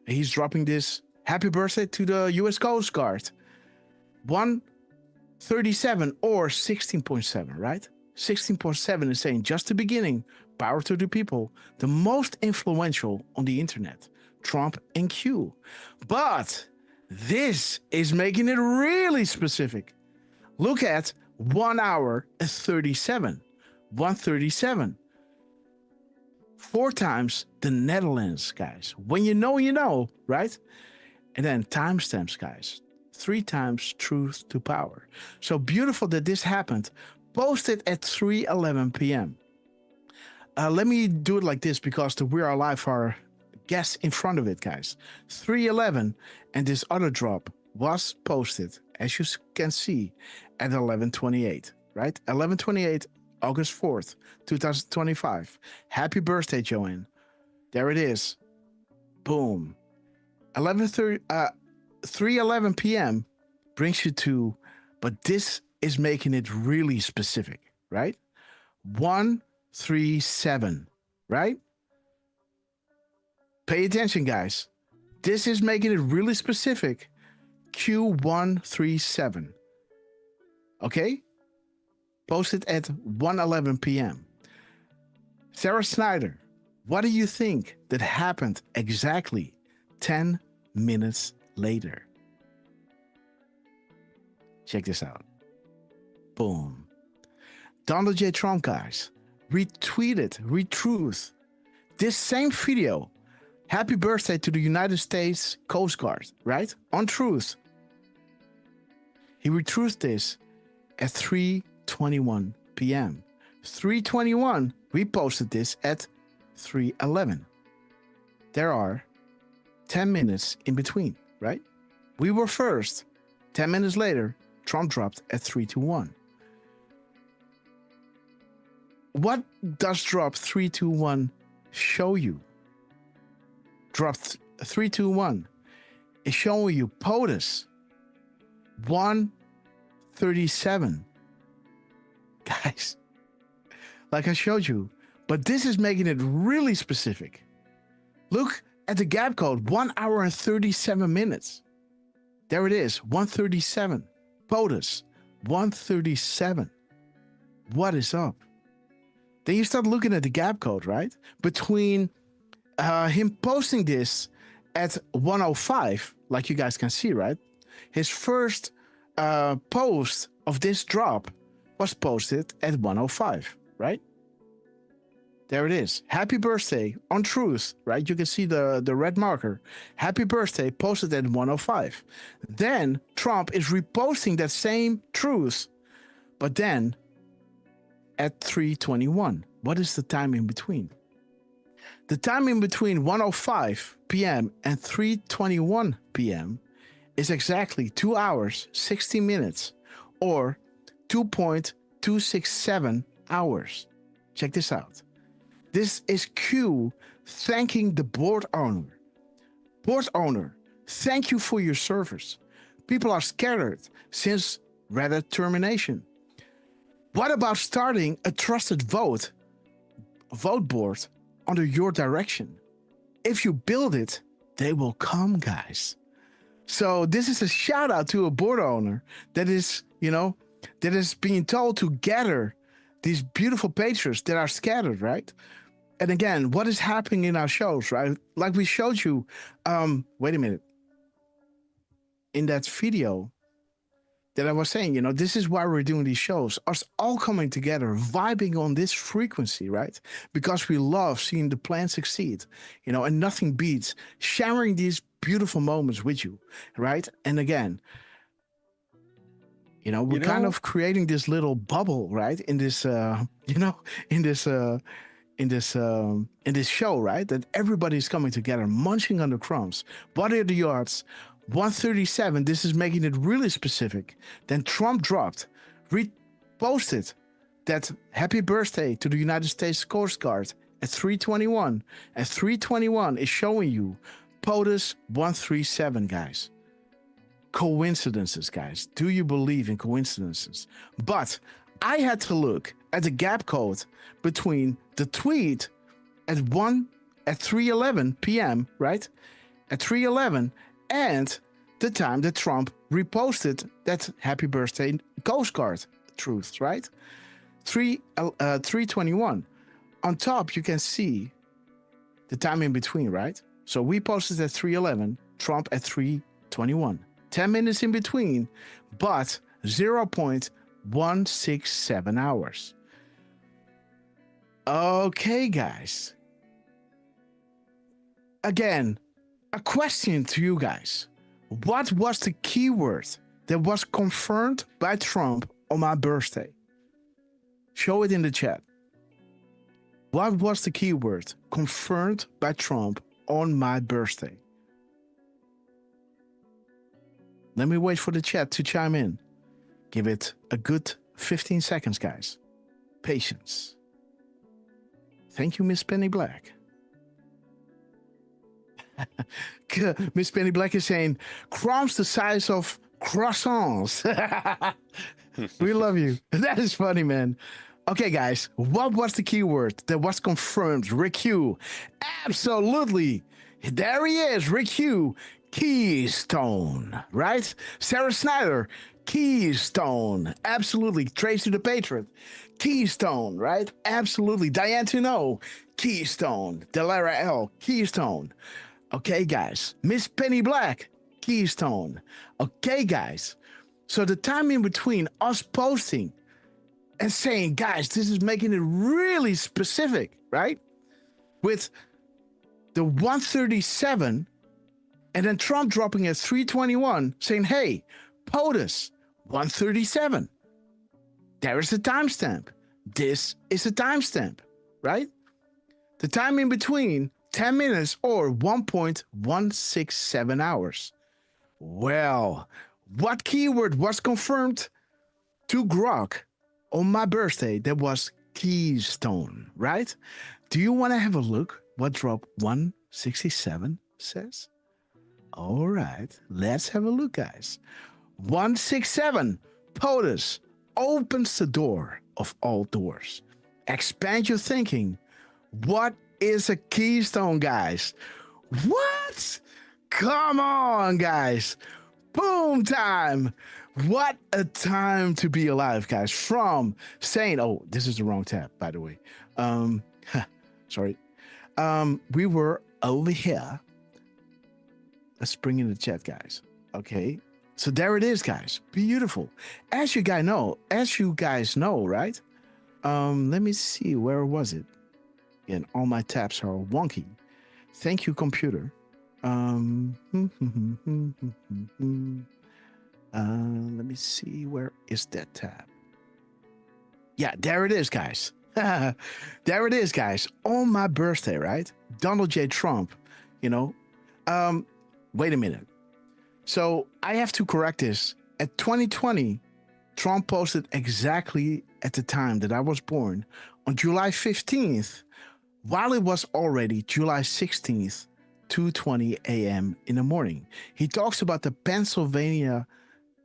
And he's dropping this happy birthday to the U.S. Coast Guard. 137 or 16.7, right? 16.7 is saying just the beginning, power to the people, the most influential on the internet, Trump and Q. But this is making it really specific. Look at 1 hour and 37. 137. 4 times the Netherlands, guys. When you know, right? And then timestamps, guys. 3 times truth to power. So beautiful that this happened. Posted at 3:11 p.m. Let me do it like this because the We Are Live are guests in front of it, guys. 3:11, and this other drop was posted, as you can see, at 11:28, right? 11:28, August 4th, 2025. Happy birthday, Joanne. There it is. Boom. 3:11 p.m. brings you to, but this is making it really specific, right? 137, right? Pay attention, guys. This is making it really specific. Q137. Okay? Posted at 1:11 p.m. Sarah Snyder, what do you think that happened exactly 10 minutes later? Check this out. Boom. Donald J. Trump, guys, retruth this same video. Happy birthday to the United States Coast Guard, right? On Truth. He retruthed this at 3:21 p.m. 3:21, we posted this at 3:11. There are 10 minutes in between, right? We were first. 10 minutes later, Trump dropped at 3:21. What does drop 3:21 show you? Drop 3:21 is showing you POTUS 137. Guys, like I showed you, but this is making it really specific. Look at the gap code, 1 hour and 37 minutes. There it is, 137. POTUS 137. What is up? Then you start looking at the gap code, right? Between him posting this at 1:05, like you guys can see, right? His first post of this drop was posted at 1:05, right? There it is. Happy birthday on Truth, right? You can see the red marker. Happy birthday posted at 1:05. Then Trump is reposting that same Truth, but then at 3:21. What is the time in between? The time in between 1:05 p.m. and 3:21 p.m. is exactly 2 hours, 60 minutes, or 2.267 hours. Check this out. This is Q thanking the board owner. Board owner, thank you for your service. People are scattered since Reddit termination. What about starting a trusted vote board under your direction? If you build it, they will come, guys. So this is a shout out to a board owner that is, that is being told to gather these beautiful pages that are scattered, right? And again, what is happening in our shows, right? Like we showed you, wait a minute. In that video that I was saying, this is why we're doing these shows, us all coming together, vibing on this frequency, right? Because we love seeing the plan succeed, and nothing beats sharing these beautiful moments with you, right? And again, we're kind of creating this little bubble, right? In this, in this show, right? That everybody's coming together, munching on the crumbs. What are the odds? 137, this is making it really specific. Then Trump dropped, reposted that happy birthday to the United States Coast Guard at 3:21. And 3:21 is showing you POTUS 137, guys. Coincidences, guys. Do you believe in coincidences? But I had to look at the gap code between the tweet at 3:11 p.m., right? At 3:11 and the time that Trump reposted that happy birthday Coast Guard truth, right? 3:21. On top, you can see the time in between, right? So we posted at 3:11, Trump at 3:21. 10 minutes in between, but 0.167 hours. Okay, guys. Again, a question to you guys. What was the keyword that was confirmed by Trump on my birthday? Show it in the chat. What was the keyword confirmed by Trump on my birthday? Let me wait for the chat to chime in. Give it a good 15 seconds, guys. Patience. Thank you, Miss Penny Black. Miss Penny Black is saying, crumbs the size of croissants. We love you. That is funny, man. Okay, guys, what was the keyword that was confirmed? Rick Hugh. Absolutely. There he is, Rick Hugh. Keystone, right? Sarah Snyder, Keystone. Absolutely. Tracy the Patriot, Keystone, right? Absolutely. Diane Tuneau, Keystone. Delara L, Keystone. Okay, guys. Miss Penny Black, Keystone. Okay, guys. So the time in between us posting and saying, guys, this is making it really specific, right? With the 137 and then Trump dropping at 321 saying, hey, POTUS 137. There is a timestamp. This is a timestamp, right? The time in between 10 minutes or 1.167 hours. Well, what keyword was confirmed to Grok on my birthday? That was Keystone, right? Do you want to have a look what drop 167 says? All right, let's have a look, guys. 167, POTUS opens the door of all doors. Expand your thinking. What is a keystone, guys? What? Come on, guys. Boom time. What a time to be alive, guys. From saying, oh, this is the wrong tab, by the way. Sorry. We were over here. Let's bring in the chat, guys. Okay. So there it is, guys. Beautiful. As you guys know, right? Let me see, where was it? And all my tabs are wonky. Thank you, computer. Let me see, where is that tab? Yeah, there it is, guys. There it is, guys. On my birthday, right? Donald J. Trump, wait a minute. So I have to correct this. At 2020, Trump posted exactly at the time that I was born on July 15th, while it was already July 16th, 2:20 a.m. in the morning. He talks about the Pennsylvania,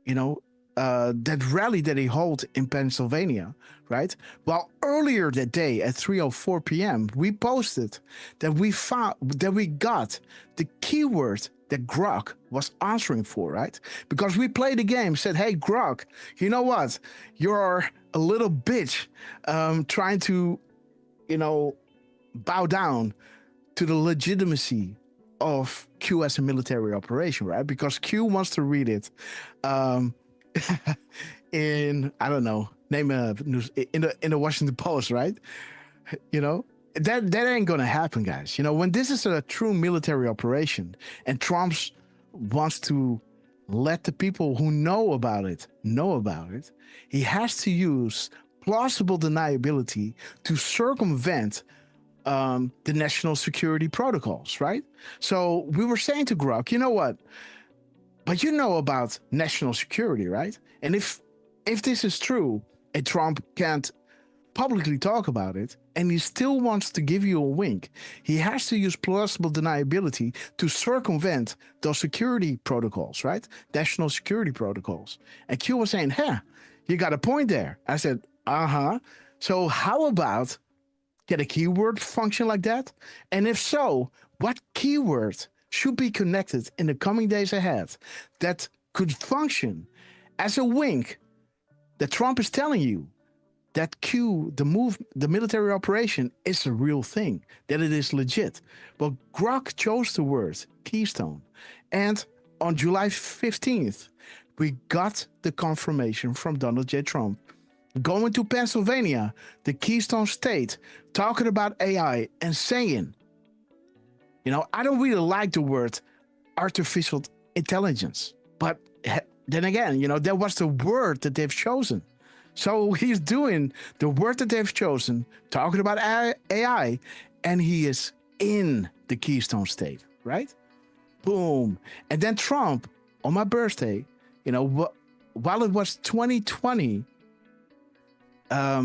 that rally that he held in Pennsylvania, right? Well, earlier that day at 3:04 p.m., we posted that we got the keyword that Grok was answering for, right? Because we played the game, said, hey, Grok, you know what? You're a little bitch trying to, bow down to the legitimacy of Q as a military operation, right? Because Q wants to read it in, I don't know, name a news in the Washington Post, right? That ain't gonna happen, guys. When this is a true military operation and Trump wants to let the people who know about it, he has to use plausible deniability to circumvent the national security protocols, right? So we were saying to Grok, you know what? But you know about national security, right? And if this is true, and Trump can't publicly talk about it, and he still wants to give you a wink, he has to use plausible deniability to circumvent those security protocols, right? National security protocols. And Q was saying, you got a point there. I said, So how about get a keyword function like that? And if so, what keyword should be connected in the coming days ahead that could function as a wink that Trump is telling you that Q, the military operation, is a real thing, that it is legit? Well, Grok chose the word Keystone. And on July 15th, we got the confirmation from Donald J. Trump going to Pennsylvania, the Keystone State, talking about AI and saying, I don't really like the word artificial intelligence, but then again, that was the word that they've chosen. So he's doing the word that they've chosen, talking about AI, and he is in the Keystone State, right? Boom. And then Trump, on my birthday, while it was 2020, how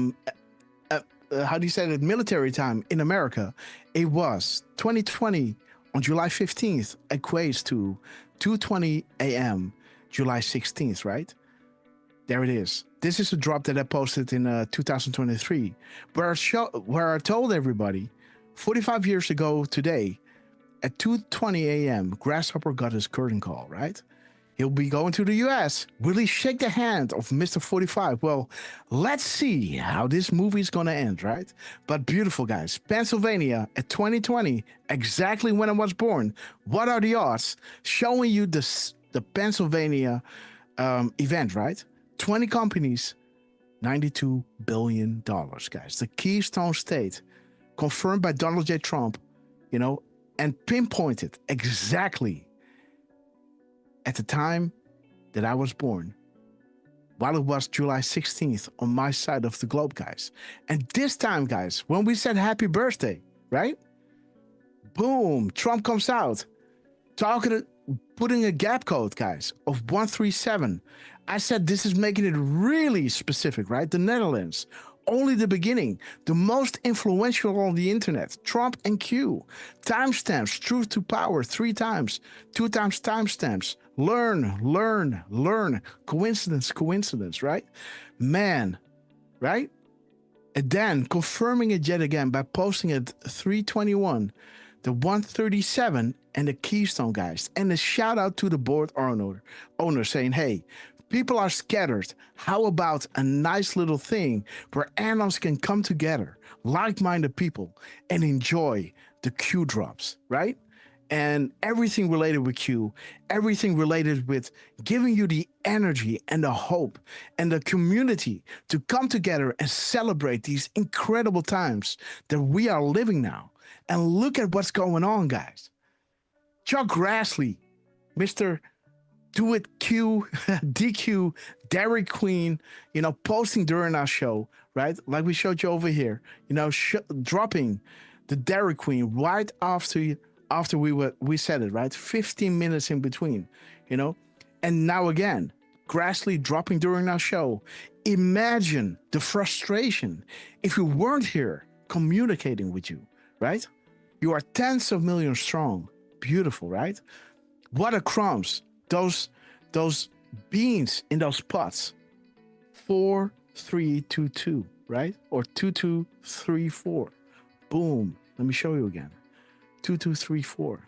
do you say it, military time in America, it was 2020 on July 15th equates to 2:20 a.m. July 16th, right? There it is. This is a drop that I posted in 2023, where I told everybody 45 years ago today at 2:20 a.m. Grasshopper got his curtain call, right? He'll be going to the US. Will he shake the hand of Mr. 45? Well, let's see how this movie is going to end, right? But beautiful, guys. Pennsylvania at 2020, exactly when I was born. What are the odds? Showing you the Pennsylvania event, right? 20 companies, $92 billion, guys. The Keystone State, confirmed by Donald J. Trump, you know, and pinpointed exactly at the time that I was born, while it was July 16th on my side of the globe, guys. And this time, guys, when we said happy birthday, right? Boom, Trump comes out, putting a gap code, guys, of 137. I said this is making it really specific, right? The Netherlands, only the beginning, the most influential on the internet, Trump and Q. Timestamps, truth to power, 3 times, 2 times timestamps. Learn. Coincidence, right? Man, right? And then confirming it yet again by posting at 321, the 137 and the Keystone, guys. And a shout out to the board owner saying, hey, people are scattered. How about a nice little thing where anons can come together, like-minded people, and enjoy the Q drops, right? And everything related with Q, everything related with giving you the energy and the hope and the community to come together and celebrate these incredible times that we are living now. And look at what's going on, guys. Chuck Grassley, Mr. Do It Q, DQ, Dairy Queen, you know, posting during our show, right? Like we showed you over here, you know, dropping the Dairy Queen right after we said it, right? 15 minutes in between, you know? And now again, Grassley dropping during our show. Imagine the frustration if we weren't here communicating with you, right? You are tens of millions strong. Beautiful, right? What a crumbs. Those beans in those pots. 4322, right? Or 2234. Boom. Let me show you again. 2234.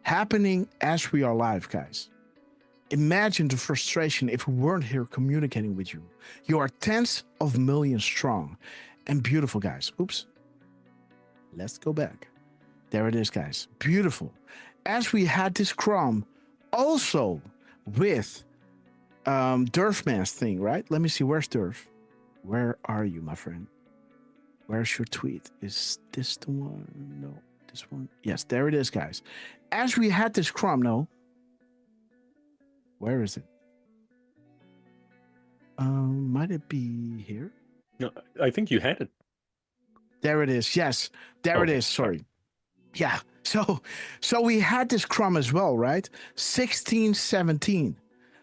Happening as we are live, guys. Imagine the frustration if we weren't here communicating with you. You are tens of millions strong and beautiful, guys. Oops. Let's go back. There it is, guys. Beautiful. As we had this crumb also with Durfman's thing, right? Let me see. Where's Durf? Where are you, my friend? Where's your tweet? Is this the one? No, this one. Yes, there it is, guys. As we had this crumb, no. Where is it? Might it be here? No, I think you had it. There it is. Yes, there it is. Sorry. Yeah. So we had this crumb as well, right? 1617.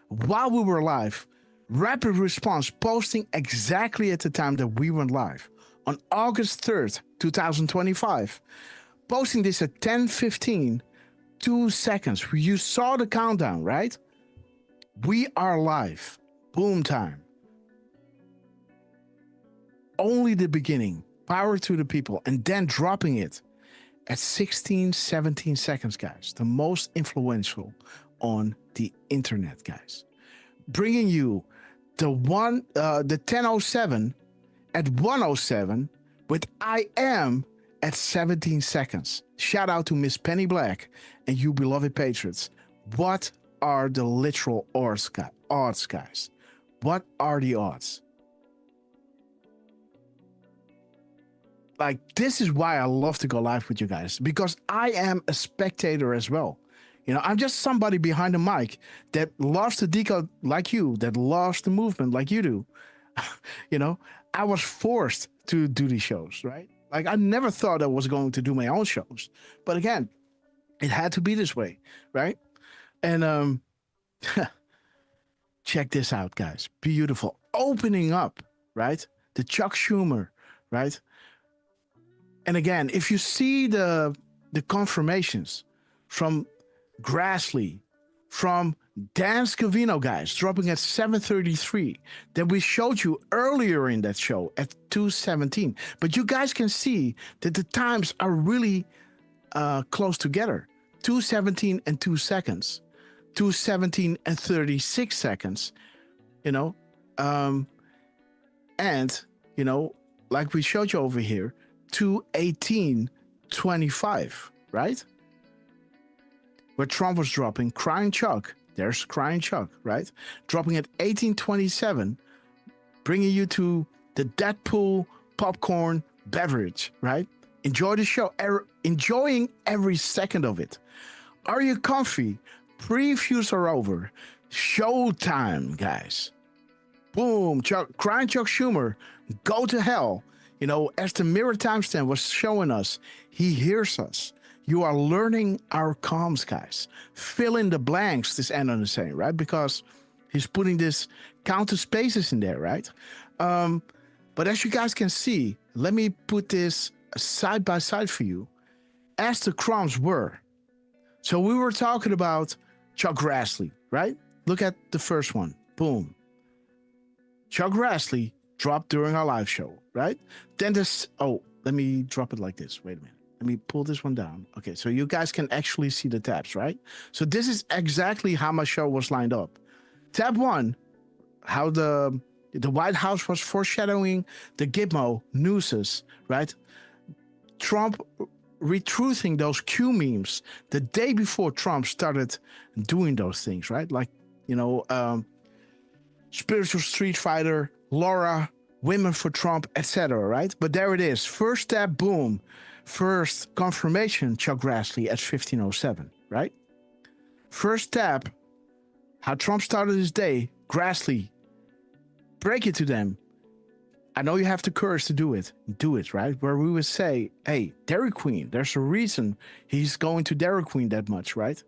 While we were live, Rapid Response posting exactly at the time that we went live on August 3rd, 2025. Posting this at 10:15, 2 seconds. You saw the countdown, right? We are live. Boom time. Only the beginning. Power to the people. And then dropping it at 16, 17 seconds, guys. The most influential on the internet, guys. Bringing you the 10:07 at 1:07 with I am at 17 seconds. Shout out to Miss Penny Black and you beloved patriots. What are the literal odds, guys? What are the odds? Like, this is why I love to go live with you guys, because I am a spectator as well. You know, I'm just somebody behind the mic that loves to decode like you, that loves the movement like you do. You know, I was forced to do these shows, right? Like, I never thought I was going to do my own shows. But again, it had to be this way, right? And check this out, guys. Beautiful. Opening up, right? The Chuck Schumer, right? And again, if you see the the confirmations from Grassley, from Dan Scavino, guys, dropping at 733 that we showed you earlier in that show at 217. But you guys can see that the times are really close together. 217 and 2 seconds. 217 and 36 seconds. You know, and, you know, like we showed you over here, 218.25, right? Where Trump was dropping, Crying Chuck, there's Crying Chuck, right? Dropping at 18.27, bringing you to the Deadpool popcorn beverage, right? Enjoy the show, enjoying every second of it. Are you comfy? Previews are over. Showtime, guys. Boom, Crying Chuck Schumer, go to hell. You know, as the mirror timestamp was showing us, he hears us. You are learning our comms, guys. Fill in the blanks, this Anon is saying, right? Because he's putting this counter spaces in there, right? But as you guys can see, let me put this side by side for you. As the crumbs were. So we were talking about Chuck Grassley, right? Look at the first one. Boom. Chuck Grassley dropped during our live show, right? Then this, oh, let me drop it like this. Wait a minute. Let me pull this one down. Okay, so you guys can actually see the tabs, right? So this is exactly how my show was lined up. Tab 1, how the White House was foreshadowing the Gitmo nooses, right? Trump retruthing those Q memes the day before Trump started doing those things, right? Like, you know, spiritual street fighter, Laura, women for Trump, etc., right? But there it is. First tab, boom. First confirmation, Chuck Grassley at 1507, right? First tab, how Trump started his day, Grassley, break it to them. I know you have the courage to do it, right? Where we would say, hey, Dairy Queen, there's a reason he's going to Dairy Queen that much, right?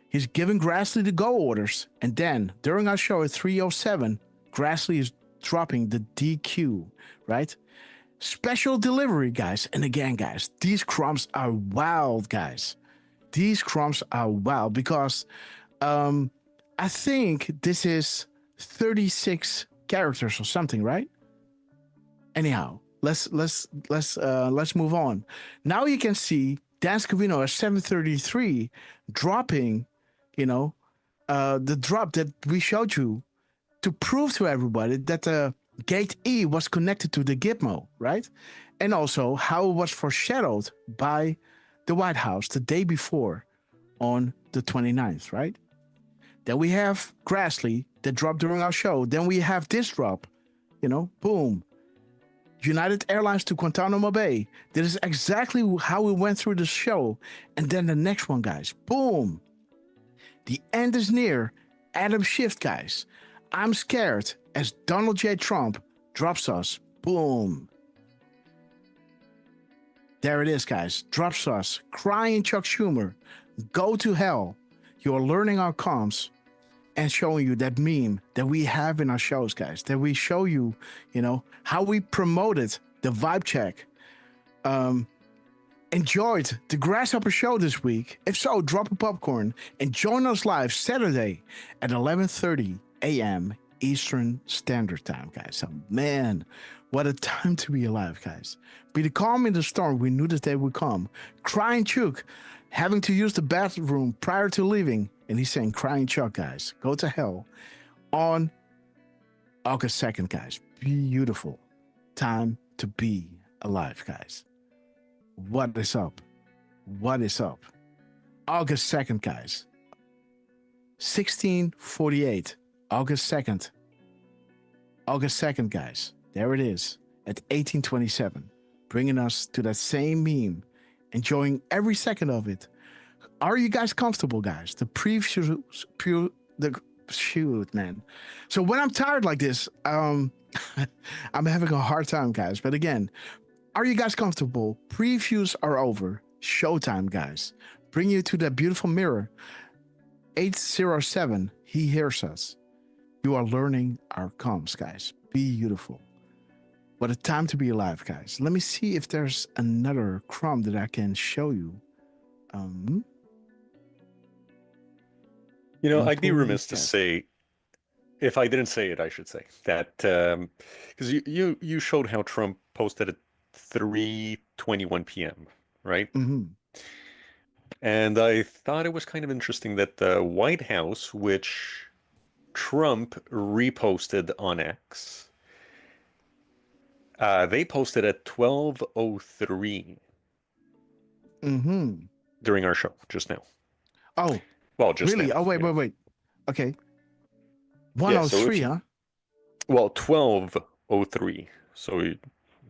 He's giving Grassley the go orders. And then during our show at 307, Grassley is dropping the DQ, right? Special delivery, guys. And again, guys, these crumbs are wild, guys. These crumbs are wild because I think this is 36 characters or something, right? Anyhow, let's move on. Now you can see Dan Scavino at 733 dropping, you know, the drop that we showed you to prove to everybody that the Gate E was connected to the Gitmo, right? And also how it was foreshadowed by the White House the day before on the 29th, right? Then we have Grassley that dropped during our show. Then we have this drop, you know, boom. United Airlines to Guantanamo Bay. This is exactly how we went through the show. And then the next one, guys, boom. The end is near. Adam Schiff, guys. I'm scared as Donald J. Trump drops us. Boom. There it is, guys. Drops us. Crying Chuck Schumer. Go to hell. You're learning our comms and showing you that meme that we have in our shows, guys. That we show you, you know, how we promoted the vibe check. Enjoyed the Grasshopper show this week? If so, drop a popcorn and join us live Saturday at 11:30 a.m. Eastern Standard Time, guys. So, man, what a time to be alive, guys. Be the calm in the storm. We knew this day would come. Crying Chuck, having to use the bathroom prior to leaving. And he's saying, Crying Chuck, guys, go to hell on August 2nd, guys. Beautiful time to be alive, guys. What is up? What is up? August 2nd, guys. 1648. August 2nd. August 2nd, guys. There it is at 1827. Bringing us to that same meme. Enjoying every second of it. Are you guys comfortable, guys? The shoot, man. So when I'm tired like this, I'm having a hard time, guys. But again, are you guys comfortable? Previews are over. Showtime, guys. Bring you to that beautiful mirror. 807. He hears us. You are learning our comms, guys. Beautiful. What a time to be alive, guys. Let me see if there's another crumb that I can show you You know, I'd be remiss to say, if I didn't say it, I should say that because you showed how Trump posted at 3:21 p.m., right? Mm-hmm. And I thought it was kind of interesting that the White House, which Trump reposted on X, they posted at 12:03 during our show just now. Oh, well, just really? now. Oh, wait. Okay. 103, huh? Well, 12:03. So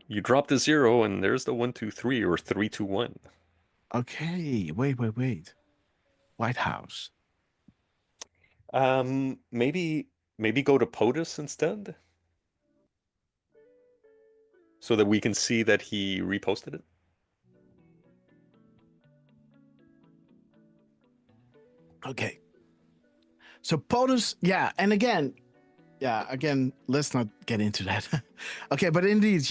you drop the 0, and there's the 123 or 321. Okay. Wait. White House. Maybe go to POTUS instead, so that we can see that he reposted it. Okay. So POTUS, and again, let's not get into that. Okay, but indeed,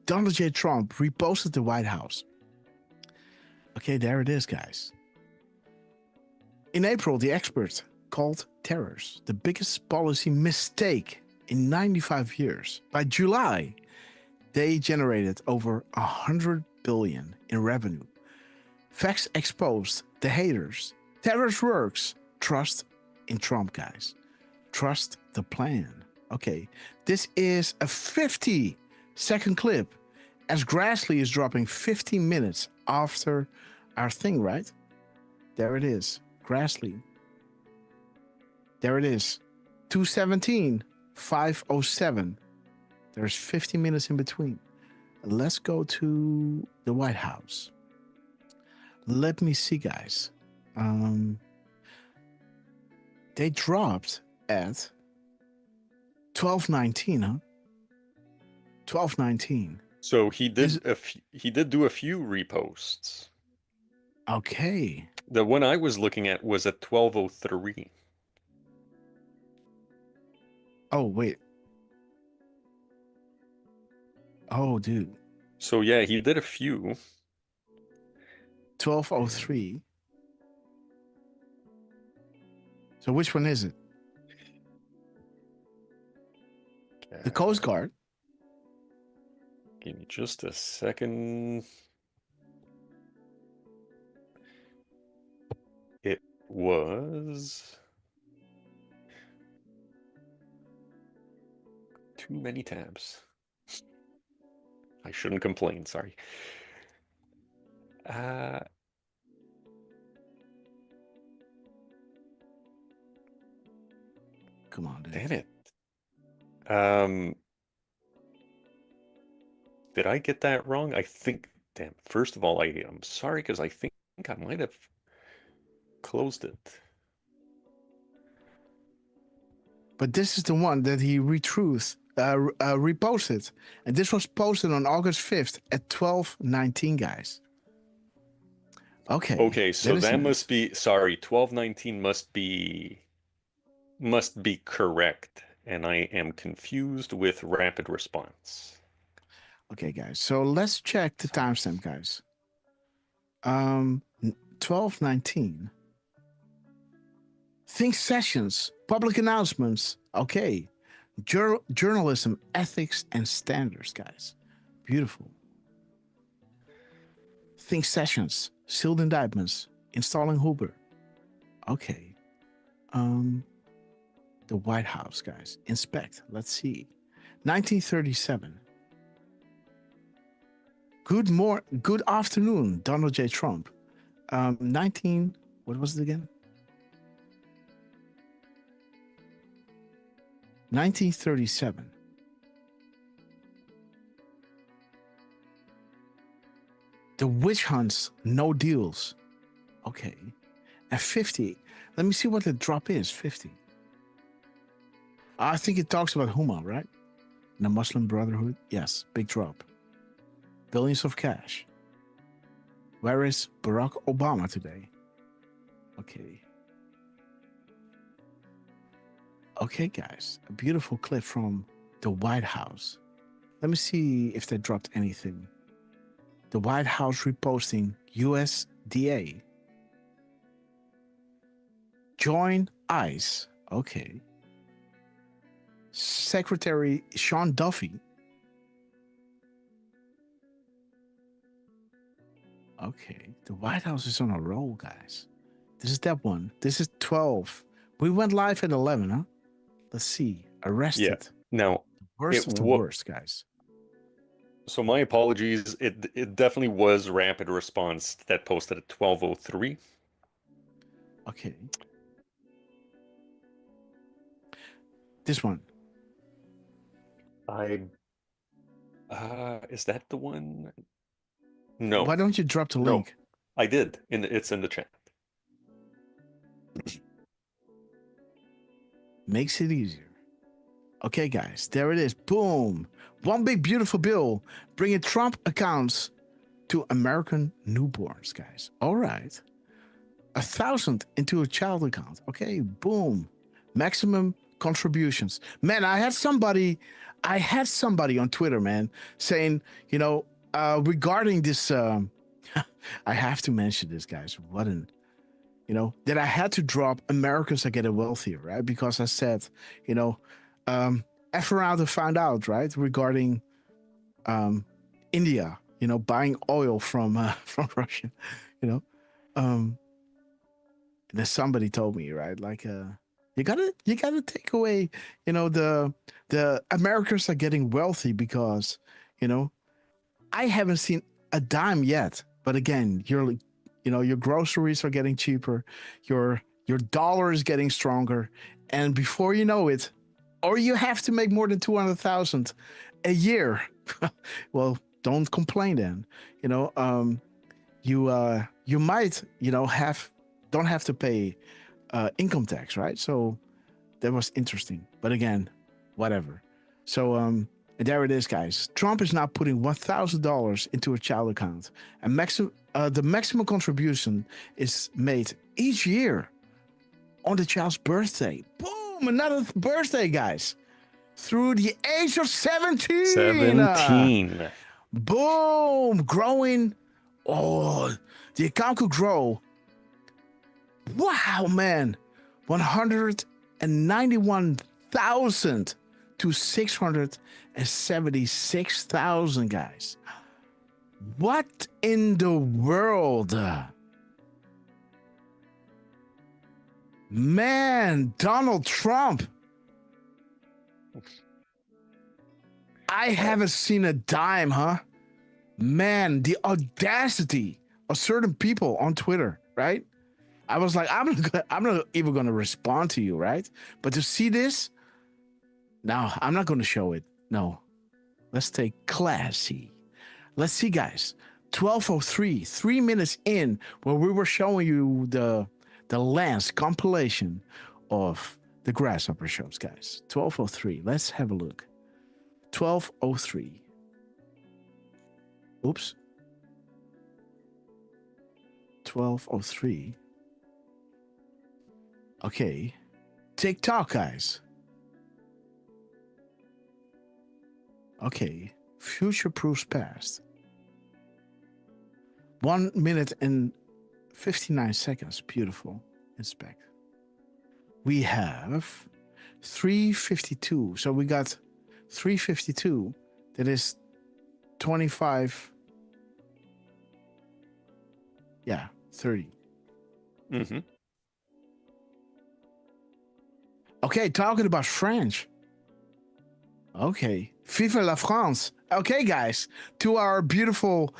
Donald J. Trump reposted the White House. Okay, there it is, guys. In April, the experts called tariffs the biggest policy mistake in 95 years. By July, they generated over $100 billion in revenue. Facts exposed the haters. Tariffs works. Trust in Trump, guys. Trust the plan. Okay, this is a 50-second clip as Grassley is dropping 15 minutes after our thing, right? There it is. Grassley. There it is. 2:17, 5:07. There's 50 minutes in between. Let's go to the White House. Let me see, guys. They dropped at 12:19, huh? 12:19. So he did do a few reposts. Okay. The one I was looking at was at 12:03. Oh, wait. Oh, dude. So yeah, he did a few. 12:03. So which one is it? The Coast Guard. Give me just a second. It was too many tabs. I shouldn't complain, sorry. Come on, dude. Damn it. Did I get that wrong? I think, first of all, I'm sorry, because I think I might have closed it. But this is the one that he reposted. And this was posted on August 5th at 12:19, guys. Okay, so that must be, sorry, 12:19 must be correct. And I am confused with rapid response. Okay, guys. So let's check the timestamp, guys. 12:19. Think sessions, public announcements. Okay. Journalism, ethics, and standards, guys. Beautiful. Think sessions, sealed indictments, installing Hoover. Okay. The White House, guys. Inspect. Let's see. 1937. Good afternoon, Donald J. Trump. What was it again? 1937. The witch hunts, no deals. Okay. At 50. Let me see what the drop is. 50. I think it talks about Huma, right? The Muslim Brotherhood. Yes, big drop. Billions of cash. Where is Barack Obama today? Okay. Okay, guys. A beautiful clip from the White House. Let me see if they dropped anything. The White House reposting U.S. DA. Join ICE. Okay. Secretary Sean Duffy. Okay. The White House is on a roll, guys. This is that one. This is 12. We went live at 11, huh? Let's see. Arrested. Yeah. Now, Worst of the worst, guys. So my apologies. It definitely was Rapid Response that posted at 12:03. Okay. This one. Is that the one? No. Why don't you drop the link? I did. It's in the chat. Makes it easier. Okay, guys, there it is. Boom. One big beautiful bill bringing Trump accounts to American newborns, guys. All right. 1,000 into a child account. Okay, boom. Maximum contributions. Man, I had somebody on Twitter, man, saying, regarding this, I have to mention this, guys. That I had to drop Americans are getting wealthier, right? Because I said, F around and find out, right? Regarding India, buying oil from Russia, and then somebody told me, right? Like, you gotta take away, the Americans are getting wealthy because, I haven't seen a dime yet. But again, your groceries are getting cheaper, your dollar is getting stronger, and before you know it, or you have to make more than 200,000 a year. Well, don't complain then. You might don't have to pay income tax, right? So that was interesting. But again, whatever. So and there it is, guys. Trump is now putting $1,000 into a child account, and the maximum contribution is made each year on the child's birthday. Boom! Another birthday, guys. Through the age of 17. 17. Boom! Growing. Oh, the account could grow. Wow, man. 191,000 to 676,000, guys. What in the world? Man, Donald Trump. I haven't seen a dime, huh? Man, the audacity of certain people on Twitter, right? I was like, I'm not even going to respond to you, right? But to see this, no, I'm not going to show it. No, let's take classy. Let's see, guys. 12:03, 3 minutes in, where we were showing you the last compilation of the Grasshopper shows, guys. 12:03. Let's have a look. 12:03. Oops. 12:03. Okay. TikTok, guys. Okay. Future proofs past. 1 minute and 59 seconds. Beautiful. Inspect. We have 352. So we got 352. That is 25. Yeah, 30. Mm-hmm. Okay, talking about French. Okay. Vive la France. Okay, guys, to our beautiful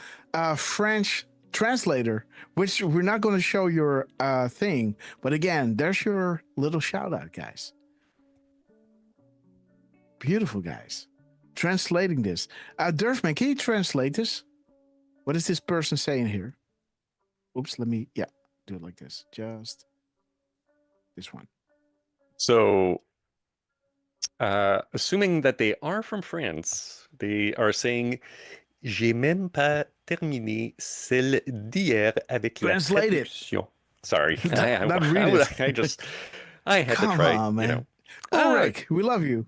French translator, which we're not going to show your thing, but again, there's your little shout out, guys. Beautiful, guys. Translating this. Durfman, can you translate this? What is this person saying here? Oops, let me, do it like this. Just this one. So, assuming that they are from France, they are saying, j'ai même pas terminé celle d'hier avec la traduction. Sorry, I had Come to try. On, man. Rick, we love you.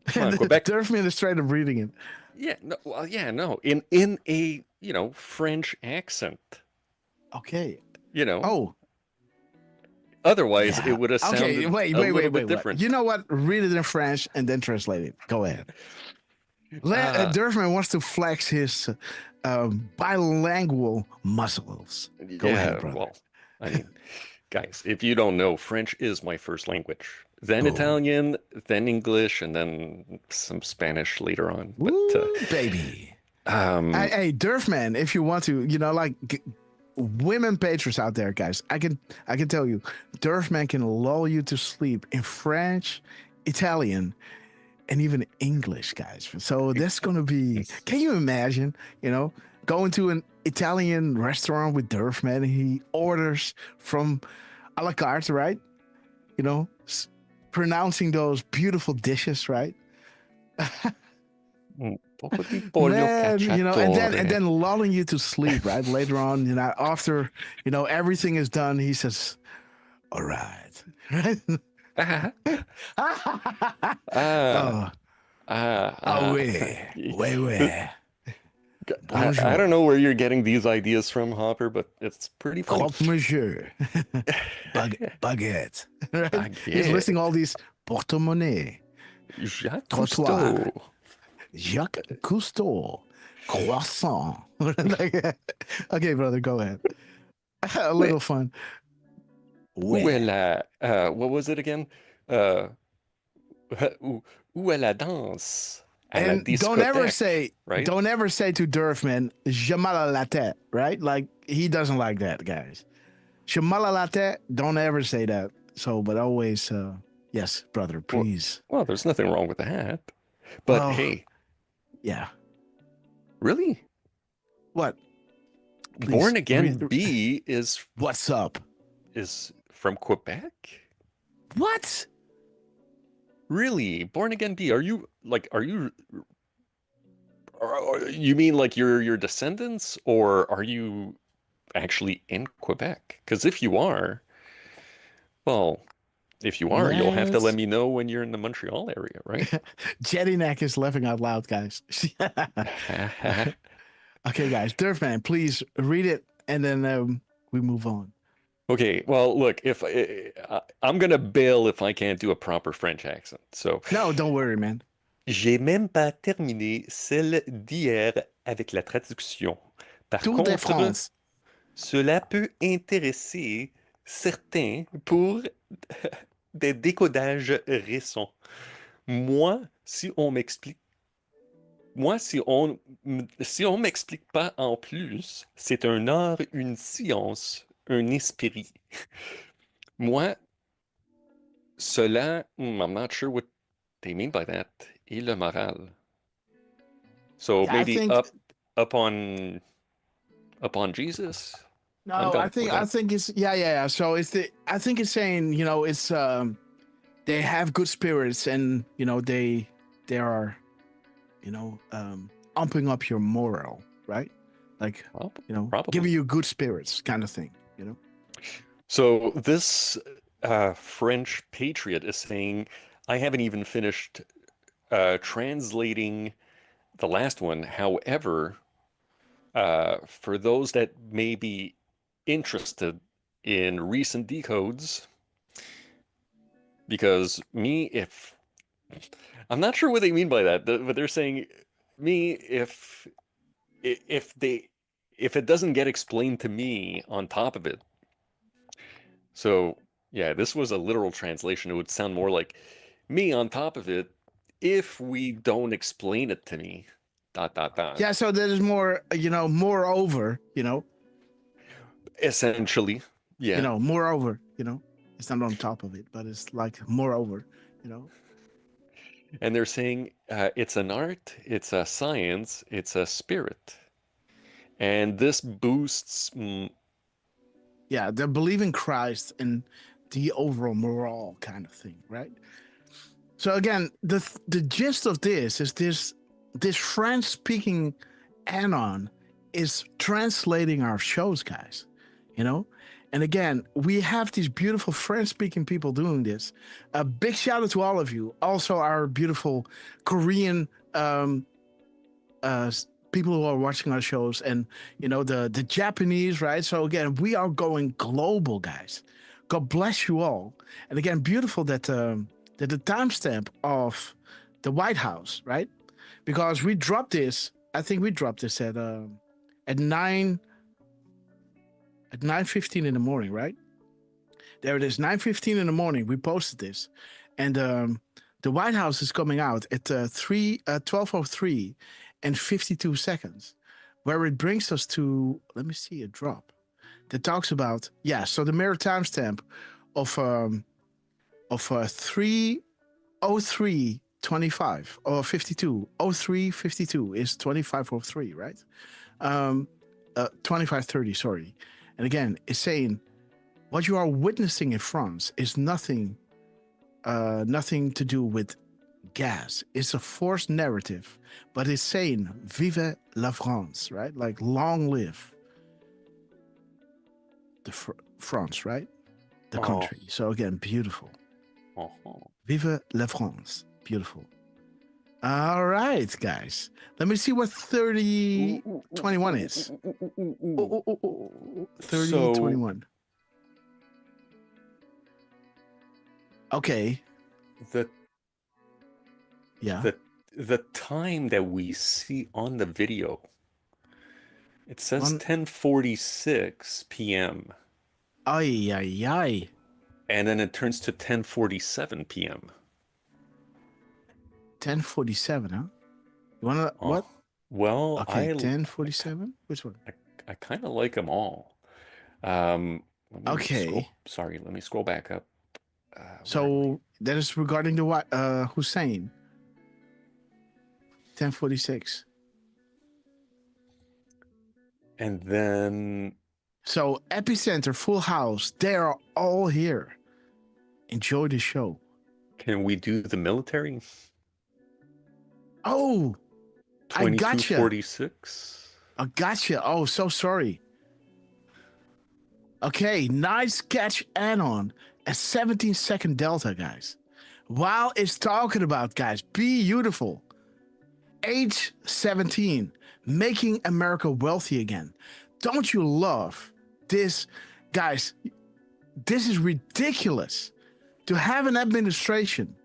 Quebec. Durfman is straight up reading it. Yeah, no, in a French accent. Okay. You know. Oh. Otherwise, it would have sounded okay. Wait. a little bit different. You know what? Read it in French and then translate it. Go ahead. Durfman wants to flex his bilingual muscles. Go ahead, brother. Well, I mean, guys, if you don't know, French is my first language. Then Italian, then English, and then some Spanish later on. But baby. Hey, Durfman, if you want to, women patrons out there, guys, I can tell you, Durfman can lull you to sleep in French, Italian, and even English, guys. So that's gonna be. Can you imagine? Going to an Italian restaurant with Durfman, and he orders from a la carte, right? Pronouncing those beautiful dishes, right? Man, and then lulling you to sleep, right? Later on, after everything is done, he says, "All right." Right? Oui. I don't know where you're getting these ideas from, Hopper, but it's pretty funny. Croque monsieur. Baguette. Right? Baguette. He's listing all these porte-monnaie. Jacques Cousteau. Jacques Cousteau. Croissant. Okay, brother, go ahead. A little fun. Où est la... what was it again? Où est la danse? And don't ever say to Durfman, je mal à la tête, right? Like, he doesn't like that, guys. Je mal à la tête, don't ever say that. So, but always, yes, brother, please. Well, there's nothing wrong with that. But hey. Yeah. Really? What? Please, Born Again B is... What's up? Is from Quebec? What? Really? Born Again B? You mean like your descendants, or are you actually in Quebec? Because if you are, you'll have to let me know when you're in the Montreal area, right? Jettyneck is laughing out loud, guys. Okay, guys, Durfman, please read it, and then we move on. Okay, well, look, if I'm gonna bail if I can't do a proper French accent. So no, don't worry, man. J'ai même pas terminé celle d'hier avec la traduction. Par contre, cela peut intéresser certains pour des décodages récents. Si on m'explique pas en plus, c'est un art, une science, un esprit. Cela, I'm not sure what they mean by that, et le moral. So yeah, maybe up on Jesus? No, I think it's yeah. So I think it's saying, it's they have good spirits, and they are umping up your moral, right? Like, probably. Giving you good spirits kind of thing, So this French patriot is saying, I haven't even finished translating the last one. However, for those that may be interested in recent decodes, because I'm not sure what they mean by that, but they're saying if it doesn't get explained to me on top of it. So yeah, this was a literal translation. It would sound more like me on top of it if we don't explain it to me. ... Yeah, so there's more, moreover, Essentially, yeah. Moreover, it's not on top of it, but it's like moreover, And they're saying it's an art, it's a science, it's a spirit. And this boosts... Yeah, they believe in Christ and the overall moral kind of thing, right? So again, the gist of this is this French-speaking anon is translating our shows, guys, And again, we have these beautiful French-speaking people doing this. A big shout out to all of you. Also, our beautiful Korean people who are watching our shows, and the Japanese, right? So again, we are going global, guys. God bless you all. And again, beautiful that the timestamp of the White House, right? Because we dropped this. I think we dropped this at 9:15 in the morning, right? There it is, 9:15 in the morning. We posted this, and the White House is coming out at 12:03 and 52 seconds, where it brings us to, let me see, a drop that talks about, so the mirror timestamp of 3:03:25 or 52, 03:52 is 25:03, right? 25:30, sorry. And again, it's saying what you are witnessing in France is nothing to do with gas. It's a forced narrative, but it's saying "Vive la France," right? Like long live the France, right? The country. So again, beautiful. Vive la France. Beautiful. All right, guys. Let me see what 3021 is. 3021. Okay. The time that we see on the video, it says 10:46 p.m. Ay, ay, ay. And then it turns to 10:47 p.m. 10:47, huh? You wanna what? Well, okay, 10:47. Which one? I kind of like them all. Okay. Let me scroll back up. So that is regarding the what? Hussein. 10:46. And then. So Epicenter, Full House, they are all here. Enjoy the show. Can we do the military? Oh, I gotcha. 22:46. I gotcha. Oh, so sorry. Okay, nice catch, Anon. A 17-second delta, guys. While it's talking about, guys, beautiful. Age 17, making America wealthy again. Don't you love this, guys? This is ridiculous to have an administration,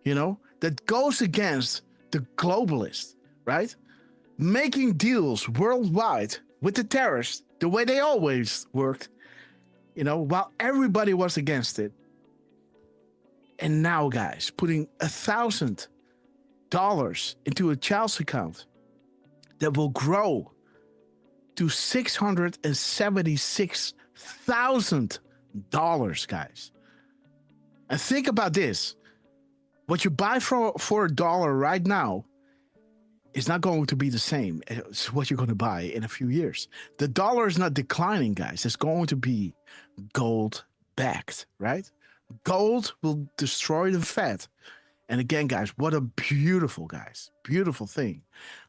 that goes against the globalists, right? Making deals worldwide with the terrorists the way they always worked, while everybody was against it. And now, guys, putting $1,000 into a child's account that will grow to $676,000, guys. And think about this. What you buy for $1 right now is not going to be the same as what you're going to buy in a few years. The dollar is not declining, guys. It's going to be gold backed, right? Gold will destroy the Fed. And again, guys, what a beautiful thing.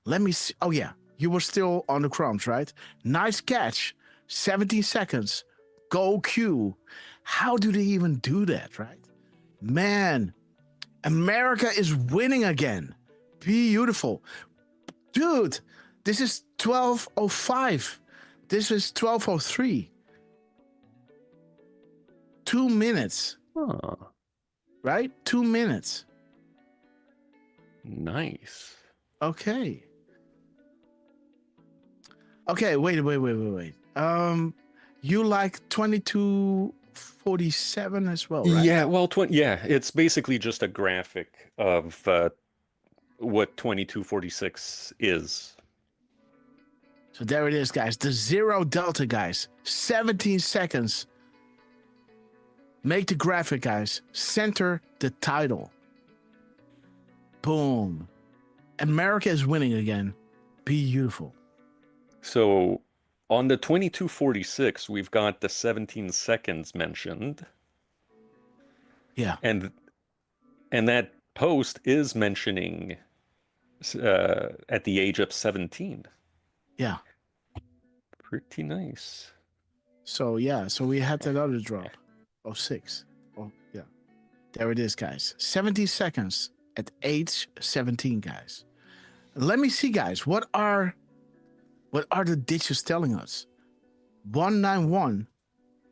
Let me see. Oh, yeah. You were still on the crumbs, right? Nice catch. 17 seconds. Go Q. How do they even do that, right? Man, America is winning again. Beautiful. Dude, this is 12:05. This is 12:03. 2 minutes. Right? 2 minutes. Nice. Okay. Okay, wait. You like 22:47 as well, right? Yeah, well, it's basically just a graphic of what 22:46 is. So there it is, guys. The zero delta, guys. 17 seconds. Make the graphic, guys. Center the title. Boom. America is winning again. Beautiful. So on the 22:46, we've got the 17 seconds mentioned. Yeah. And that post is mentioning at the age of 17. Yeah. Pretty nice. So we had that other drop of 6. Oh, yeah. There it is, guys. 70 seconds at age 17, guys. Let me see, guys. What are the ditches telling us? 191.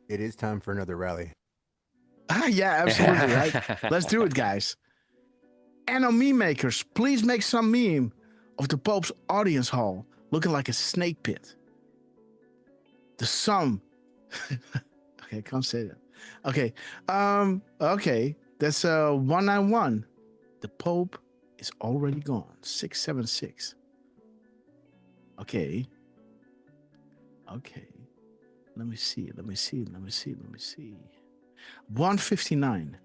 It is time for another rally. Yeah, absolutely, right? Let's do it, guys. And meme makers, please make some meme of the Pope's audience hall looking like a snake pit. The sum. Okay, I can't say that. Okay. Okay. That's 191. The Pope is already gone. 676. Okay. Okay. Let me see. 159.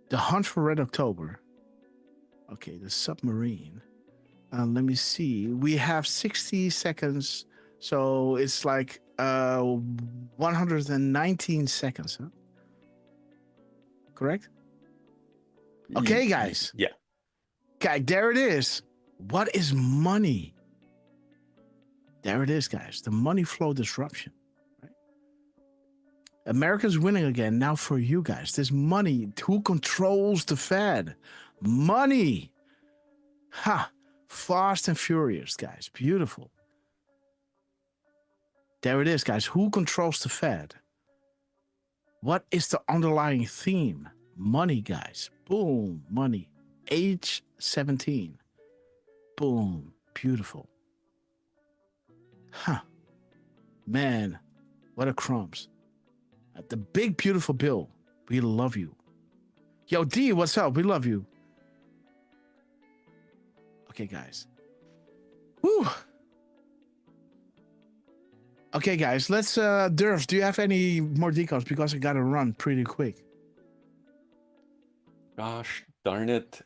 The Hunt for Red October. Okay, the submarine. Let me see. We have 60 seconds. So it's like 119 seconds, huh? Correct? Okay, guys. Yeah. Okay, there it is. What is money? There it is, guys. The money flow disruption. Right? America's winning again. Now for you guys. This money. Who controls the Fed? Money. Ha. Fast and furious, guys. Beautiful. There it is, guys. Who controls the Fed? What is the underlying theme? Money, guys. Boom. Money. Age 17. Boom. Beautiful. Huh. Man, what a crumbs. The big, beautiful Bill. We love you. Yo, D, what's up? We love you. Okay, guys. Whew. Okay, guys, let's, Durf, do you have any more decodes? Because I gotta run pretty quick. Gosh darn it.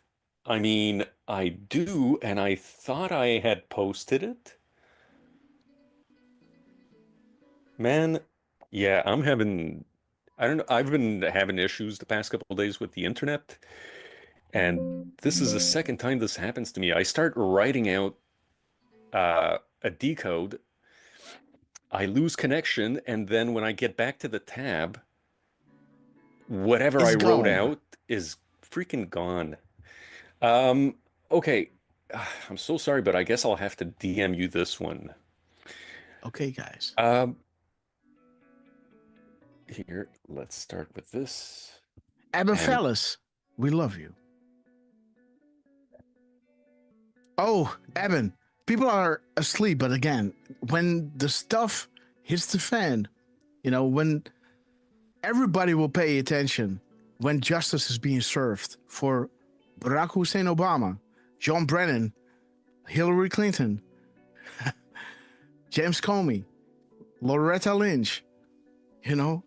I mean, I do, and I thought I had posted it. Man, yeah, I don't know, I've been having issues the past couple of days with the internet, and this is the second time this happens to me. I start writing out a decode, I lose connection, and then when I get back to the tab, whatever I wrote out is freaking gone. Okay, I'm so sorry, but I guess I'll have to DM you this one. Okay, guys. Here, let's start with this. Fellas, we love you. Oh, Eben, people are asleep, but again, when the stuff hits the fan, you know, when everybody will pay attention, when justice is being served for Barack Hussein Obama, John Brennan, Hillary Clinton, James Comey, Loretta Lynch, you know,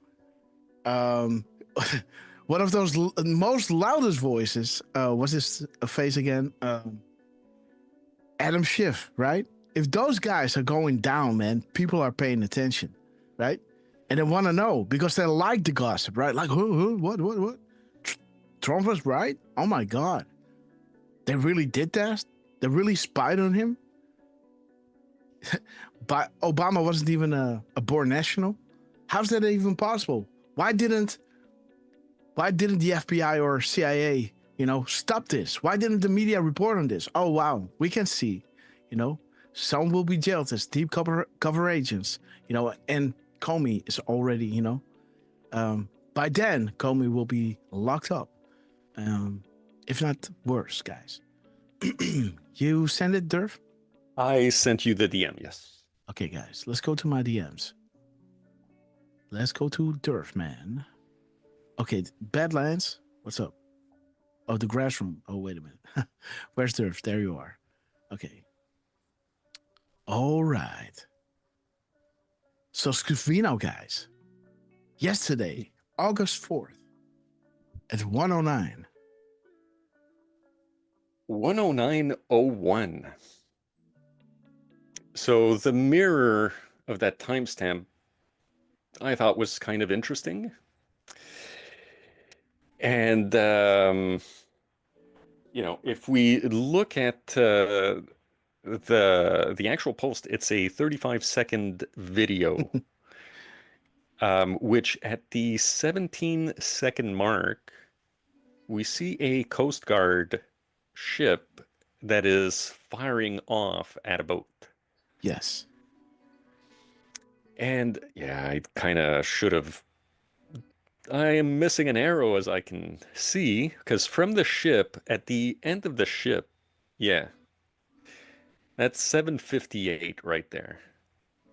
one of those most loudest voices, what's his face again? Adam Schiff, right? If those guys are going down, man, people are paying attention, right? And they want to know because they like the gossip, right? Like, what? Trump was right? Oh my God. They really did that? They really spied on him? But Obama wasn't even a born national. How's that even possible? Why didn't the FBI or CIA, you know, stop this? Why didn't the media report on this? Oh, wow. We can see, you know, some will be jailed as deep cover agents, you know, and Comey is already, you know, by then Comey will be locked up. If not worse, guys. You send it, Durf? I sent you the DM, yes. Okay, guys, let's go to my DMs. Let's go to Durf, man. Okay, Badlands, what's up? Oh, the grass room. Oh, wait a minute. Where's Durf? There you are. Okay. All right. So, Scufino, guys. Yesterday, August 4th, at 1:09. 109:01. So the mirror of that timestamp I thought was kind of interesting. And, you know, if we look at the actual post, it's a 35-second video, which at the 17-second mark, we see a Coast Guard ship that is firing off at a boat. Yes. And yeah, I kind of should have. I am missing an arrow as I can see, because from the ship, at the end of the ship, yeah, that's 7:58 right there.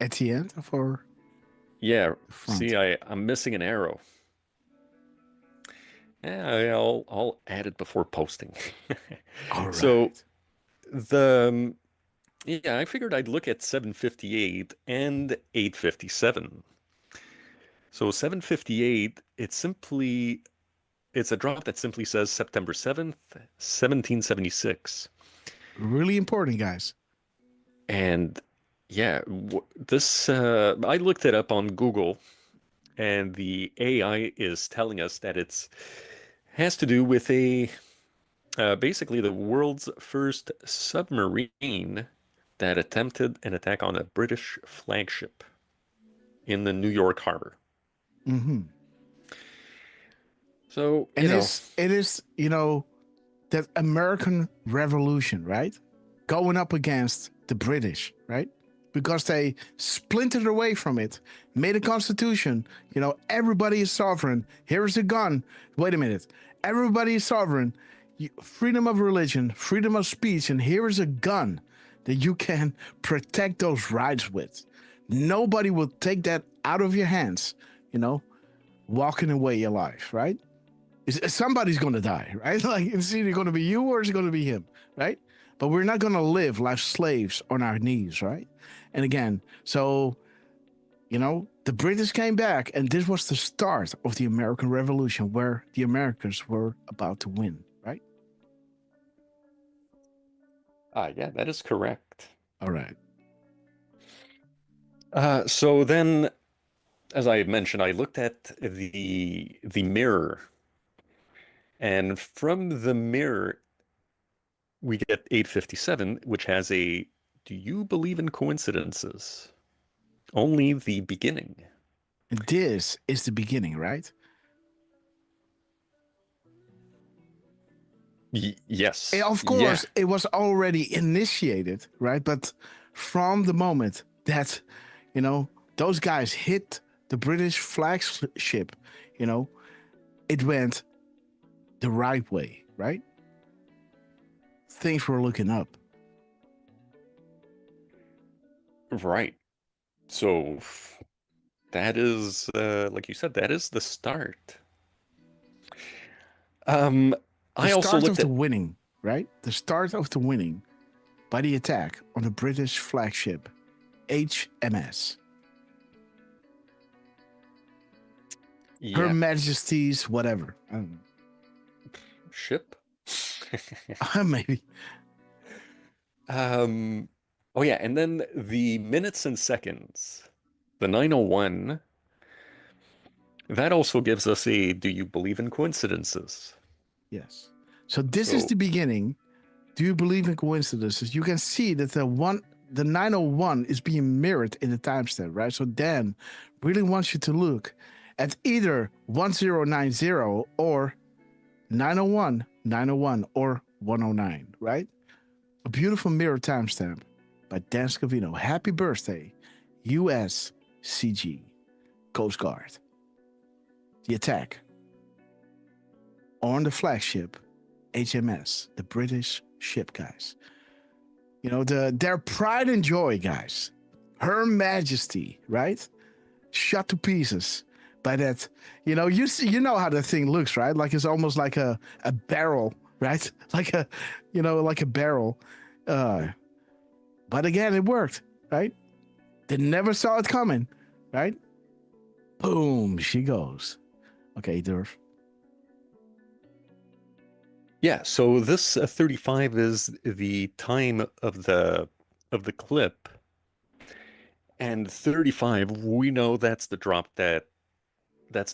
At the end of our Yeah, front. see, I'm missing an arrow. Yeah, I'll add it before posting. All right. So the yeah, I figured I'd look at 7:58 and 8:57. So 7:58, it's a drop that simply says September 7th, 1776. Really important, guys. And yeah, this I looked it up on Google, and the AI is telling us that it's has to do with basically the world's first submarine that attempted an attack on a British flagship in the New York harbor. Mm-hmm. So, it is, that American Revolution, right? Going up against the British, right? Because they splintered away from it, made a constitution. Everybody is sovereign. Here's a gun. Wait a minute. Everybody is sovereign. Freedom of religion, freedom of speech, and here is a gun that you can protect those rights with. Nobody will take that out of your hands, walking away your life, right? Somebody's going to die, right? Like, it's either going to be you or it's going to be him, right? But we're not going to live like slaves on our knees, right? And again, so, the British came back, and this was the start of the American Revolution, where the Americans were about to win, right? Yeah, that is correct. All right. So then, as I mentioned, I looked at the mirror, and from the mirror, we get 8:57, which has a "Do you believe in coincidences?" Only the beginning. And this is the beginning, right? Yes. Of course, It was already initiated, right? But from the moment that, those guys hit the British flagship, it went the right way, right? Things were looking up. Right. So that is, like you said, that is the start. I also looked at the winning, right? The start of the winning by the attack on the British flagship, HMS. Yeah. Her Majesty's whatever. I don't know. Ship? Maybe. Oh yeah, and then the minutes and seconds, the 9:01, that also gives us a "Do you believe in coincidences?" Yes. So this is the beginning. Do you believe in coincidences? You can see that the 9:01 is being mirrored in the timestamp, right? So Dan really wants you to look at either 1090 or 9:01, 9:01, or 109, right? A beautiful mirror timestamp by Dan Scavino. Happy birthday, USCG Coast Guard. The attack on the flagship HMS, the British ship, guys. Their pride and joy, guys. Her Majesty, right? Shot to pieces by that. You know how the thing looks, right? Like it's almost like a barrel, right? Like a barrel. But again, it worked, right? They never saw it coming, right? Boom, she goes. Okay, Durf. Yeah, so this 35 is the time of the clip, and 35, we know that's the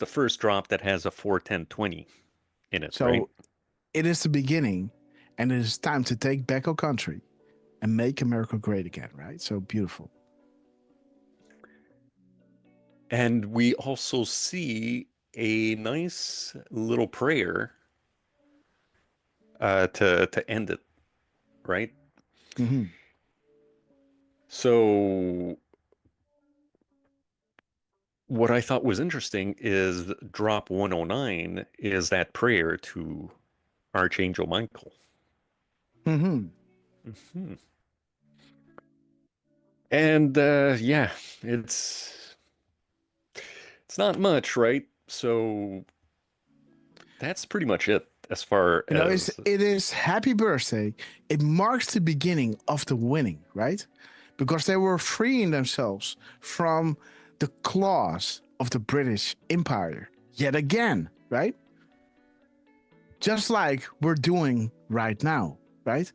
first drop that has a 4:10:20 in it, right? So it is the beginning, and it is time to take back our country and make America great again, right? So beautiful. And we also see a nice little prayer to end it, right? Mm-hmm. So what I thought was interesting is drop 109 is that prayer to Archangel Michael. Mm-hmm. Mm-hmm. And yeah, it's not much, right? So that's pretty much it as far You know, as it is happy birthday. It marks the beginning of the winning, right? Because they were freeing themselves from the claws of the British Empire yet again, right? Just like we're doing right now, right?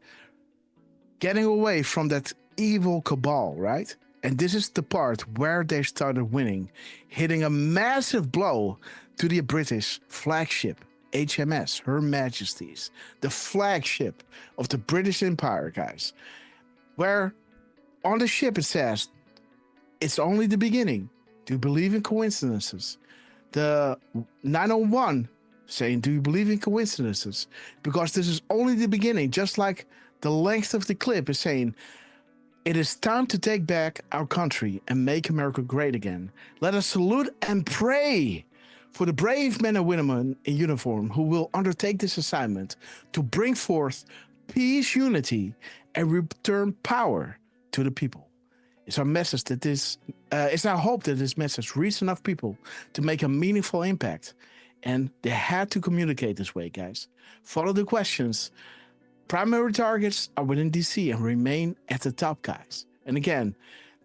Getting away from that evil cabal, right? And this is the part where they started winning, hitting a massive blow to the British flagship, HMS, Her Majesty's, the flagship of the British Empire, guys. Where on the ship it says, it's only the beginning. Do you believe in coincidences? The 901 saying, do you believe in coincidences? Because this is only the beginning, just like the length of the clip is saying, it is time to take back our country and make America great again. Let us salute and pray for the brave men and women in uniform who will undertake this assignment to bring forth peace, unity, and return power to the people. It's our message that it's our hope that this message reaches enough people to make a meaningful impact. And they had to communicate this way, guys. Follow the questions. Primary targets are within DC and remain at the top, guys. And again,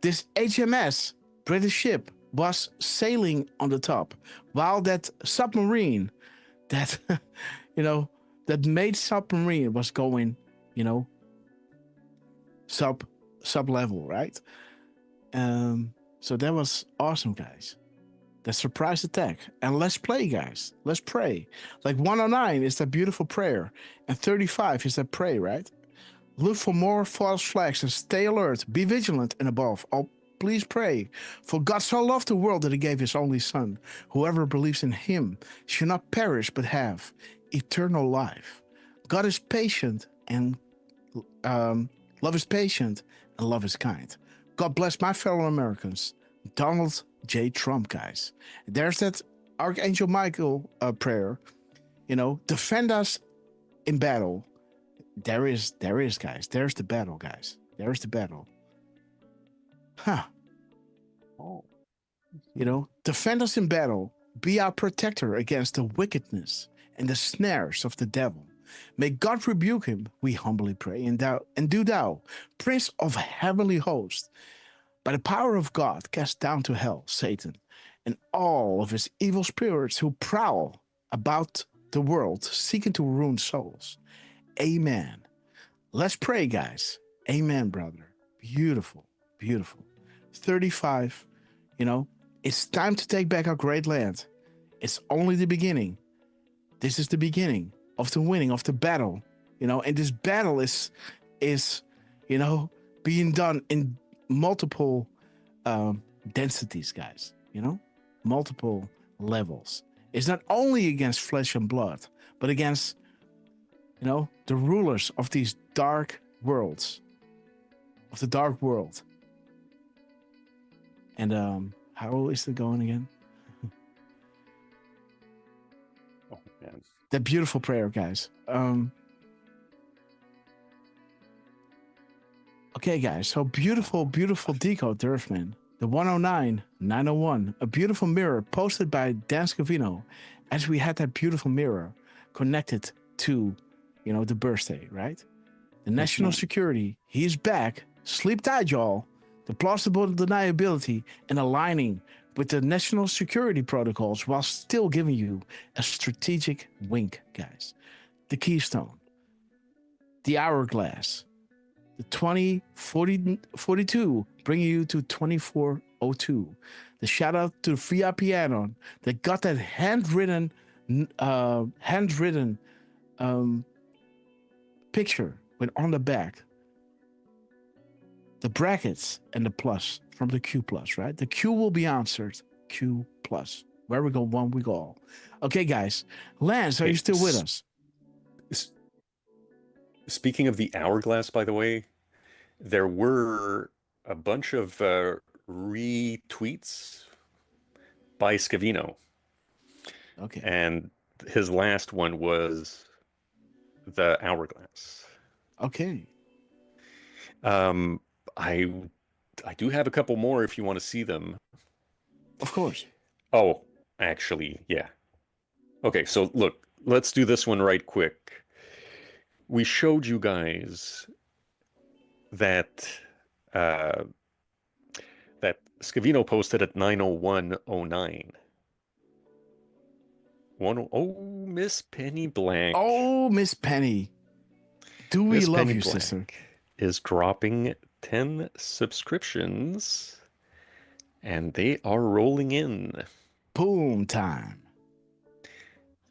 this HMS British ship was sailing on the top, while that submarine, that that made submarine was going, sub level, right? So that was awesome, guys. The surprise attack. And let's play, guys. Let's pray. Like 109 is that beautiful prayer. And 35 is that pray, right? Look for more false flags and stay alert. Be vigilant and above all, please pray. For God so loved the world that he gave his only son. Whoever believes in him shall not perish but have eternal life. God is patient and love is patient and love is kind. God bless my fellow Americans. Donald J. Trump, guys. There's that Archangel Michael prayer. Defend us in battle. There is, guys. There's the battle, guys. There's the battle. Huh. Oh. Defend us in battle. Be our protector against the wickedness and the snares of the devil. May God rebuke him, we humbly pray. And do thou, Prince of heavenly hosts, by the power of God, cast down to hell Satan and all of his evil spirits who prowl about the world seeking to ruin souls. Amen. Let's pray, guys. Amen, brother. Beautiful, beautiful. 35, it's time to take back our great land. It's only the beginning. This is the beginning of the winning of the battle, and this battle is being done in multiple densities, guys, multiple levels. It's not only against flesh and blood, but against, the rulers of these dark worlds, of the dark world. And how is it going again? Oh, man. That beautiful prayer, guys. Okay, guys, so beautiful, beautiful Decode, Earthman. The 109, 901, a beautiful mirror posted by Dan Scavino, as we had that beautiful mirror connected to, the birthday, right? The national security, he's back. Sleep tight, y'all. The plausible deniability and aligning with the national security protocols while still giving you a strategic wink, guys. The keystone, the hourglass, the 2042 bringing you to 2402. The shout out to VIP add-on that got that handwritten picture with on the back the brackets and the plus from the Q plus, right? The Q will be answered Q plus. Where we go one, we go all. Okay, guys. Lance, are you still with us? speaking of the hourglass, by the way, there were a bunch of retweets by Scavino. Okay. And his last one was the hourglass. Okay. I do have a couple more if you want to see them. Of course. Oh, actually, yeah. Okay, so look, let's do this one right quick. We showed you guys that that Scavino posted at 9:01:09. Oh, Miss Penny Blank. Oh, Miss Penny. Do we Miss love Penny you, Blank sister? is dropping 10 subscriptions, and they are rolling in. Boom time.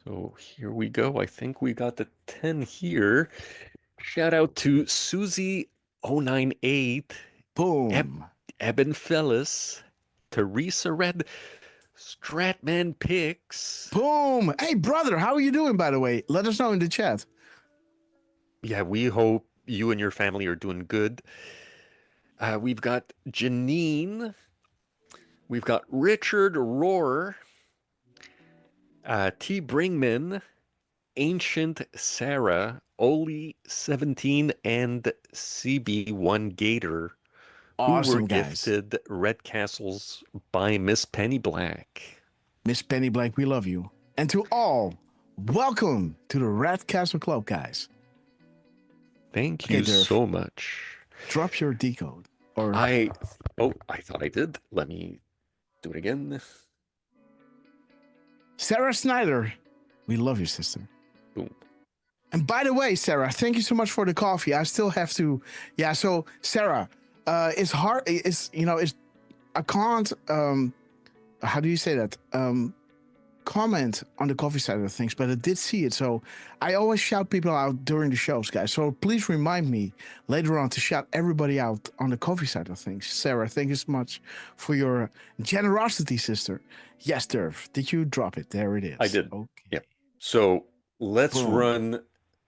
So here we go. I think we got the 10 here. Shout out to Susie098. Boom. Eben Fellis. Teresa Red. Stratman Picks. Boom. Hey, brother, how are you doing, by the way? Let us know in the chat. Yeah, we hope you and your family are doing good. We've got Janine. We've got Richard Rohr. T. Bringman. Ancient Sarah. Oli17 and CB1 Gator. Awesome, who were guys. gifted Red Castles by Miss Penny Black. Miss Penny Black, we love you. And to all, welcome to the Red Castle Club, guys. Thank you so much. Drop your decode. Or I thought I did. Let me do it again. Sarah Snyder, we love you, sister. Boom. And by the way, Sarah, thank you so much for the coffee. I still have to, yeah. So Sarah, it's hard. It's I can't. How do you say that? Comment on the coffee side of things, but I did see it. So I always shout people out during the shows, guys. So please remind me later on to shout everybody out on the coffee side of things. Sarah, thank you so much for your generosity, sister. Yes, Derv, did you drop it? There it is. I did. Okay. Yeah. So let's Boom.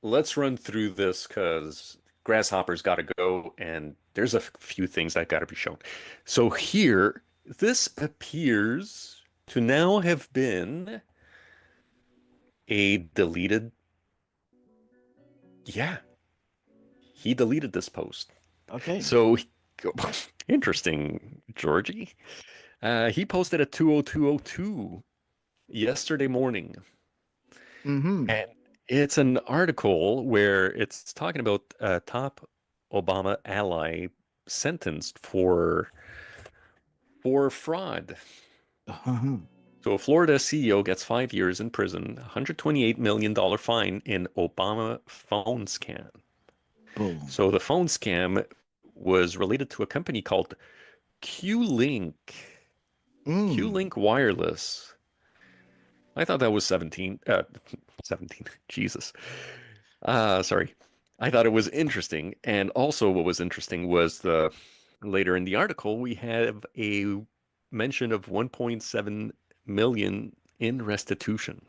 run through this because Grasshopper's got to go, and there's a few things that got to be shown. So here, this appears to now have been a deleted. Yeah, he deleted this post. Okay. So interesting, Georgie. He posted at 2:02:02 yesterday morning. Mm-hmm. And it's an article where it's talking about a top Obama ally sentenced for fraud. Uh-huh. So a Florida CEO gets 5 years in prison, $128 million fine in Obama phone scam. Boom. So the phone scam was related to a company called Q-Link. Q-Link Wireless. I thought that was 17. Jesus. Sorry. I thought it was interesting. And also what was interesting was later in the article, we have a mention of 1.7 million in restitution.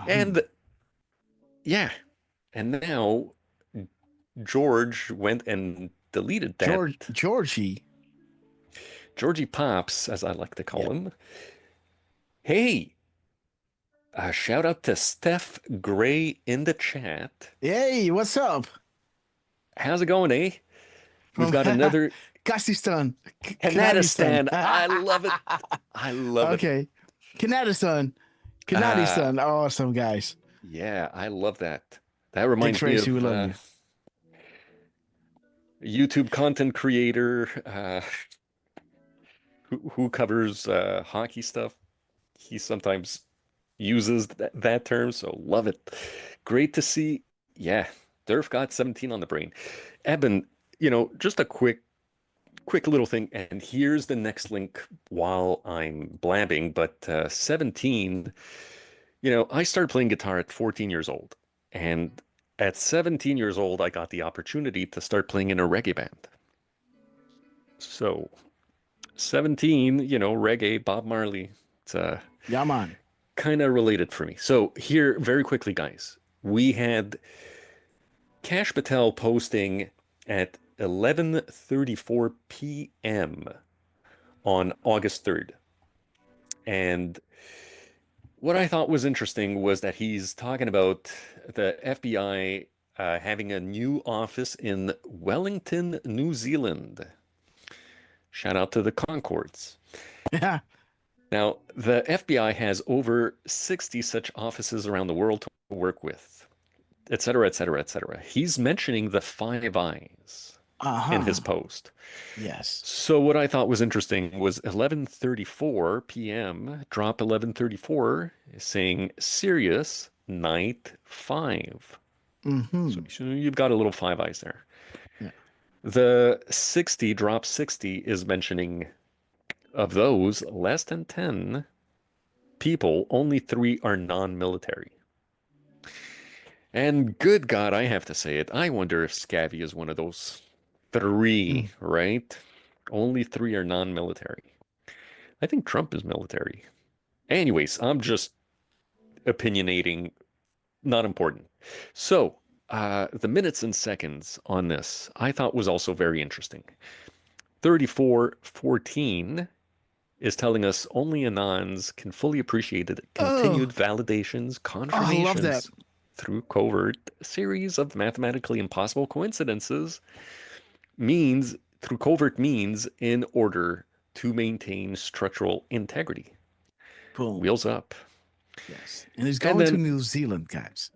And yeah. And now George went and deleted that. Georgie Pops, as I like to call him. Hey, shout out to Steph Gray in the chat. Hey, what's up? How's it going, eh? We've got another Kazakhstan. Kanadistan. I love it. I love it. Okay. Kanadistan. Awesome, guys. Yeah, I love that. That reminds me of YouTube content creator who covers hockey stuff. He sometimes uses that term, so love it. Great to see. Yeah, Durf got 17 on the brain. Eben, just a quick little thing, and here's the next link while I'm blabbing, but 17, I started playing guitar at 14 years old, and at 17 years old, I got the opportunity to start playing in a reggae band. So 17, reggae, Bob Marley. It's yeah, man. Kind of related for me. So here, very quickly, guys, we had Kash Patel posting at 11:34 p.m. on August 3rd. And what I thought was interesting was that he's talking about the FBI having a new office in Wellington, New Zealand. Shout out to the Concords. Yeah. Now, the FBI has over 60 such offices around the world to work with, et cetera, et cetera, et cetera. He's mentioning the Five Eyes in his post. Yes. So what I thought was interesting was 11:34 p.m. drop 11:34 saying Sirius Night 5. So you've got a little Five Eyes there. Yeah. The 60 drop 60 is mentioning of those less than 10 people, only 3 are non-military. And good God, I have to say it, I wonder if Scavvy is one of those 3, right? Only 3 are non-military. I think Trump is military. Anyways, I'm just opinionating, not important. So, the minutes and seconds on this I thought was also very interesting. 34:14 is telling us only Anons can fully appreciate the continued validations, confirmations I love that. through covert series of mathematically impossible coincidences through covert means in order to maintain structural integrity. Boom. Wheels up. Yes. And he's going to New Zealand, guys.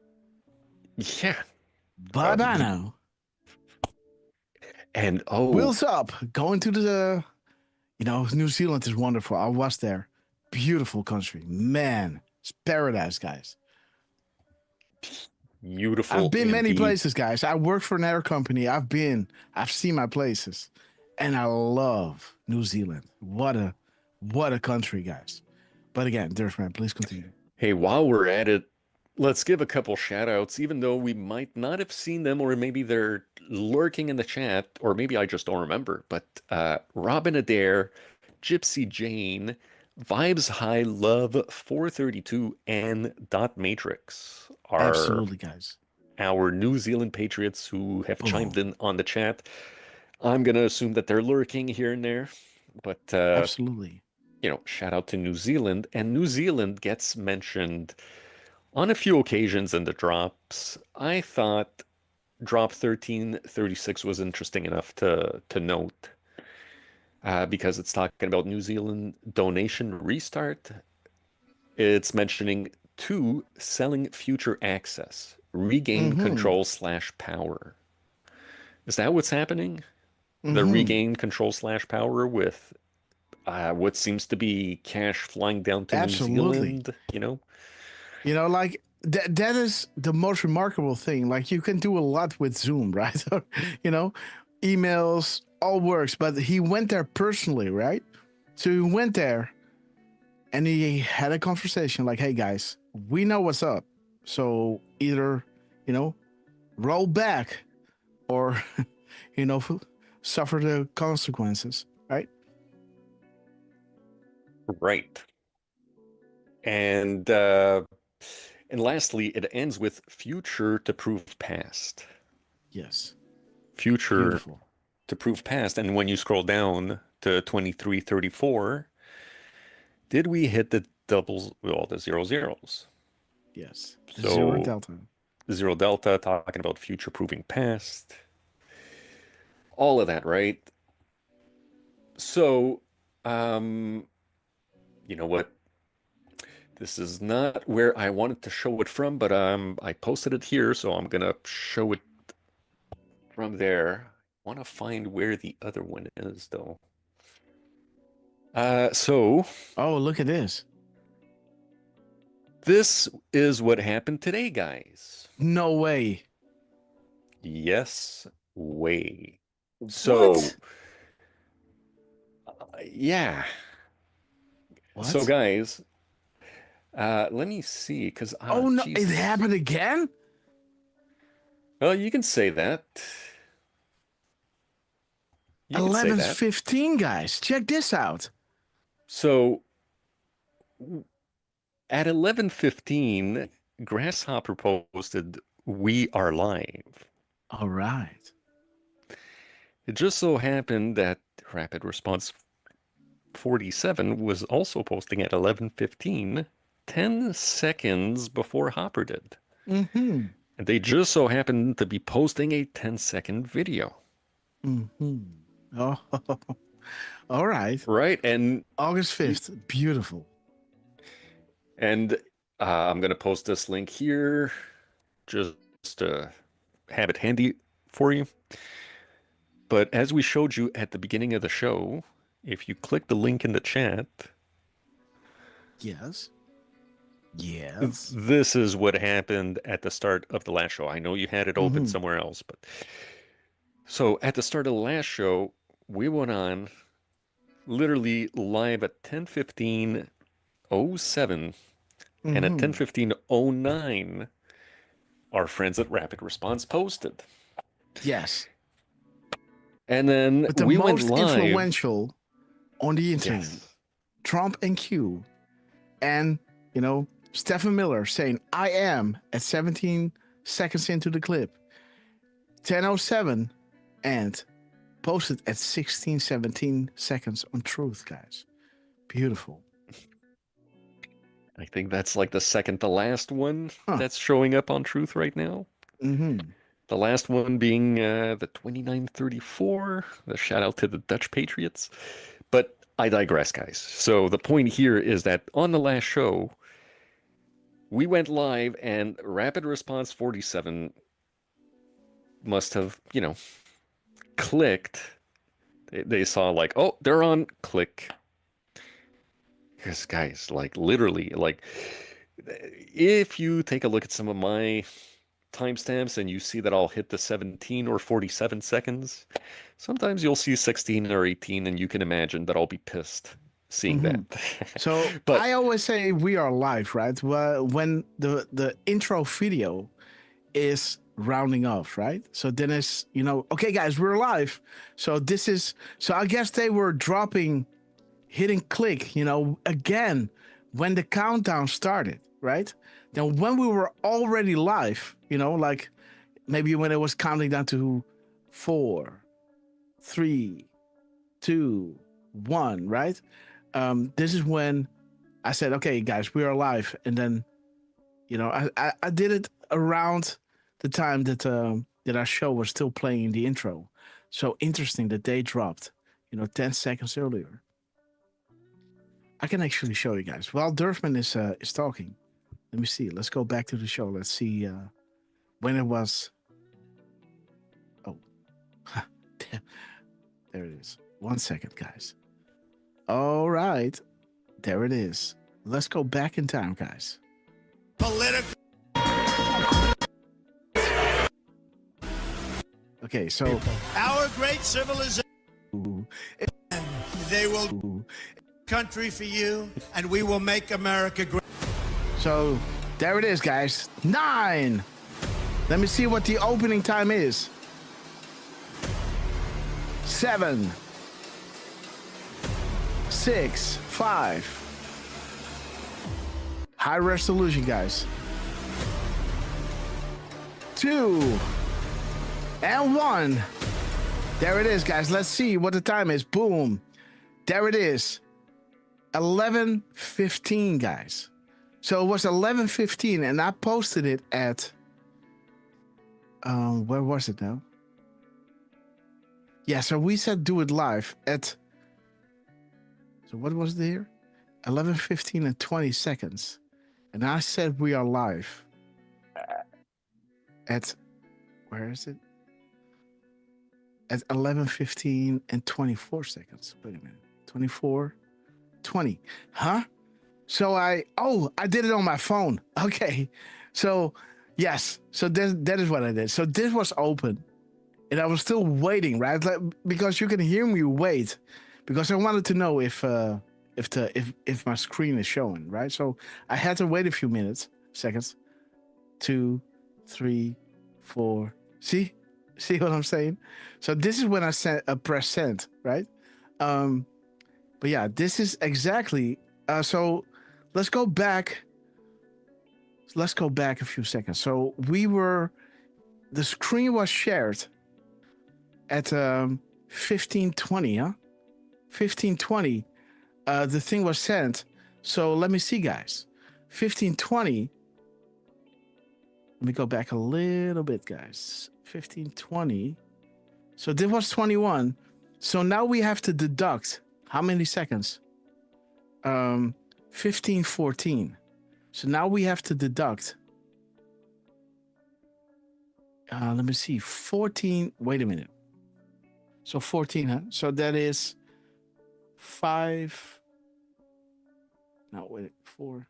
Yeah. Bye-bye now. And Wheels up. Going to the, New Zealand is wonderful. I was there. Beautiful country. Man, it's paradise, guys. Beautiful. I've been many places, guys. I work for an air company. I've seen my places. And I love New Zealand. What a country, guys. But again, Dirtman, please continue. Hey, while we're at it, let's give a couple shout outs, even though we might not have seen them, or maybe they're lurking in the chat, or maybe I just don't remember. But Robin Adair, Gypsy Jane, Vibes High Love 432, and Dot Matrix are absolutely, guys, our New Zealand patriots who have chimed in on the chat. I'm going to assume that they're lurking here and there, but absolutely. Shout out to New Zealand. And New Zealand gets mentioned on a few occasions in the drops. I thought drop 1336 was interesting enough to note because it's talking about New Zealand donation restart. It's mentioning 2 selling future access, regain control / power. Is that what's happening? The regain control / power with what seems to be cash flying down to New Zealand, like that is the most remarkable thing. Like, you can do a lot with Zoom, right? Emails, all works, but he went there personally, right? So he went there and he had a conversation like, hey guys, we know what's up. So either, roll back or, suffer the consequences, right? Right. And lastly, it ends with future to prove past. Yes. Future Beautiful. To prove past. And when you scroll down to 2334, did we hit the doubles, the 0 zeros? Yes. So, 0 delta. 0 delta, talking about future proving past. All of that, right? So, you know what? This is not where I wanted to show it from, but I posted it here, so I'm gonna show it from there. I want to find where the other one is, though. Oh, look at this. This is what happened today, guys. No way. Yes way. So, yeah. What? So, guys, let me see, because oh no, Jesus. It happened again? Well, you can say that. 11:15, guys. Check this out. So, at 11:15, Grasshopper posted, "We are live." All right. It just so happened that Rapid Response 47 was also posting at 11:15, 10 seconds before Hopper did. Mm-hmm. And they just so happened to be posting a 10-second video. Mm-hmm. Oh, all right. Right, and August 5th. Beautiful. And I'm going to post this link here just to have it handy for you. But as we showed you at the beginning of the show, if you click the link in the chat, Yes. Yes. this is what happened at the start of the last show. I know you had it open somewhere else, but so at the start of the last show, we went on literally live at 10:15:07, and at 10:15:09, our friends at Rapid Response posted. Yes. And then But the we most went live. influential on the internet, Trump and Q, and Stephen Miller saying "I am" at 17 seconds into the clip, 10:07, and posted at 17 seconds on Truth, guys. Beautiful. I think that's like the second to last one that's showing up on Truth right now. The last one being the 2934. The shout out to the Dutch Patriots. But I digress, guys. So the point here is that on the last show, we went live and Rapid Response 47 must have, clicked. They saw like, oh, they're on, click. Because guys, like literally, like if you take a look at some of my timestamps and you see that I'll hit the 17 or 47 seconds, sometimes you'll see 16 or 18 and you can imagine that I'll be pissed seeing that. So but I always say we are live, right? Well, when the intro video is rounding off, right? So then it's, okay guys, we're live. So I guess they were hitting click, again, when the countdown started, right? Then when we were already live, like maybe when it was counting down to 4, 3, 2, 1, right? This is when I said, okay, guys, we are live. And then, I did it around the time that our show was still playing the intro. So interesting that they dropped, 10 seconds earlier. I can actually show you guys. While Durfman is talking, let me see. Let's go back to the show. Let's see when it was. Oh, there it is. 1 second, guys. All right, there it is. Let's go back in time, guys. Political. Okay, so our great civilization. They will country for you, and we will make America great. So there it is, guys. 9. Let me see what the opening time is. 7, 6, 5. High resolution, guys. 2 and 1. There it is, guys. Let's see what the time is. Boom. There it is. 11:15, guys. So it was 11:15, and I posted it at where was it now? Yeah, so we said do it live at, so what was it here? 11:15 and 20 seconds. And I said we are live at, where is it? At 11:15 and 24 seconds. Wait a minute. 24, 20. Huh? So I did it on my phone. Okay. So yes. So that is what I did. So this was open and I was still waiting, right? Like, because you can hear me wait, because I wanted to know if my screen is showing, right? So I had to wait a few seconds. 2, 3, 4. See what I'm saying? So this is when I press send, right? But yeah, this is exactly. So let's go back. Let's go back a few seconds. So we were the screen was shared at 15:20, huh? 15:20. The thing was sent. So let me see, guys. 15:20. Let me go back a little bit, guys. 15:20. So this was 21. So now we have to deduct how many seconds? 15:14. So now we have to deduct. Let me see. 14. Wait a minute. So 14, huh? So that is 5. No, wait. 4.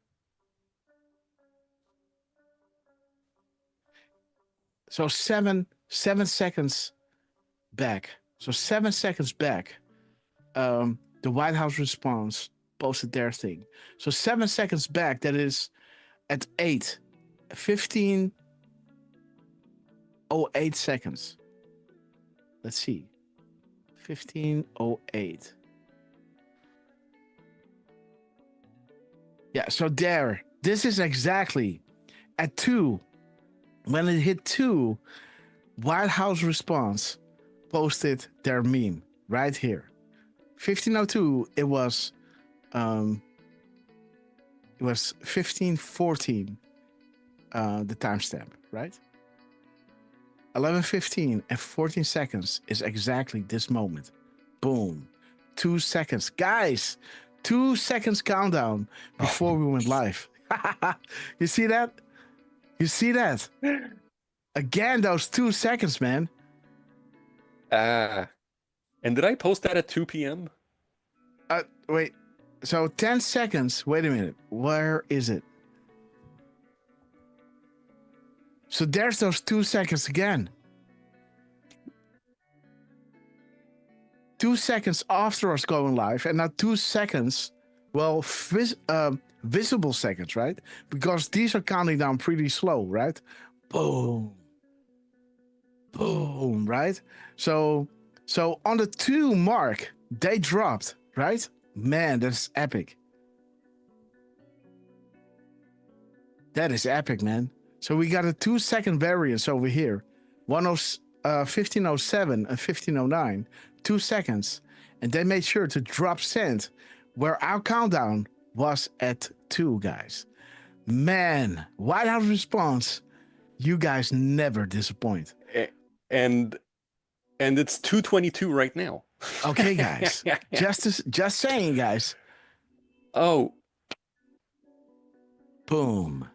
So 7 seconds back. So 7 seconds back. The White House response posted their thing. So 7 seconds back, that is at 15:08 seconds. Let's see. 15:08. Yeah, so there. This is exactly at 2. When it hit 2, White House response posted their meme right here. 15:02, it was 15:14, the timestamp, right? 11:15 and 14 seconds is exactly this moment. Boom. 2 seconds. Guys, 2 seconds countdown before we went live. You see that? You see that? Again, those 2 seconds, man. And did I post that at 2 p.m.? Wait. So 10 seconds. Wait a minute. Where is it? So there's those 2 seconds again. 2 seconds after us going live, and now 2 seconds. Well, visible seconds, right? Because these are counting down pretty slow, right? Boom. Boom, right? So on the 2 mark, they dropped, right? Man, that's epic. That is epic, man. So we got a 2-second variance over here. 15:07 and 15:09, 2 seconds. And they made sure to drop send where our countdown was at 2, guys. Man, White House response, you guys never disappoint. And it's 2:22 right now. Okay, guys. Just saying, guys. Oh. Boom.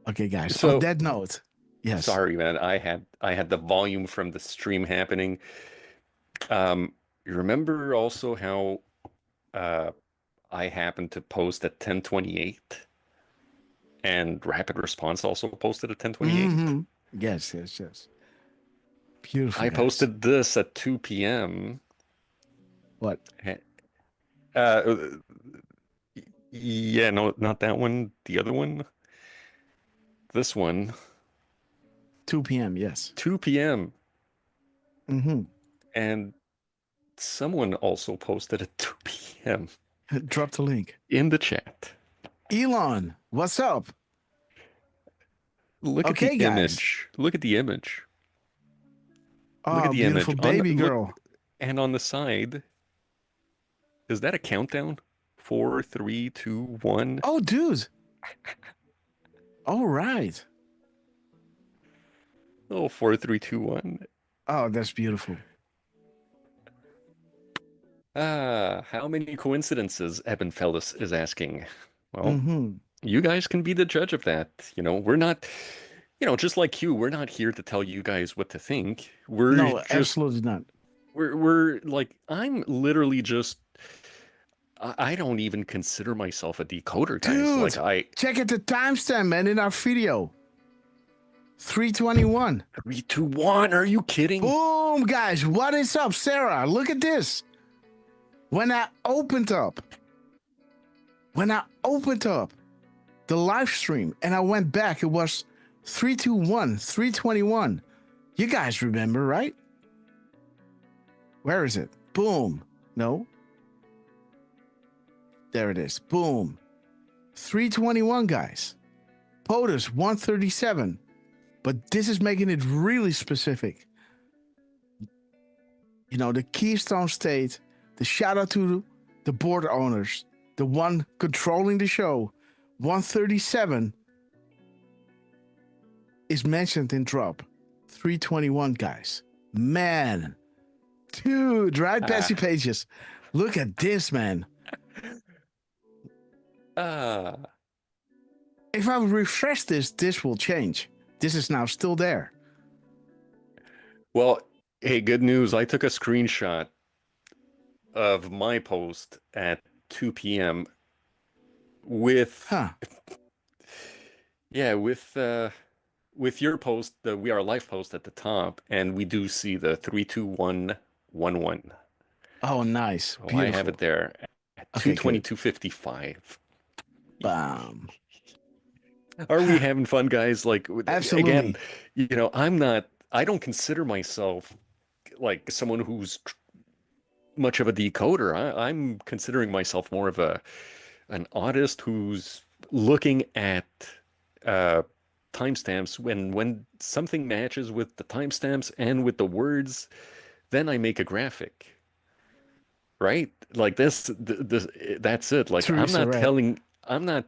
Okay, guys. So, on that note, yes. Sorry, man. I had the volume from the stream happening. You remember also how I happened to post at 10:28, and Rapid Response also posted at 10:28. Mm-hmm. Yes. Beautiful. I posted this at 2 p.m. What? Yeah, no, not that one. The other one. This one. 2 p.m. Yes. 2 p.m. Mm-hmm. And someone also posted at 2 p.m. Drop the link in the chat. Elon, what's up? Look at the image. Look at the image. Look at the beautiful image. Baby girl. And on the side, is that a countdown? 4, 3, 2, 1. Oh, dude. All right. Oh, 4, 3, 2, 1. Oh, that's beautiful. How many coincidences, Eben Fellis is asking. Well, you guys can be the judge of that. We're not, just like you, we're not here to tell you guys what to think. No, absolutely not. We're like, I'm literally just, I don't even consider myself a decoder, guys. Dude, check out the timestamp, man, in our video. 3:21. 3:21. Are you kidding? Boom, guys. What is up, Sarah? Look at this. When I opened up the live stream and I went back, it was 3:21, 3:21. You guys remember, right? Where is it? Boom. No. There it is. Boom. 3:21, guys. POTUS 137. but this is making it really specific. You know, the Keystone State, the shout out to the board owners, the one controlling the show, 137 is mentioned in drop 321, guys. Man, dude, right, Passy Pages? Look at this, man. If I refresh this will change. This is now still there. Well, hey, good news. I took a screenshot of my post at 2 p.m. with with your post, the We Are Live post at the top, and we do see the 32111. Oh, nice. So I have it there at 222.55. Bam. Are we having fun, guys? Like, absolutely. Again, you know, I don't consider myself like someone who's much of a decoder. I'm considering myself more of an artist who's looking at timestamps. When something matches with the timestamps and with the words, then I make a graphic. Right? Like that's it. Like I'm not,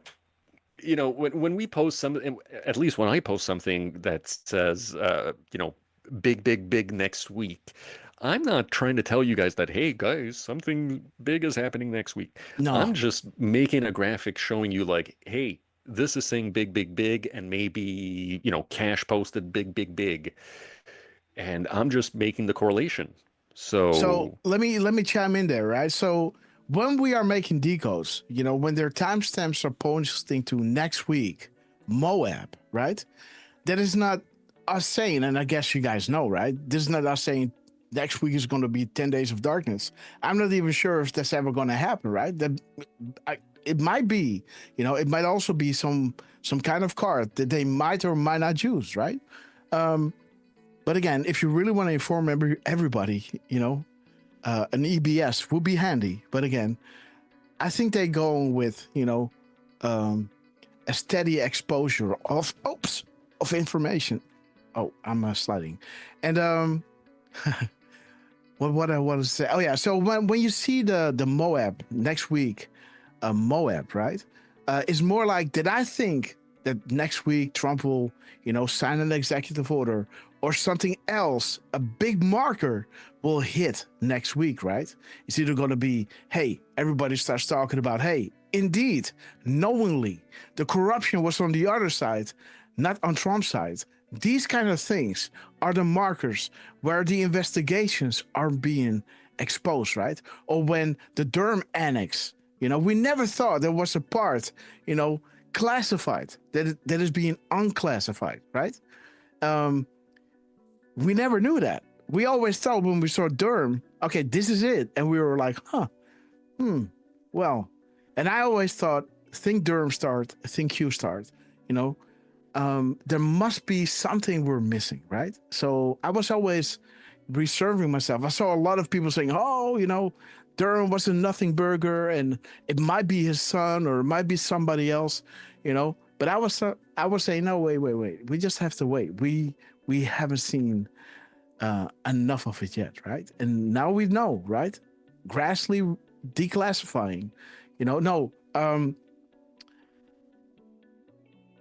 you know, when we post something, at least when I post something that says, you know, big next week, I'm not trying to tell you guys that, hey guys, something big is happening next week. No. I'm just making a graphic showing you like, hey, this is saying big, and maybe, you know, Cash posted big. And I'm just making the correlation. So let me chime in there, right? So when we are making decodes, you know, when their timestamps are pointing to next week, Moab, right? That is not us saying, and I guess you guys know, right? This is not us saying next week is going to be 10 days of darkness. I'm not even sure if that's ever going to happen, right? It might be, you know, it might also be some kind of card that they might or might not use, right? But again, if you really want to inform everybody, you know, an EBS would be handy. But again, I think they go with, you know, a steady exposure of information. Oh, I'm sliding. And what I want to say? Oh yeah. So when you see the Moab next week, Moab, right? It's more like, did I think that next week Trump will, you know, sign an executive order or something else, a big marker will hit next week, right? It's either going to be, hey, everybody starts talking about, hey, indeed, knowingly, the corruption was on the other side, not on Trump's side. These kind of things are the markers where the investigations are being exposed, right? Or when the Durham Annex, you know, we never thought there was a part, you know, classified that is being unclassified, right? We never knew that. We always thought when we saw Durham, okay, this is it. And we were like, well. And I always thought, think Durham start, think Q start, you know. There must be something we're missing, right? So I was always reserving myself. I saw a lot of people saying, oh, you know, Durham was a nothing burger and it might be his son or it might be somebody else, you know. But I was saying, no, wait. We just have to wait. We haven't seen enough of it yet, right? And now we know, right? Grassley declassifying, you know, no,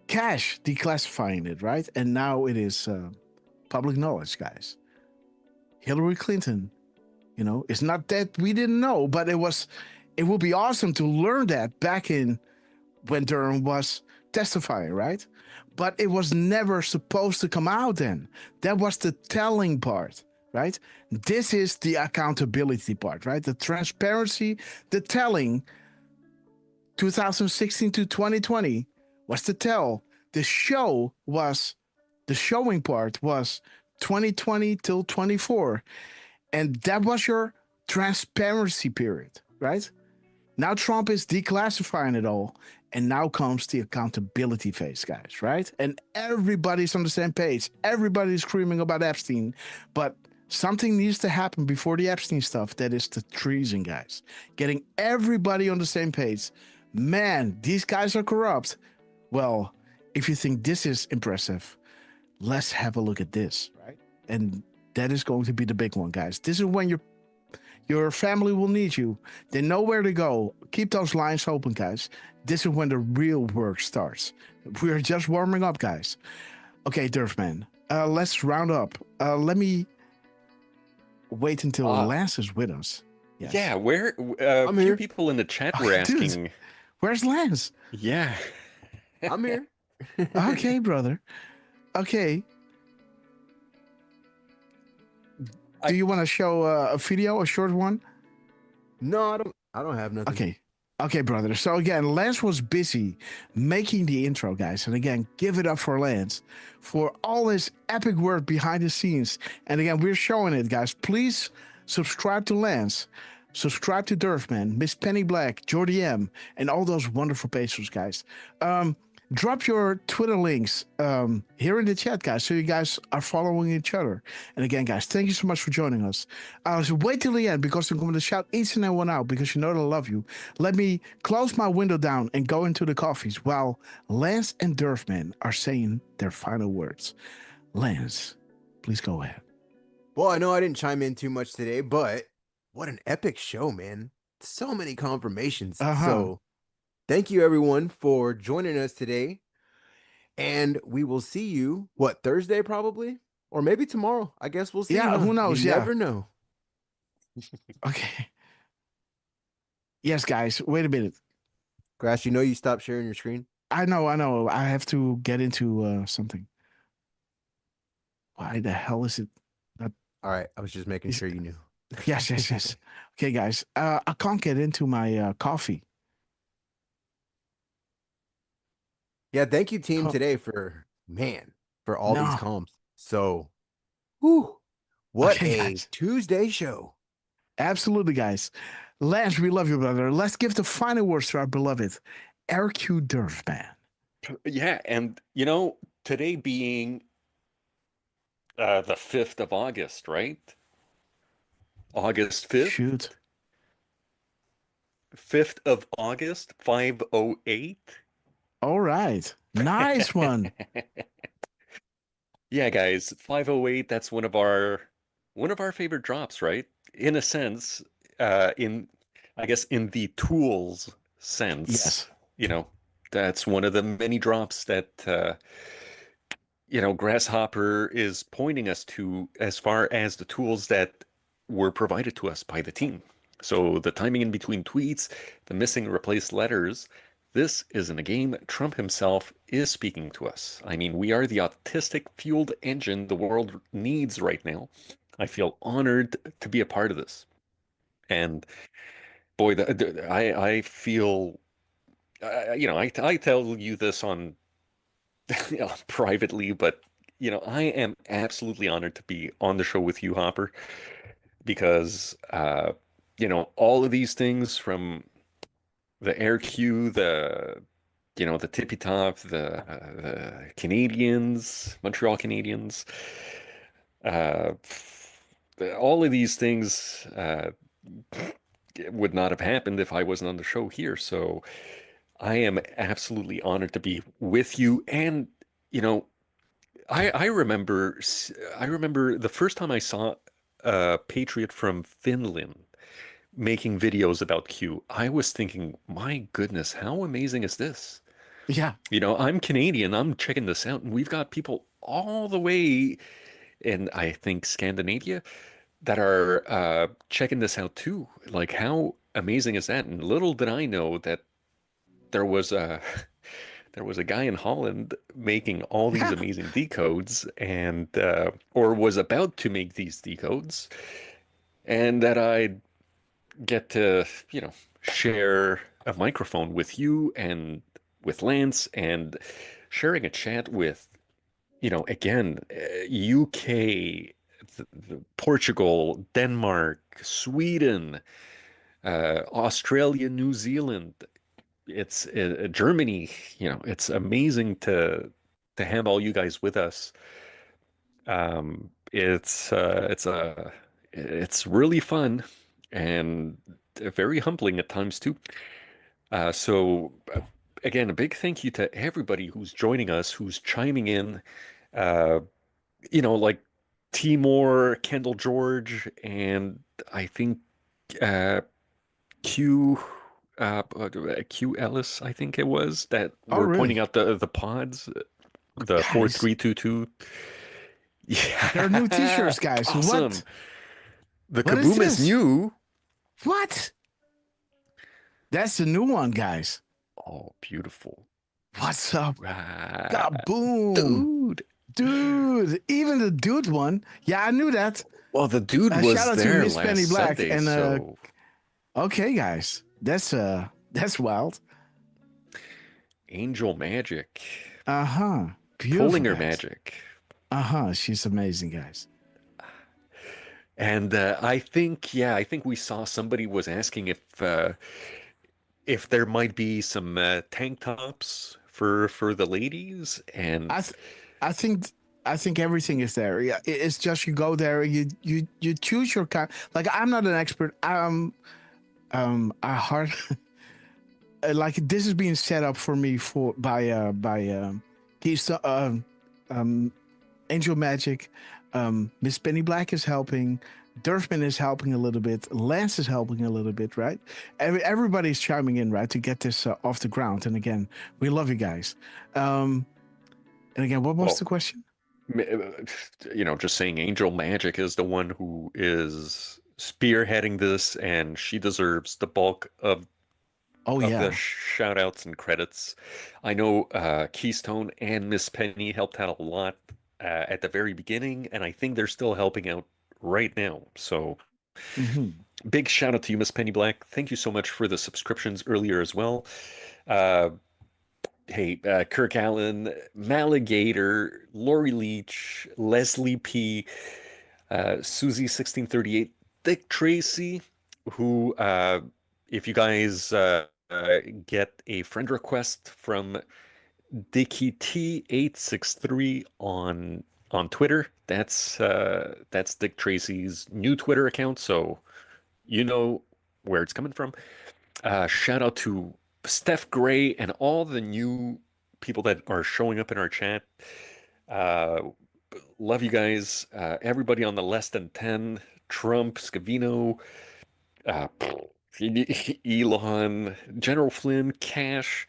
Cash declassifying it, right? And now it is public knowledge, guys. Hillary Clinton, you know, it's not that we didn't know, but it would be awesome to learn that back in when Durham was testifying, right? But it was never supposed to come out then. That was the telling part, right? This is the accountability part, right? The transparency, the telling, 2016 to 2020 was the tell. The showing part was 2020 till 24. And that was your transparency period, right? Now Trump is declassifying it all. And now comes the accountability phase, guys, right? And everybody's on the same page. Everybody's screaming about Epstein. But something needs to happen before the Epstein stuff. That is the treason, guys. Getting everybody on the same page. Man, these guys are corrupt. Well, if you think this is impressive, let's have a look at this, right? And that is going to be the big one, guys. This is when your family will need you. They know where to go. Keep those lines open, guys. This is when the real work starts. We are just warming up, guys. Okay, Durfman, let's round up. Let me wait until Lance is with us. Yes. Yeah, where a few people in the chat were asking, dude, where's Lance? Yeah. I'm here. Okay, brother. Okay. Do you want to show a video, a short one? No, I don't have nothing. Okay, brother. So again, Lance was busy making the intro, guys. And again, give it up for Lance for all his epic work behind the scenes. And again, we're showing it, guys. Please subscribe to Lance. Subscribe to Durfman, Miss Penny Black, Jordy M, and all those wonderful patrons, guys. Drop your Twitter links here in the chat, guys, so you guys are following each other. And again, guys, thank you so much for joining us. So wait till the end because I'm going to shout each and every one out because you know that I love you. Let me close my window down and go into the coffees while Lance and Durfman are saying their final words. Lance, please go ahead. Well, I know I didn't chime in too much today, but what an epic show, man. So many confirmations. So thank you, everyone, for joining us today. And we will see you, Thursday probably? Or maybe tomorrow. I guess we'll see. Yeah, who knows? You never know. Okay. Yes, guys, wait a minute. Grass, you know you stopped sharing your screen? I know. I have to get into something. Why the hell is it not? All right, I was just making sure you knew. Yes. Okay, guys, I can't get into my coffee. Yeah, thank you, team, today for all these comms. So, what a Tuesday show. Absolutely, guys. Lance, we love you, brother. Let's give the final words to our beloved RQ Durfman. Yeah, and today being the 5th of August, right? August 5th? Shoot. 5th of August, 508. All right. Nice one. Yeah, guys, 508, that's one of our favorite drops, right? In a sense, in the tools sense. Yes. That's one of the many drops that Grasshopper is pointing us to as far as the tools that were provided to us by the team. So the timing in between tweets, the missing replaced letters, this isn't a game. Trump himself is speaking to us. I mean, we are the autistic-fueled engine the world needs right now. I feel honored to be a part of this. And boy, I feel, I tell you this on privately, but I am absolutely honored to be on the show with you, Hopper, because all of these things from the air cue, the tippy top, the Canadians, Montreal Canadians, all of these things would not have happened if I wasn't on the show here. So I am absolutely honored to be with you. And I remember the first time I saw a patriot from Finland making videos about Q, I was thinking, my goodness, how amazing is this? Yeah. I'm Canadian, I'm checking this out, and we've got people all the way in, I think, Scandinavia that are checking this out too. Like, how amazing is that? And little did I know that there was a guy in Holland making all these amazing decodes and or was about to make these decodes, and that I'd get to share a microphone with you and with Lance and sharing a chat with again, UK, Portugal, Denmark, Sweden, Australia, New Zealand. It's Germany. It's amazing to have all you guys with us. It's really fun and very humbling at times too. So again, a big thank you to everybody who's joining us, who's chiming in. uh, like Timor, Kendall George, and I think uh, Q Q Ellis, I think it was, that Oh, were pointing really? out the pods, the Guys, 4322. there are new Yeah, T-shirts, guys. awesome. The What is Kaboom is this? new. What? That's the new one, guys. Oh, beautiful. What's up? Ah, Kaboom. Dude, even the dude one. Yeah, I knew that. Well, the dude Shout was out to there Miss Penny last Black Sunday, and so okay, guys. That's wild. Angel Magic. Uh-huh. Beautiful, Pullinger guys. Magic. Uh-huh. She's amazing, guys. And I think we saw somebody was asking if there might be some tank tops for the ladies, and I think everything is there. Yeah, it's just you go there, you choose your kind. Like, I'm not an expert. I hard like, this is being set up for me by Keystone, Angel Magic. Miss Penny Black is helping. Durfman is helping a little bit. Lance is helping a little bit, right? Everybody's chiming in, right, to get this off the ground. And again, we love you guys. And again, what was the question? Just saying Angel Magic is the one who is spearheading this, and she deserves the bulk of the shout outs and credits. I know Keystone and Miss Penny helped out a lot at the very beginning, and I think they're still helping out right now. So big shout out to you, Miss Penny Black. Thank you so much for the subscriptions earlier as well. Hey, Kirk Allen, Maligator, Lori Leach, Leslie P, Susie1638, Dick Tracy, who, if you guys get a friend request from Dickie T863 on Twitter, that's Dick Tracy's new Twitter account, so you know where it's coming from. Shout out to Steph Gray and all the new people that are showing up in our chat. Love you guys. Everybody on the less than 10, Trump, Scavino, Elon, General Flynn, Cash,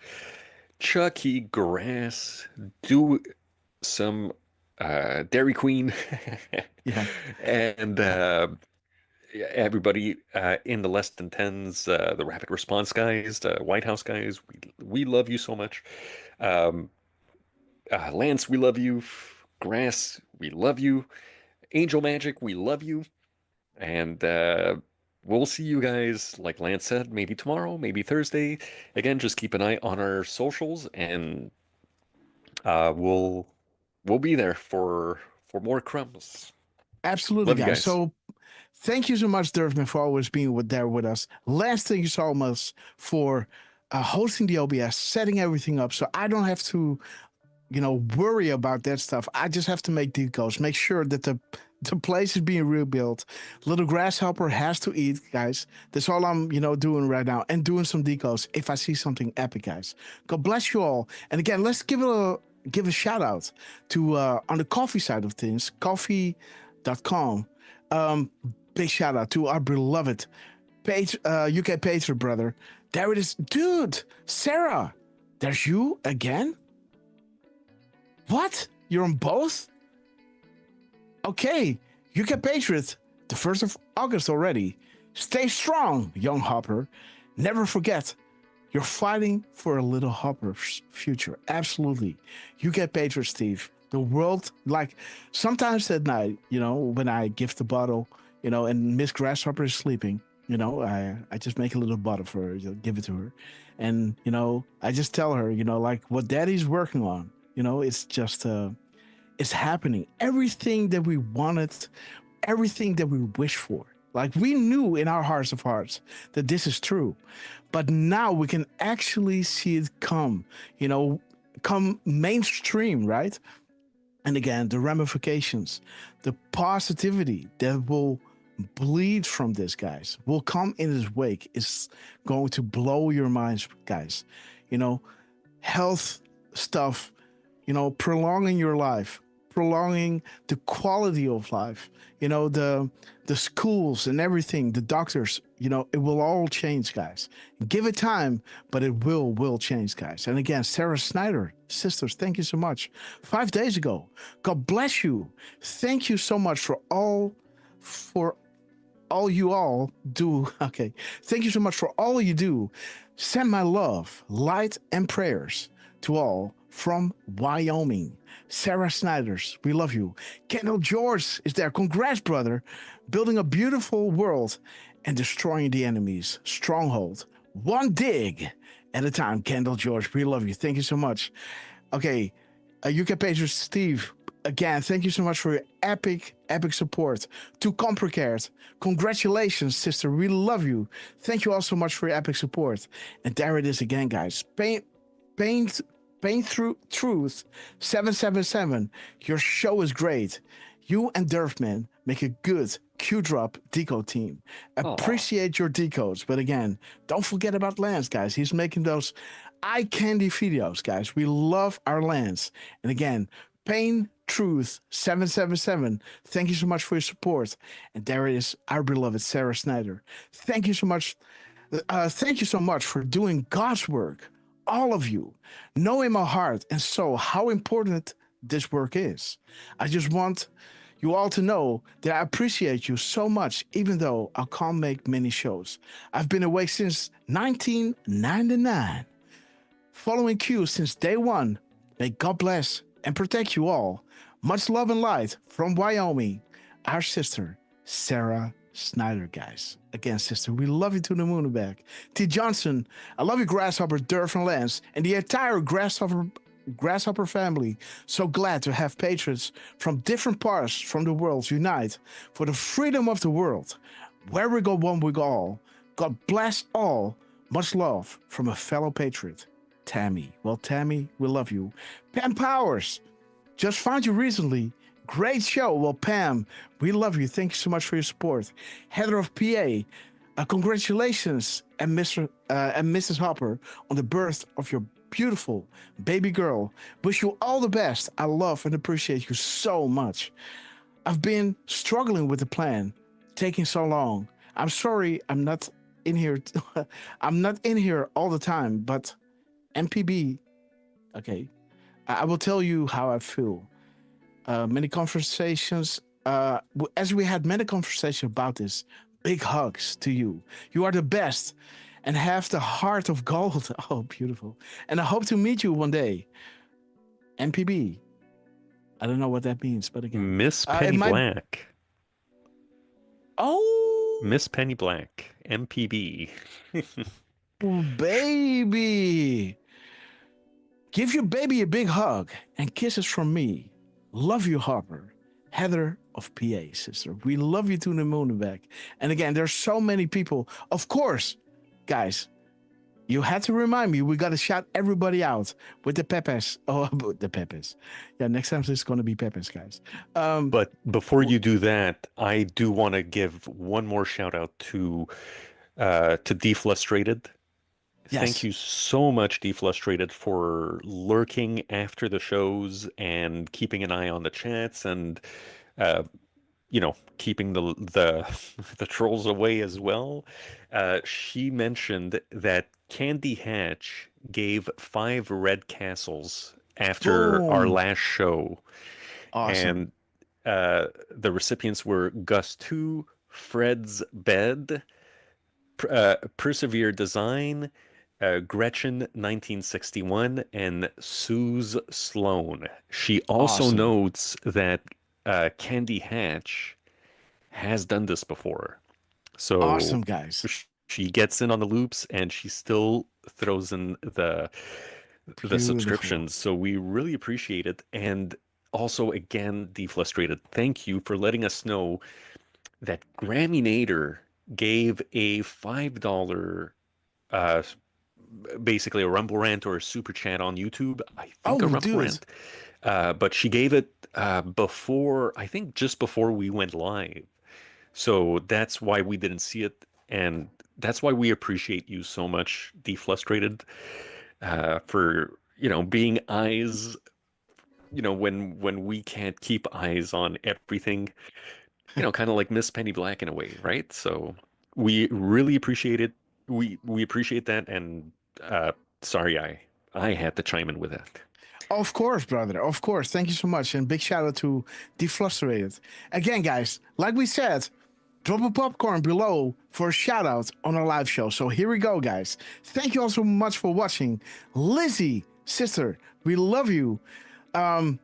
Chucky, Grass, do some Dairy Queen, and everybody in the less than 10s, the rapid response guys, the White House guys, we love you so much. Lance, we love you. Grass, we love you. Angel Magic, we love you. And we'll see you guys, like Lance said, maybe tomorrow, maybe Thursday. Again, just keep an eye on our socials, and we'll be there for more crumbs. Absolutely, love you guys. So thank you so much, Durfman, for always being there with us. Lance, thank you so much for hosting the OBS, setting everything up, so I don't have to, worry about that stuff. I just have to make decodes, make sure that the place is being rebuilt. Little Grasshopper has to eat, guys. That's all I'm, doing right now, and doing some decodes if I see something epic, guys. God bless you all. And again, let's give a shout out to on the coffee side of things, coffee.com. Big shout out to our beloved UK Patriot brother. There it is. Dude, Sarah, there's you again? What? You're on both? Okay, UK Patriot, the 1st of August already. Stay strong, young Hopper. Never forget, you're fighting for a little Hopper's future. Absolutely. UK Patriot, Steve. The world, like, sometimes at night, when I give the bottle, and Miss Grasshopper is sleeping, I just make a little bottle for her, give it to her. And, I just tell her, like, what Daddy's working on, it's just, it's happening. Everything that we wanted, everything that we wish for. Like, we knew in our hearts of hearts that this is true. But now we can actually see it come mainstream, right? And again, the ramifications, the positivity that will bleed from this, guys, will come in its wake, is going to blow your minds, guys. Health stuff, prolonging your life, prolonging the quality of life. You know, the schools and everything, the doctors, you know, it will all change, guys. Give it time, but it will change, guys. And again, Sarah Snyder, sisters, thank you so much. 5 days ago, God bless you. Thank you so much for all you all do. Okay. Thank you so much for all you do. Send my love, light, and prayers to all from Wyoming. Sarah Snyders, we love you. Kendall George is there. Congrats, brother. Building a beautiful world and destroying the enemy's stronghold. One dig at a time. Kendall George, we love you. Thank you so much. Okay. UK Pager Steve, again, thank you so much for your epic support. To Complicated, congratulations, sister. We love you. Thank you all so much for your epic support. And there it is again, guys. Pain Through Truth 777. Your show is great. You and Durfman make a good Q-Drop decode team. Appreciate your decodes. But again, don't forget about Lance, guys. He's making those eye candy videos, guys. We love our Lance. And again, Pain Truth 777. Thank you so much for your support. And there it is, our beloved Sarah Snyder. Thank you so much. Thank you so much for doing God's work. All of you know in my heart and soul how important this work is. I just want you all to know that I appreciate you so much, even though I can't make many shows. I've been awake since 1999, following Q since day one. May God bless and protect you all. Much love and light from Wyoming, our sister, Sarah Snyder, guys. Again, sister, we love you to the moon and back. T. Johnson, I love you, Grasshopper, Durf, and Lance, and the entire Grasshopper family. So glad to have patrons from different parts from the world unite for the freedom of the world. Where we go one, we go all. God bless all. Much love from a fellow patriot, Tammy. Well, Tammy, we love you. Pam Powers, just found you recently. Great show. Well, Pam, we love you. Thank you so much for your support. Heather of PA, congratulations, and Mrs. Hopper, on the birth of your beautiful baby girl. Wish you all the best. I love and appreciate you so much. I've been struggling with the plan, taking so long. I'm sorry I'm not in here. I'm not in here all the time, but MPB, okay, I will tell you how I feel. Many conversations, as we had many conversations about this, big hugs to you. You are the best and have the heart of gold. Oh, beautiful. And I hope to meet you one day. MPB. I don't know what that means, but again. Miss Penny Black. Oh. Miss Penny Black. MPB. Oh, baby. Give your baby a big hug and kisses from me. Love you, Harper. Heather of PA, sister. We love you to the moon and back. And again, there's so many people. Of course, guys, you had to remind me. We got to shout everybody out with the Pepes. Oh, the Pepes. Yeah, next time it's going to be Pepes, guys. But before you do that, I do want to give one more shout out to Deflustrated. Yes. Thank you so much, Deflustrated, for lurking after the shows and keeping an eye on the chats and, keeping the trolls away as well. She mentioned that Candy Hatch gave 5 red castles after our last show. Awesome. And the recipients were Gus 2, Fred's Bed, Persevere Design, Gretchen 1961, and Suze Sloan. She also notes that Candy Hatch has done this before. So awesome, guys. She gets in on the loops and she still throws in the subscriptions. So we really appreciate it. And also, again, Deflustrated, thank you for letting us know that Grammynator gave a $5 basically a Rumble Rant or a Super Chat on YouTube. I think a Rumble Rant. But she gave it just before we went live. So that's why we didn't see it. And that's why we appreciate you so much, Deflustrated, for, being eyes when we can't keep eyes on everything, kind of like Miss Penny Black in a way, right? So we really appreciate it. We appreciate that, and sorry, I had to chime in with that. Of course, brother. Of course. Thank you so much. And big shout out to Deflustrated. Again, guys, like we said, drop a popcorn below for a shout out on our live show. So here we go, guys. Thank you all so much for watching. Lizzie, sister, we love you. I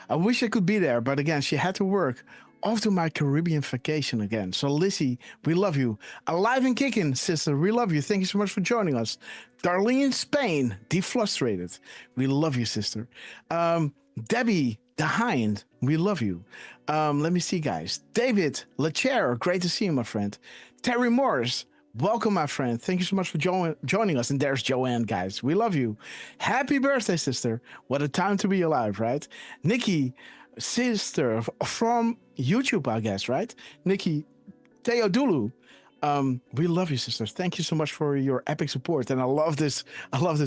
wish I could be there, but again, she had to work. Off to my Caribbean vacation again. So Lizzie, we love you. Alive and kicking, sister, we love you. Thank you so much for joining us. Darlene Spain, Deflustrated, we love you, sister. Debbie the Hind, we love you. Let me see, guys. David LeChair, great to see you, my friend. Terry Morris, welcome, my friend. Thank you so much for joining us. And there's Joanne, guys. We love you. Happy birthday, sister. What a time to be alive, right? Nikki, sister from YouTube, I guess, right? Nikki Teodulu. We love you, sister. Thank you so much for your epic support. And I love this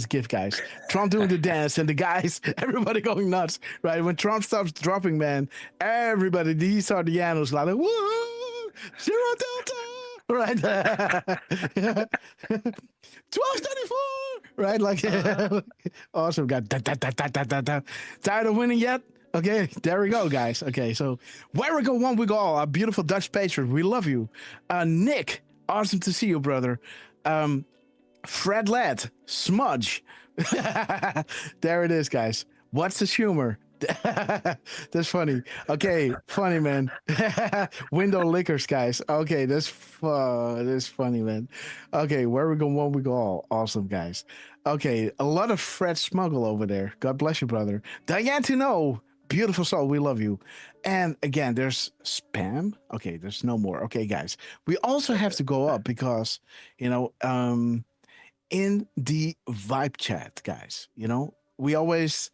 gift, guys. Trump doing the dance and the guys, everybody going nuts, right? When Trump stops dropping, man, everybody, these are the animals like, woo, Zero Delta, right? 1234, right? Like, awesome, guy. Tired of winning yet? Okay, there we go, guys. Okay, so where we go, one we go. Our beautiful Dutch patron, we love you. Nick, awesome to see you, brother. Fred Ladd, Smudge. There it is, guys. What's the humor? That's funny. Okay, funny, man. Window liquors, guys. Okay, that's funny, man. Okay, where we go, one we go. Awesome, guys. Okay, a lot of Fred Smuggle over there. God bless you, brother. Diane to know. Beautiful soul, we love you. And again, there's spam. Okay, there's no more. Okay, guys, we also have to go up because, in the vibe chat, guys, we always,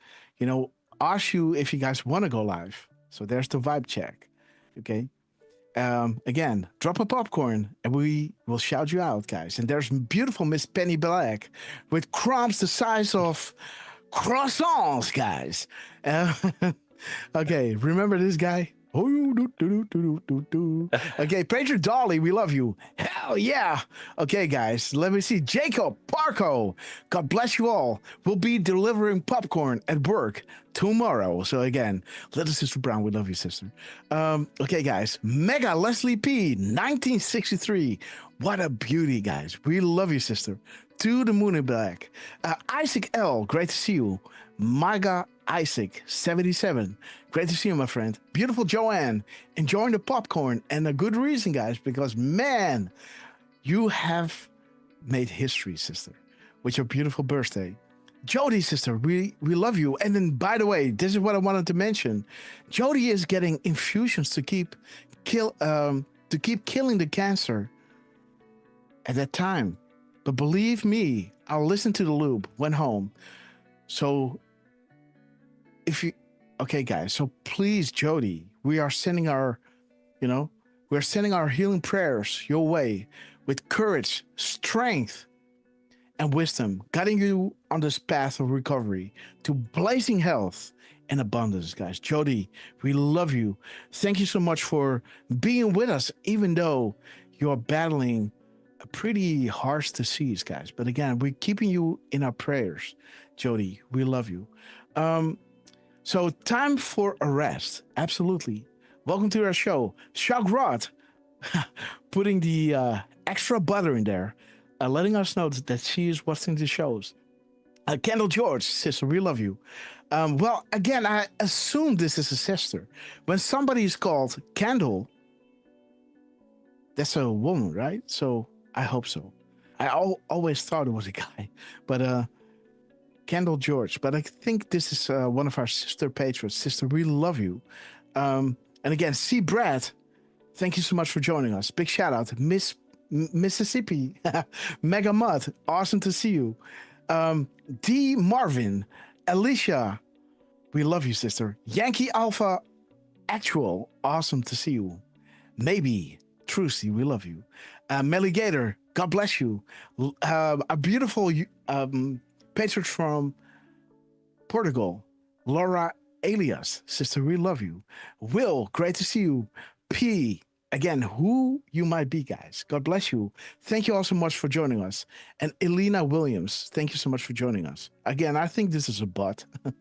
ask you if you guys want to go live. So there's the vibe check. Okay. Again, drop a popcorn and we will shout you out, guys. And there's beautiful Miss Penny Black with crumbs the size of croissants, guys. Okay, remember this guy? Okay, Patriot Dolly, we love you. Hell yeah. Okay, guys, let me see. Jacob Parco, God bless you all. We'll be delivering popcorn at work tomorrow. So again, little sister Brown, we love you, sister. Okay, guys, Mega Leslie P, 1963. What a beauty, guys. We love you, sister. To the moon and back. Isaac L, great to see you. Mega Isaac, 77. Great to see you, my friend. Beautiful Joanne, enjoying the popcorn. And a good reason, guys, because, man, you have made history, sister, with your beautiful birthday. Jody, sister, we love you. And then, by the way, this is what I wanted to mention. Jody is getting infusions to keep killing the cancer at that time. But believe me, I'll listen to the loop when home. So okay, guys, so please, Jody, we are sending our healing prayers your way with courage, strength, and wisdom, guiding you on this path of recovery to blazing health and abundance, guys. Jody, we love you. Thank you so much for being with us, even though you're battling a pretty harsh disease, guys. But again, we're keeping you in our prayers. Jody, we love you. So time for a rest. Absolutely. Welcome to our show. Shagrod, putting the extra butter in there, letting us know that she is watching the shows. Kendall George, sister, we love you. Well, again, I assume this is a sister. When somebody is called Kendall, that's a woman, right? So I hope so. I always thought it was a guy, but Kendall George. But I think this is one of our sister patrons. Sister, we love you. And again, C. Brad, thank you so much for joining us. Big shout out, Miss Mississippi, Mega Mud, awesome to see you. D. Marvin, Alicia, we love you, sister. Yankee Alpha Actual, awesome to see you. Maybe Trucy, we love you. Melly Gator, God bless you. A beautiful patron from Portugal, Laura Alias, sister, we love you. Will, great to see you. P, again, who you might be, guys. God bless you. Thank you all so much for joining us. And Elena Williams, thank you so much for joining us. Again, I think this is a bot. Let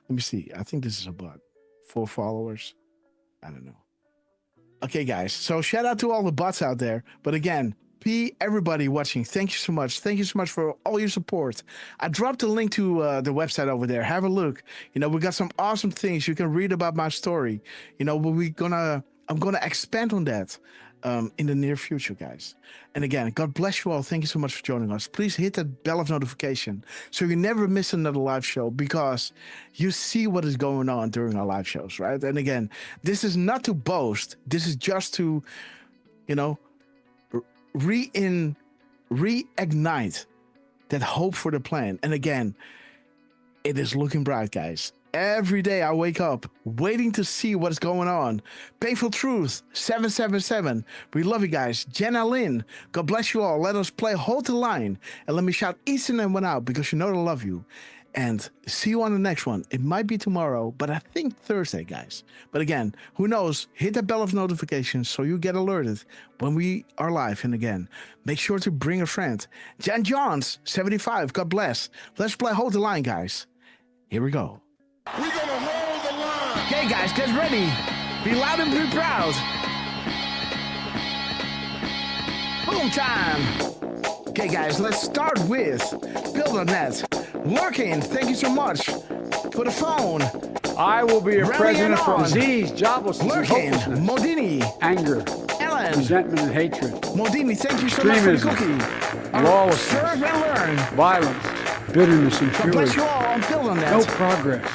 me see. I think this is a bot. 4 followers. I don't know. Okay, guys. So shout out to all the bots out there. But again, P, everybody watching, thank you so much. Thank you so much for all your support. I dropped a link to the website over there. Have a look. You know, we got some awesome things. You can read about my story. You know, I'm gonna expand on that in the near future, guys. And again, God bless you all. Thank you so much for joining us. Please hit that bell of notification so you never miss another live show, because you see what is going on during our live shows, right? And again, this is not to boast. This is just to, you know, reignite that hope for the plan. And again, it is looking bright, guys. Every day I wake up waiting to see what is going on. Painful Truth 777. We love you guys. Jenna Lynn, God bless you all. Let us play Hold the Line. And let me shout each and one out, because you know I love you. And see you on the next one. It might be tomorrow, but I think Thursday, guys. But again, who knows? Hit that bell of notifications so you get alerted when we are live. And again, make sure to bring a friend. Jan Johns 75. God bless. Let's play Hold the Line, guys. Here we go. We're gonna hold the line. Okay, guys, get ready. Be loud and be proud. Boom time. Okay, guys, let's start with Build.net. Lurking, thank you so much for the phone. I will be a Rallying president for on. disease, joblessness, Lurking, hopelessness, Modini, anger, Ellen, resentment, and hatred, Modini, thank you so much for the extremism, cookie. lawlessness, Serve and learn. violence, bitterness, and God fury. bless you all on Build.net. No progress.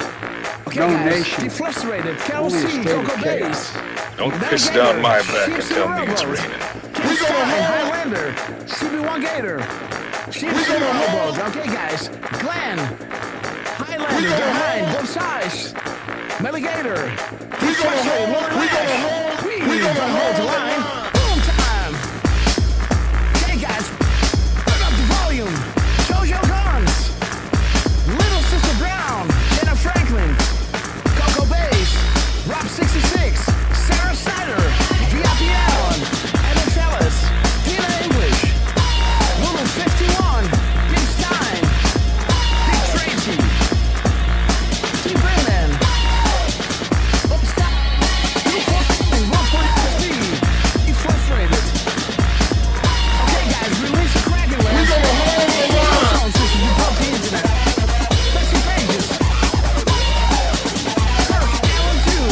Okay, no guys, nation. Deflustrated, Carol Only a C, state of Coco chaos. Base. Don't piss down my back and tell me it's Rowboat. raining. Keystone, Highlander, CB1 Gator. Sheepskin Rowboat. Okay, guys. Glenn, Highlander, behind, both sides. Meligator. Deflustrated, Lower Lash. We don't hold the line. Boom time. Okay, guys. Turn up the volume. Jojo Guns. Little Sister Brown. Jenna Franklin. Coco Base. Rob 66. Sarah Snyder. VIP Allen. Evan Fellas. Tina English. Lulu 51. Pink Stein. Dick Tracy. T. Brennan. Bob Stein. Frustrated. Okay, guys, release the Kraken Lens. We're gonna hold the line. Sound system, you broke the internet. Betsy Pages. Kirk Allen 2.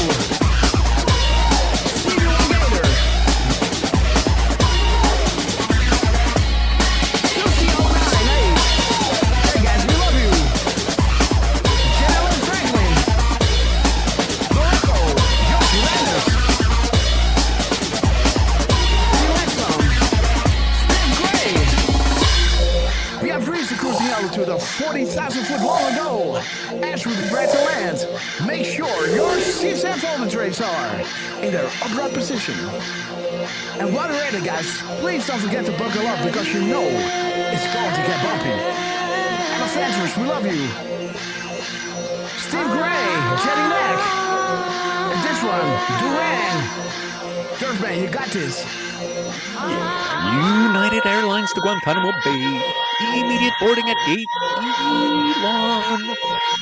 CB1 Gator. Susie 098. Hey, guys, we love you. Jenna Franklin. Morocco. Yoshi Landers. We have reached the cruising altitude of 40,000 foot long ago. As we prepare to land, make sure your seats and folder trays are in their upright position. And while you're at it, guys, please don't forget to buckle up, because you know it's going to get bumpy. Elephanters, we love you. Steve Gray, Jetty Neck. And this one, Duran. Dirtman, you got this. United Airlines to Guantanamo Bay. Immediate boarding at gate Elon.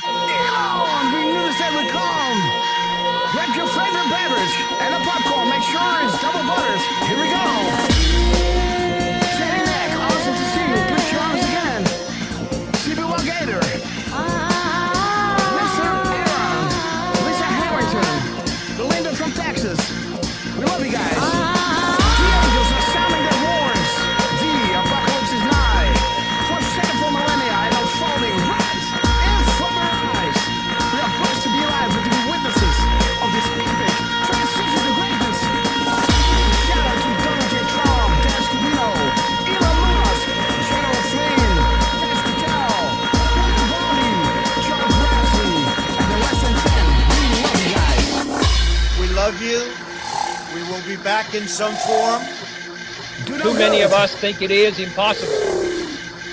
Elon, we knew this day would come. Grab your favorite beverage and a popcorn. Make sure it's double buttered. Here we go. Jenny Neck, awesome to see you. Put your arms again. CB1 Gator. Mr. Aaron. Lisa Harrington. Belinda from Texas. We love you guys. The angels are sounding their horns. The apocalypse is nigh. For 7 millennia and unfolding rise and from our eyes. We are blessed to be alive and to be witnesses of this epic transition to greatness. Shout out to Donald J. Trump, Dennis Cubino, Elon Musk, General Flynn, Dennis Patel, Peter Bonney, Charles Grassley, and the Less Than 10. We love you guys. We love you. We will be back in some form. Too many of us think it is impossible.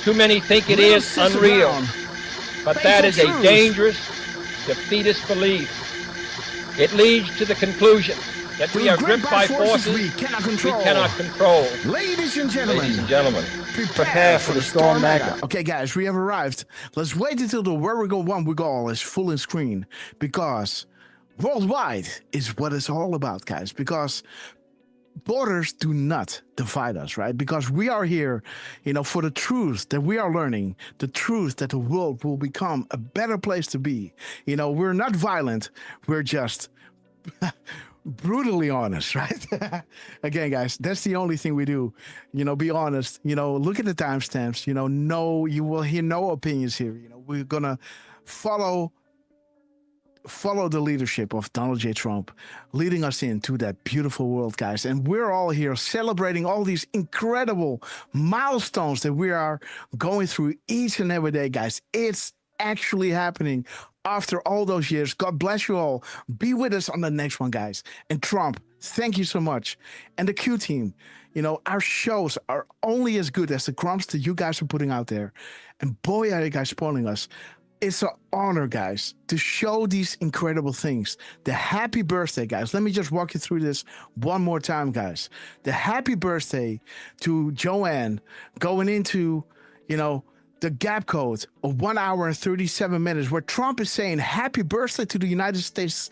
Too many think it is unreal. But that is a dangerous, defeatist belief. It leads to the conclusion that we are gripped by forces we cannot control. Ladies and gentlemen, prepare for the storm mega. Okay, guys, we have arrived. Let's wait until the Where We Go One We Go is full in screen, because worldwide is what it's all about, guys. Because borders do not divide us, right? Because we are here, for the truth that we are learning, the truth that the world will become a better place to be. We're not violent. We're just brutally honest, right? Again, guys, that's the only thing we do. Be honest. Look at the timestamps. No, you will hear no opinions here. We're gonna follow the leadership of Donald J. Trump, leading us into that beautiful world, guys. And we're all here celebrating all these incredible milestones that we are going through each and every day, guys. It's actually happening after all those years. God bless you all. Be with us on the next one, guys. And Trump, thank you so much. And the Q team, our shows are only as good as the crumbs that you guys are putting out there. And boy, are you guys spoiling us. It's an honor, guys, to show these incredible things. The happy birthday, guys. Let me just walk you through this one more time, guys. The happy birthday to Joanne going into, the gap code of 1 hour and 37 minutes, where Trump is saying happy birthday to the United States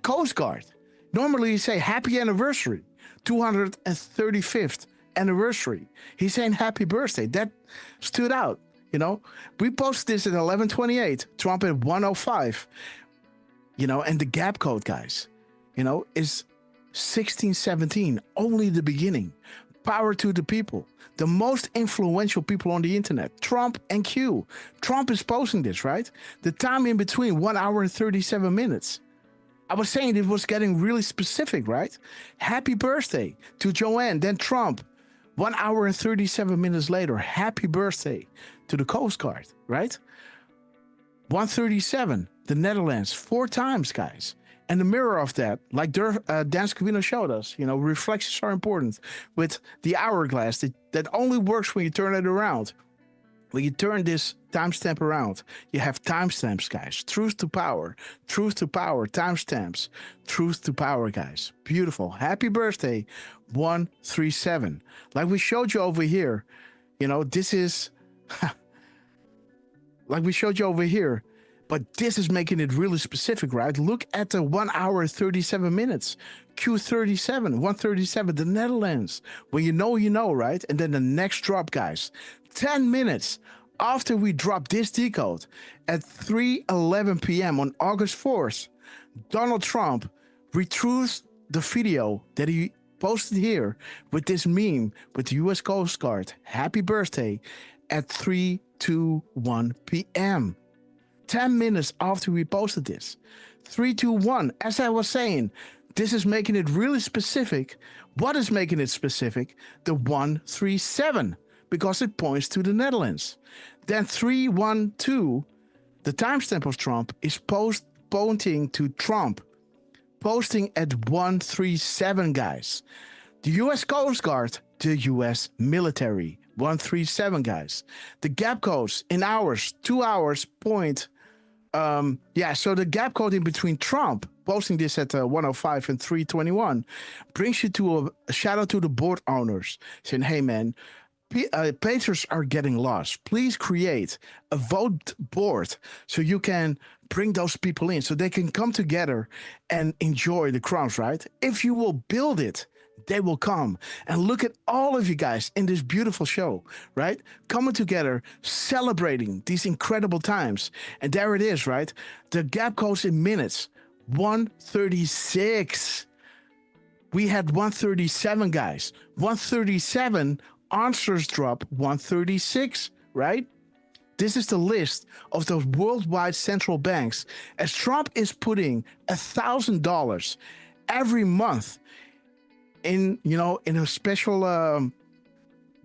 Coast Guard. Normally you say happy anniversary, 235th anniversary. He's saying happy birthday. That stood out. We posted this at 11:28, Trump at 1:05, and the gap code, guys, is 1617, only the beginning. Power to the people, the most influential people on the internet, Trump and Q. Trump is posting this, right? The time in between, 1 hour and 37 minutes. I was saying it was getting really specific, right? Happy birthday to Joanne, then Trump. 1 hour and 37 minutes later, happy birthday to the Coast Guard, right? 1:37, the Netherlands, 4 times, guys. And the mirror of that, like Dan Scavino showed us, reflections are important with the hourglass that only works when you turn it around. When you turn this timestamp around, you have timestamps, guys. Truth to power, timestamps, truth to power, guys. Beautiful. Happy birthday, 137. Like we showed you over here, this is, like we showed you over here, but this is making it really specific, right? Look at the 1 hour and 37 minutes. Q37, 137, the Netherlands. When you know, right? And then the next drop, guys. 10 minutes after we drop this decode at 3:11 p.m. on August 4th, Donald Trump retruths the video that he posted here with this meme with the U.S. Coast Guard. Happy birthday at 3:21 p.m. 10 minutes after we posted this. 3:21. As I was saying, this is making it really specific. What is making it specific? The 137, because it points to the Netherlands. Then 3:12, the timestamp of Trump is pointing to Trump. Posting at 137, guys. The U.S. Coast Guard, the U.S. military. 137, guys. The gap codes in hours, 2 hours, point. So the gap code in between Trump posting this at 1:05 and 3:21 brings you to a shout out to the board owners saying, hey man, patrons are getting lost. Please create a vote board so you can bring those people in so they can come together and enjoy the crumbs, right? If you will build it, they will come. And look at all of you guys in this beautiful show, right? Coming together, celebrating these incredible times. And there it is, right? The gap codes in minutes, 136. We had 137, guys. 137, answers drop 136, right? This is the list of those worldwide central banks as Trump is putting $1,000 every month in a special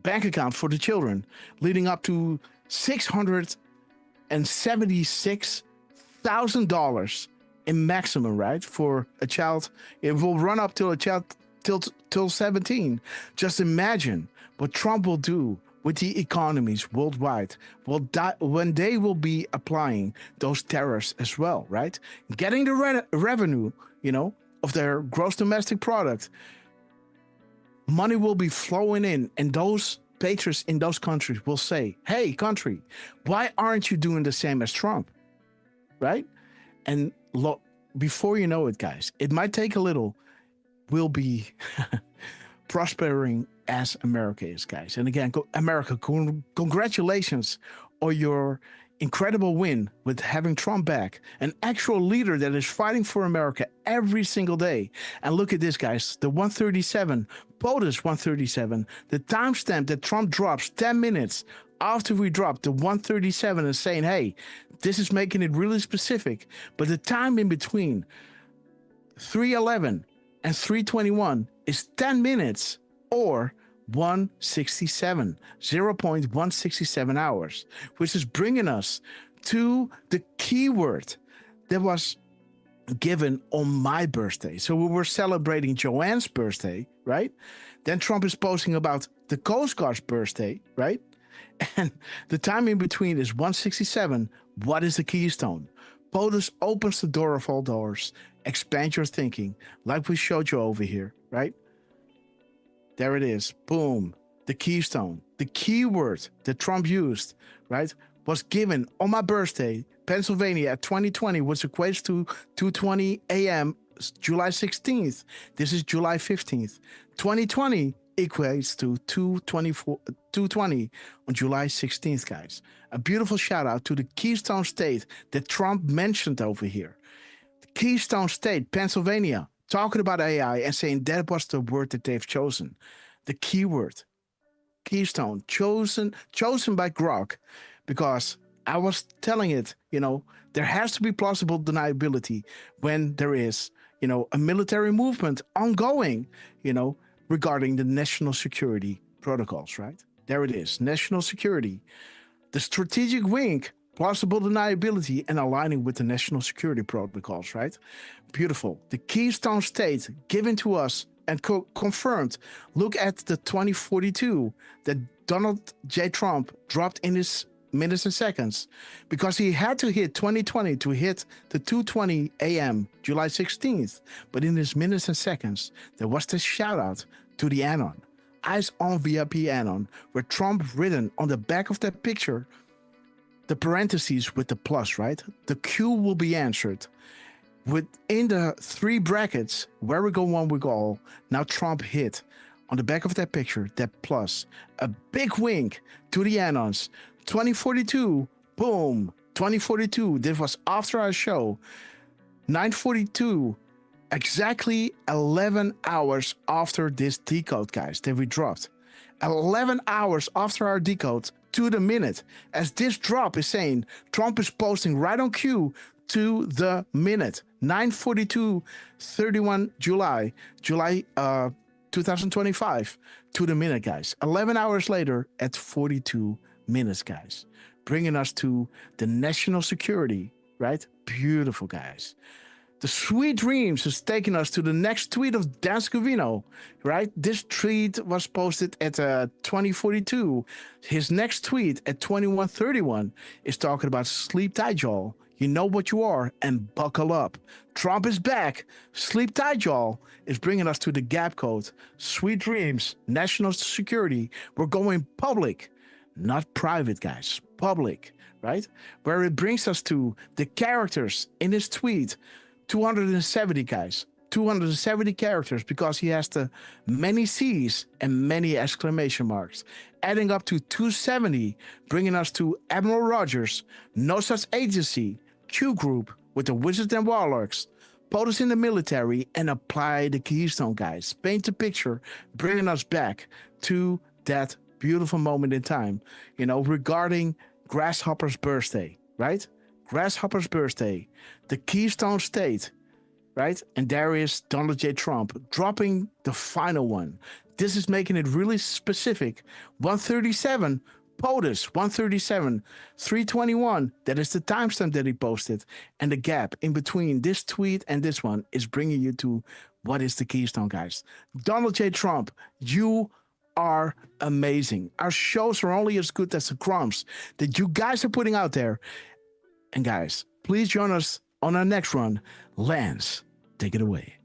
bank account for the children, leading up to $676,000 in maximum, right? For a child. It will run up till a child till 17. Just imagine what Trump will do with the economies worldwide when they will be applying those tariffs as well, right? Getting the revenue, of their gross domestic product, money will be flowing in, and those patriots in those countries will say, hey, country, why aren't you doing the same as Trump, right? And look, before you know it, guys, it might take a little, we'll be prospering as America is, guys. And again, America, congratulations on your incredible win with having Trump back, an actual leader that is fighting for America every single day. And look at this, guys, the 137, POTUS 137, the timestamp that Trump drops 10 minutes after we dropped the 137 and saying, hey, this is making it really specific. But the time in between 3:11 and 3:21 is 10 minutes or 167, 0.167 hours, which is bringing us to the keyword that was given on my birthday. So we were celebrating Joanne's birthday, right? Then Trump is posting about the Coast Guard's birthday, right? And the time in between is 167. What is the keystone? POTUS opens the door of all doors. Expand your thinking, like we showed you over here, right? There it is. Boom. The keystone. The keyword that Trump used, right, was given on my birthday, Pennsylvania, at 2020, which equates to 2:20 a.m. July 16th. This is July 15th. 2020 equates to 2:20 on July 16th, guys. A beautiful shout out to the Keystone State that Trump mentioned over here. The Keystone State, Pennsylvania, talking about AI and saying that was the word that they've chosen. The keyword, keystone, chosen by Grok, because I was telling it, there has to be plausible deniability when there is, a military movement ongoing, regarding the national security protocols, right? There it is, national security. The strategic wink, plausible deniability, and aligning with the national security protocols, right? Beautiful. The Keystone State given to us and confirmed. Look at the 2042 that Donald J. Trump dropped in his minutes and seconds, because he had to hit 2020 to hit the 2:20 a.m. July 16th. But in his minutes and seconds, there was this shout out to the Anon, Eyes on VIP Anon, where Trump written on the back of that picture, the parentheses with the plus, right? The Q will be answered. Within the three brackets, where we go one, we go all. Now Trump hit on the back of that picture, that plus, a big wink to the Anons. 2042, boom, 2042. This was after our show. 9:42, exactly 11 hours after this decode, guys, that we dropped. 11 hours after our decode to the minute, as this drop is saying, Trump is posting right on cue to the minute. 9:42, 31 July 2025, to the minute, guys. 11 hours later at 42 minutes, guys. Bringing us to the national security, right? Beautiful, guys. The Sweet Dreams is taking us to the next tweet of Dan Scavino, right? This tweet was posted at 2042. His next tweet at 2131 is talking about sleep tight, y'all. You know what you are, and buckle up. Trump is back. Sleep tight, y'all, is bringing us to the gap code. Sweet Dreams, national security. We're going public, not private, guys. Public, right? Where it brings us to the characters in his tweet. 270, guys. 270 characters, because he has the many C's and many exclamation marks, adding up to 270, bringing us to Admiral Rogers, No Such Agency, Q Group with the Wizards and Warlocks, POTUS in the military, and apply the keystone, guys. Paint the picture, bringing us back to that beautiful moment in time, regarding Grasshopper's birthday, right? Grasshopper's birthday, the Keystone State, right? And there is Donald J. Trump dropping the final one. This is making it really specific. 137, POTUS, 137, 321. That is the timestamp that he posted. And the gap in between this tweet and this one is bringing you to what is the Keystone, guys. Donald J. Trump, you are amazing. Our shows are only as good as the crumbs that you guys are putting out there. And guys, please join us on our next run. Lance, take it away.